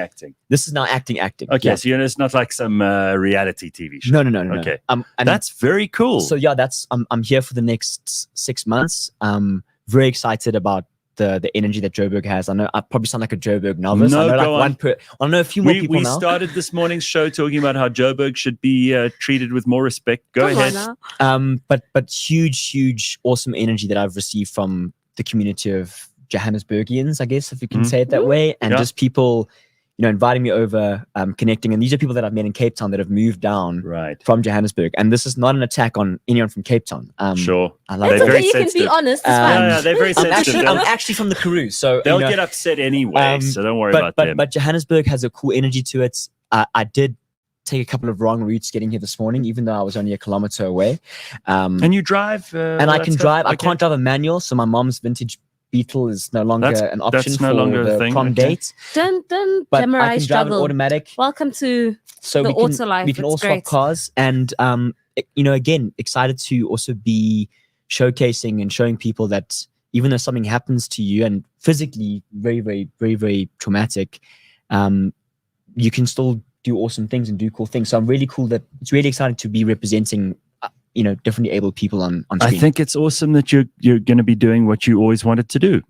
This is now acting. Okay, so it's not like some reality TV show. No. Okay, and that's very cool. So I'm here for the next 6 months. I'm very excited about the energy that Joburg has. I know I probably sound like a Joburg novice. I know a few more people now. We started this morning's show talking about how Joburg should be treated with more respect. Go ahead. But huge, awesome energy that I've received from the community of Johannesburgians, I guess, if you can say it that way, and just people inviting me over, connecting. And these are people that I've met in Cape Town that have moved down from Johannesburg. And this is not an attack on anyone from Cape Town. Sure. I love it. You can be honest. It's fine. Yeah, they're very sensitive. I'm actually from the Karoo, so they'll get upset anyway. So don't worry about them. But Johannesburg has a cool energy to it. I did take a couple of wrong routes getting here this morning, even though I was only a kilometer away. And you drive? And I can drive. I can't drive a manual, so my mom's vintage Beetle is no longer an option for the prom date. Don't but Demarai I can drive an automatic. Welcome to the auto life. We can all swap cars, and again, excited to also be showcasing and showing people that even though something happens to you and physically very, very, very, very traumatic, you can still do awesome things and do cool things. So I'm really cool that it's really exciting to be representing differently able people on screen. I think it's awesome that you're going to be doing what you always wanted to do.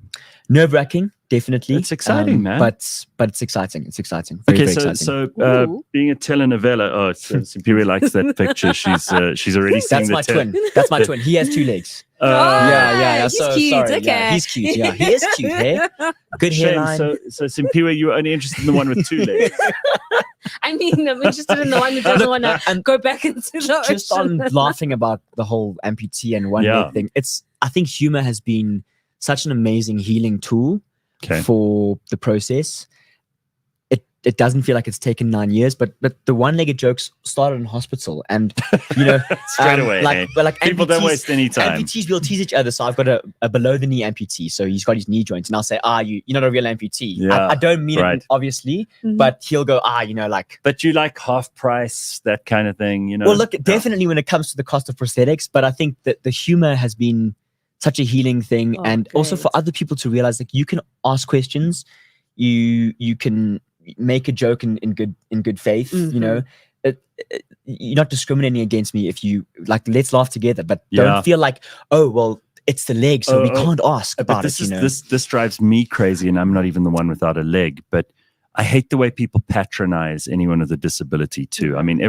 Nerve-wracking, definitely. It's exciting, man. But it's exciting. It's exciting. Very exciting. So being a telenovela, Simphiwe likes that picture. She's already seen That's my twin. That's my twin. He has 2 legs. Yeah. He's so cute. sorry. Okay. Yeah, he's cute. Yeah, he is cute. Hey, good hairline. So Simphiwe, you're only interested in the one with 2 legs. I mean, I'm interested in the one who doesn't want to go back into the ocean. Just on laughing about the whole amputee and one leg thing. I think humor has been such an amazing healing tool for the process. It doesn't feel like it's taken 9 years, but the one-legged jokes started in hospital, and straight away. But people don't waste any time. Amputees will tease each other. So I've got a below-the-knee amputee, so he's got his knee joints, and I'll say, you're not a real amputee. Yeah, I don't mean it obviously, but he'll go, But you like half price, that kind of thing, Well, look, definitely when it comes to the cost of prosthetics, but I think that the humor has been such a healing thing, and also for other people to realize that you can ask questions, you can make a joke in good faith. You're not discriminating against me if you let's laugh together, but don't feel like, it's the leg, so we can't ask about it. This drives me crazy, and I'm not even the one without a leg, but I hate the way people patronize anyone with a disability too. I mean,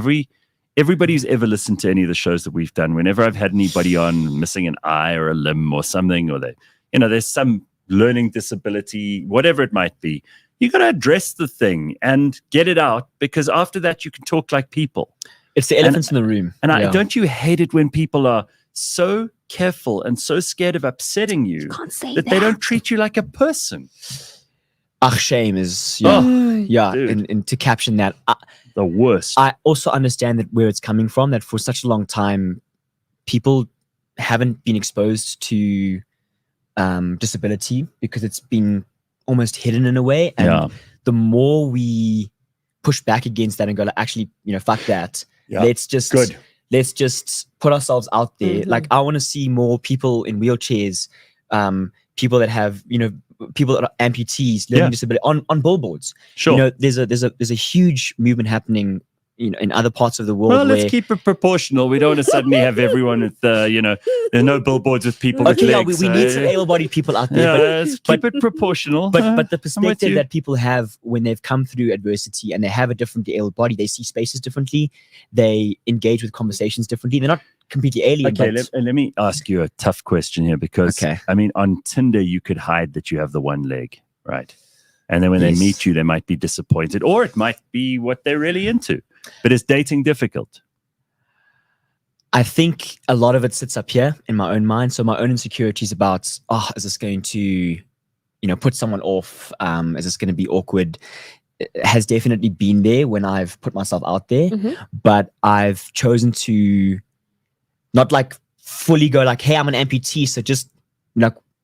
everybody who's ever listened to any of the shows that we've done, whenever I've had anybody on missing an eye or a limb or something, or there's some learning disability, whatever it might be, you got to address the thing and get it out, because after that you can talk like people. It's the elephants in the room. And don't you hate it when people are so careful and so scared of upsetting you that they don't treat you like a person? Shame is and to caption that, the worst. I also understand that where it's coming from, that for such a long time people haven't been exposed to disability because it's been almost hidden in a way, and the more we push back against that and go actually, fuck that, let's just put ourselves out there. I want to see more people in wheelchairs, people that have people that are amputees, learning disability on billboards. Sure. There's a huge movement happening in other parts of the world. Well, let's keep it proportional. We don't want to suddenly have everyone with there's no billboards with people with legs. We need some able-bodied people out there. Let's keep it proportional. But the perspective that people have when they've come through adversity and they have a different able body, they see spaces differently, they engage with conversations differently. They're not completely alien. Okay, let me ask you a tough question here, because I mean, on Tinder you could hide that you have the one leg, right? And then when they meet you, they might be disappointed, or it might be what they're really into. But is dating difficult? I think a lot of it sits up here in my own mind. So my own insecurities about, is this going to, put someone off? Is this going to be awkward? It has definitely been there when I've put myself out there, but I've chosen to not fully go hey, I'm an amputee, so just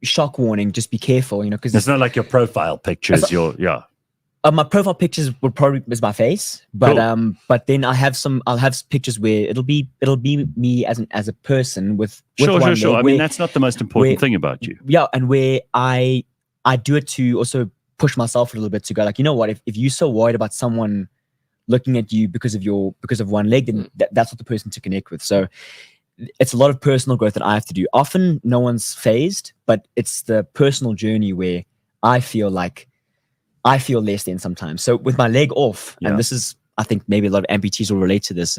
shock warning, just be careful, because it's not like your profile pictures. My profile pictures would probably is my face, but cool. But then I'll have pictures where it'll be me as a person with sure. One I mean, that's not the most important thing about you. Yeah, and where I do it to also push myself a little bit to go you know what, if you're so worried about someone looking at you because of one leg, then that's what the person to connect with. So it's a lot of personal growth that I have to do. Often no one's phased, but it's the personal journey where I feel less than sometimes. So with my leg off, and this is, I think maybe a lot of amputees will relate to this,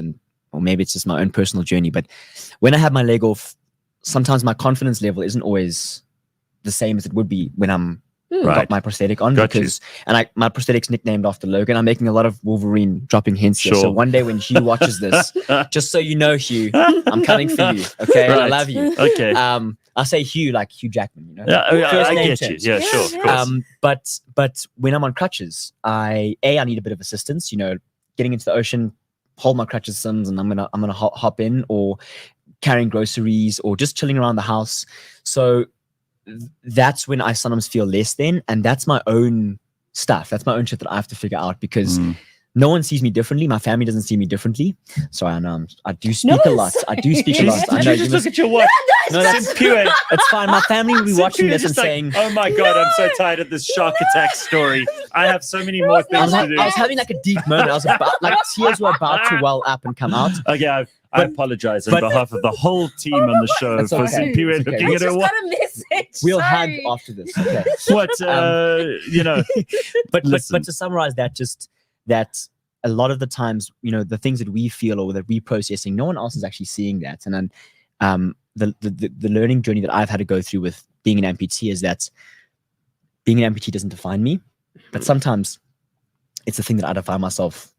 or maybe it's just my own personal journey, but when I have my leg off, sometimes my confidence level isn't always the same as it would be when I'm got my prosthetic on because my prosthetic's nicknamed after Logan. I'm making a lot of Wolverine dropping hints here. So one day when Hugh watches this, just so you know, Hugh, I'm coming for you. Okay, I love you. Okay. I say Hugh like Hugh Jackman, you know. I get you. Yeah, sure. Of course. But when I'm on crutches, I need a bit of assistance. You know, getting into the ocean, hold my crutches, Sims, and I'm gonna hop in, or carrying groceries, or just chilling around the house. So that's when I sometimes feel less than, and that's my own stuff. That's my own shit that I have to figure out because no one sees me differently. My family doesn't see me differently. So I know I do speak a lot. I do speak a lot. I know. Did you just look at your watch? No, that's Simphiwe. It's fine. My family will be watching this and saying, "Oh my god, I'm so tired of this shark attack story. I have so many more things to do." I was having like a deep moment. I was about, like, tears were about to well up and come out. Okay, I apologize on behalf of the whole team on the show for Simphiwe looking at her watch. Got a message. We'll hug after this. Okay. What you know? But to summarize that, just that a lot of the times, you know, the things that we feel or that we processing, no one else is actually seeing that. And then the learning journey that I've had to go through with being an amputee is that being an amputee doesn't define me, but sometimes it's the thing that I define myself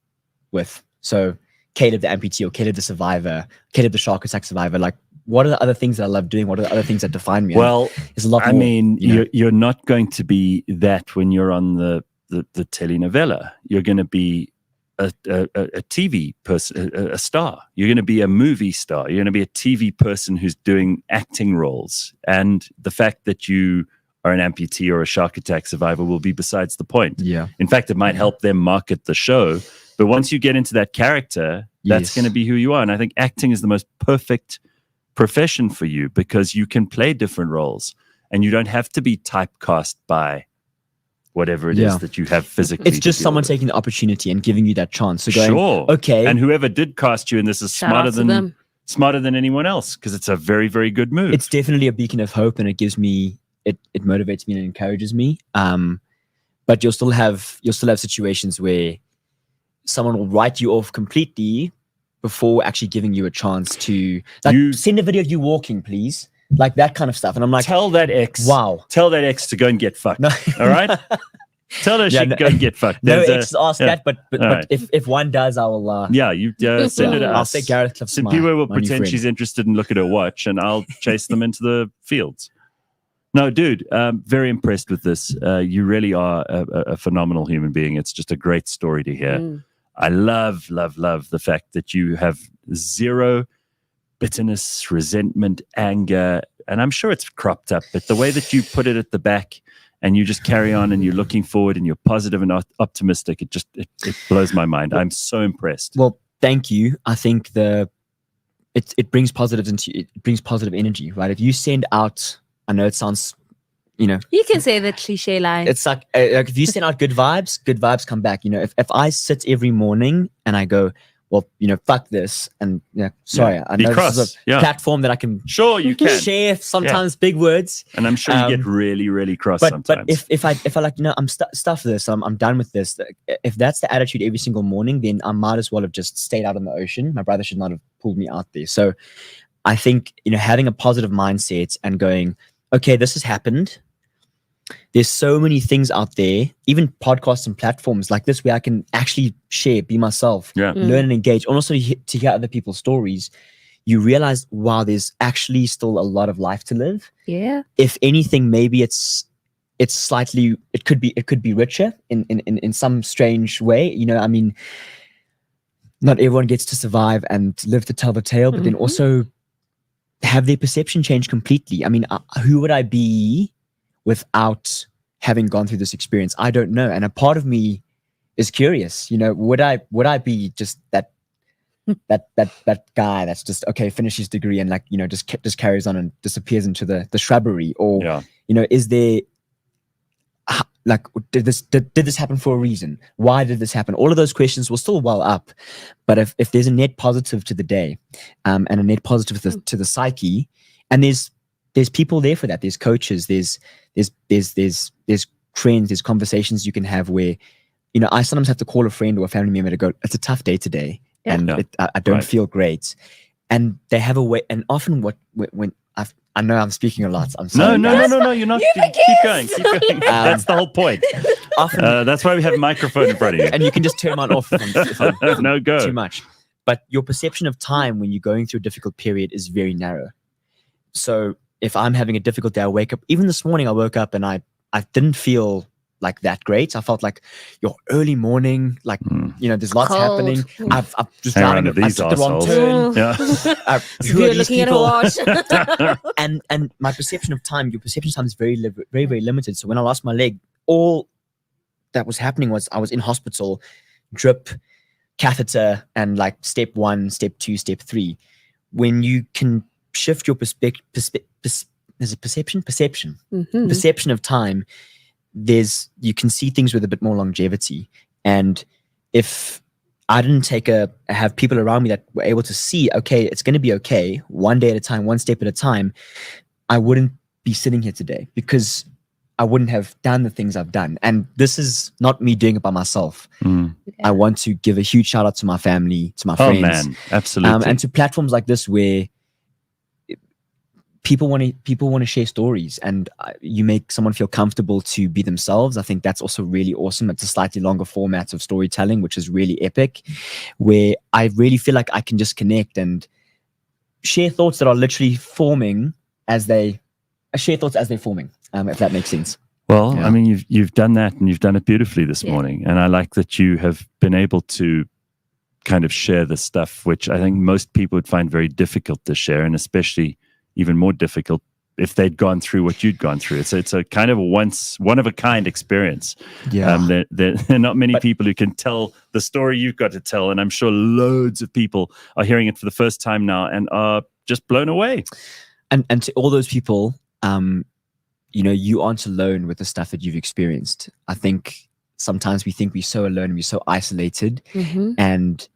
with. So Caleb the amputee, or Caleb the survivor, Caleb the shark attack survivor, like, what are the other things that I love doing? What are the other things that define me? Well, there's a lot more, I mean, you know? you're not going to be that when you're on the telenovela. You're going to be a TV person, a star. You're going to be a movie star. You're going to be a TV person who's doing acting roles. And the fact that you are an amputee or a shark attack survivor will be besides the point. Yeah. In fact, it might help them market the show. But once you get into that character, that's going to be who you are. And I think acting is the most perfect profession for you because you can play different roles and you don't have to be typecast by whatever it is that you have physically. It's just someone taking the opportunity and giving you that chance. So going, okay. And whoever did cast you in this is smarter than anyone else because it's a very, very good move. It's definitely a beacon of hope, and it gives me, it motivates me and encourages me. But you'll still have situations where someone will write you off completely before actually giving you a chance to, like, send a video of you walking, please. Like that kind of stuff. And I'm like, tell that ex to go and get fucked. No. All right? Tell her she can go and get fucked. No ex ask that, but if one does, I will send it to us. I'll say Gareth Simphiwe will pretend she's interested and look at her watch, and I'll chase them into the fields. No, dude, very impressed with this. You really are a phenomenal human being. It's just a great story to hear. I love the fact that you have zero bitterness, resentment, anger, and I'm sure it's cropped up, but the way that you put it at the back and you just carry on and you're looking forward and you're positive and optimistic, it blows my mind. I'm so impressed. Well, thank you. I think it brings positive energy, right? If you send out, I know it sounds, you know, you can say the cliche line. It's like if you send out good vibes come back. You know, if I sit every morning and I go, well, you know, fuck this, and sorry, I know this is a platform that I can share sometimes big words, and I'm sure you get really, really cross sometimes. But if I like, you know, I'm stuff this, I'm done with this. If that's the attitude every single morning, then I might as well have just stayed out on the ocean. My brother should not have pulled me out there. So I think, you know, having a positive mindset and going, okay, this has happened. There's so many things out there, even podcasts and platforms like this, where I can actually share, be myself, learn and engage. And also to hear other people's stories, you realize, wow, there's actually still a lot of life to live. Yeah. If anything, maybe it's slightly, it could be richer in some strange way. You know, I mean, not everyone gets to survive and live to tell the tale, but then also have their perception change completely. I mean, who would I be without having gone through this experience? I don't know. And a part of me is curious, you know, would I be just that guy that's just, okay, finish his degree and, like, you know, just carries on and disappears into the shrubbery? Or, you know, is there, like, did this happen for a reason? Why did this happen? All of those questions will still well up. But if there's a net positive to the day, and a net positive to the psyche, and there's people there for that. There's coaches, there's friends, there's conversations you can have where, you know, I sometimes have to call a friend or a family member to go, it's a tough day today, and I don't feel great. And they have a way, and often when I know I'm speaking a lot. I'm sorry. No, you're not. Keep going. That's the whole point. Often, that's why we have a microphone in front of you. and you can just turn mine off if I'm No, go. too much. But your perception of time when you're going through a difficult period is very narrow. So if I'm having a difficult day, I wake up. Even this morning, I woke up and I didn't feel like that great. I felt like your early morning, like there's lots happening. I've just driving. I took the wrong turn. Who are these looking people? at a watch. and my perception of time, your perception of time is very, very, very limited. So when I lost my leg, all that was happening was I was in hospital, drip, catheter, and like step 1, step 2, step 3. When you can shift your perception of time, you can see things with a bit more longevity. And if I didn't have people around me that were able to see, okay, it's going to be okay, one day at a time, one step at a time, I wouldn't be sitting here today because I wouldn't have done the things I've done. And this is not me doing it by myself. I want to give a huge shout out to my family, to my friends. Oh man, absolutely. And to platforms like this where people want to share stories, and you make someone feel comfortable to be themselves. I think that's also really awesome. It's a slightly longer format of storytelling, which is really epic, where I really feel like I can just connect and share thoughts that are literally forming as they're forming, if that makes sense. Well, I mean, you've done that, and you've done it beautifully this morning. And I like that you have been able to kind of share the stuff, which I think most people would find very difficult to share, and especially even more difficult if they'd gone through what you'd gone through. It's a kind of one of a kind experience. There are not many people who can tell the story you've got to tell, and I'm sure loads of people are hearing it for the first time now and are just blown away. And to all those people, you aren't alone with the stuff that you've experienced. I think sometimes we think we're so alone and we're so isolated, and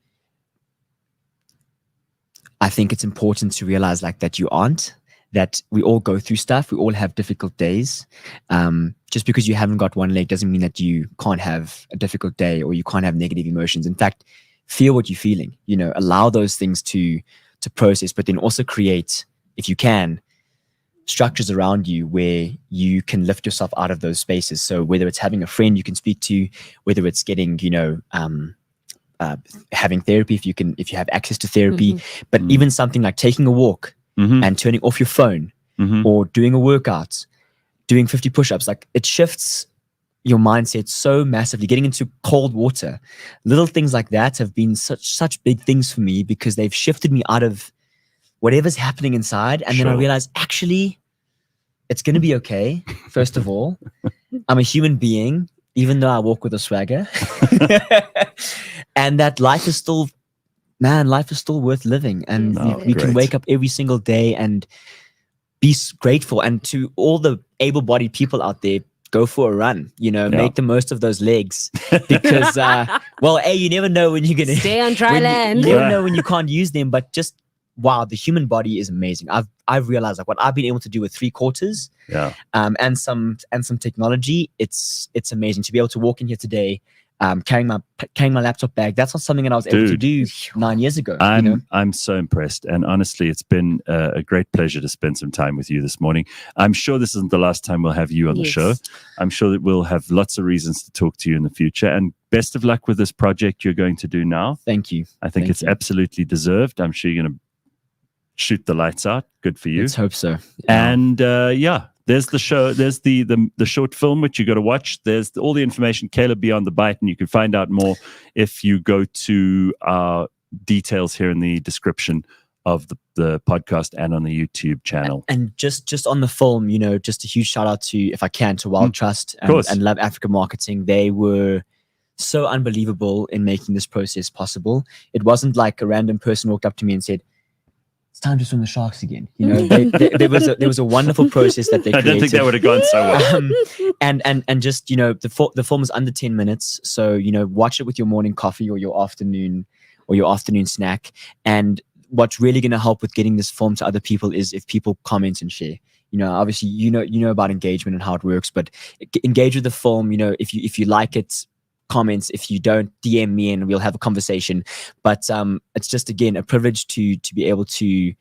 I think it's important to realize that you aren't, that we all go through stuff. We all have difficult days. Just because you haven't got one leg doesn't mean that you can't have a difficult day or you can't have negative emotions. In fact, feel what you're feeling, allow those things to process, but then also create, if you can, structures around you where you can lift yourself out of those spaces. So whether it's having a friend you can speak to, whether it's getting, having therapy if you have access to therapy, but even something like taking a walk and turning off your phone, or doing a workout, doing 50 push-ups, like it shifts your mindset so massively. Getting into cold water, little things like that have been such big things for me because they've shifted me out of whatever's happening inside. And then I realized, actually, it's going to be okay. First of all, I'm a human being, even though I walk with a swagger. And that life is still worth living. And we can wake up every single day and be grateful. And to all the able-bodied people out there, go for a run, make the most of those legs because, you never know when you're going to stay on dry land. You never know when you can't use them, but just, wow, the human body is amazing. I've realized what I've been able to do with 3/4, and some technology. It's amazing to be able to walk in here today, carrying my laptop bag. That's not something that I was able to do 9 years ago. I'm so impressed, and honestly, it's been a great pleasure to spend some time with you this morning. I'm sure this isn't the last time we'll have you on the show. I'm sure that we'll have lots of reasons to talk to you in the future. And best of luck with this project you're going to do now. Thank you. I think it's absolutely deserved. I'm sure you're going to shoot the lights out. Good for you. Let's hope so. And there's the show. There's the short film which you got to watch. There's all the information, Caleb Beyond the Bite, and you can find out more if you go to our details here in the description of the podcast and on the YouTube channel. And just on the film, just a huge shout out to, if I can, to Wild Trust and Love Africa Marketing. They were so unbelievable in making this process possible. It wasn't like a random person walked up to me and said, it's time to swim the sharks again. There was a wonderful process that they created. I don't think that would have gone so well. And just, the film is under 10 minutes. So, watch it with your morning coffee or your afternoon snack. And what's really going to help with getting this film to other people is if people comment and share. Obviously, you know about engagement and how it works, but engage with the film. If you like it, comments. If you don't, DM me and we'll have a conversation. But it's just, again, a privilege to be able to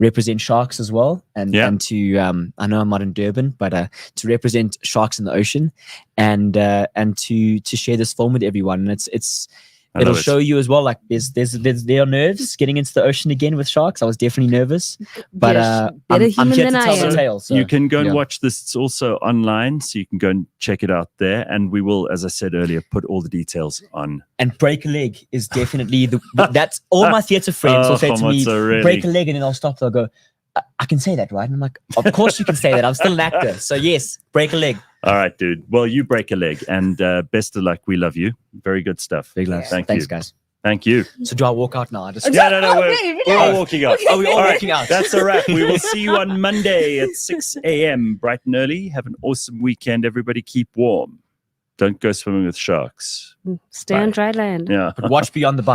represent sharks as well, and to I know I'm not in Durban, but to represent sharks in the ocean, and to share this film with everyone. And it'll show you as well, like there are nerves getting into the ocean again with sharks. I was definitely nervous, but I'm here to tell the tale. So, you can go and watch this. It's also online, so you can go and check it out there. And we will, as I said earlier, put all the details on. And break a leg is definitely that's all my theatre friends will say to me, break a leg, and then I'll stop. They'll go, I can say that, right? And I'm like, of course you can say that. I'm still an actor. So yes, break a leg. All right, dude. Well, you break a leg, and best of luck. We love you. Very good stuff. Big love. Thanks, guys. Thank you. So do I walk out now? No. We're all walking out. Are we all walking out? That's a wrap. We will see you on Monday at 6 a.m. bright and early. Have an awesome weekend. Everybody keep warm. Don't go swimming with sharks. Stay on dry land. Yeah. But watch Beyond the Bike.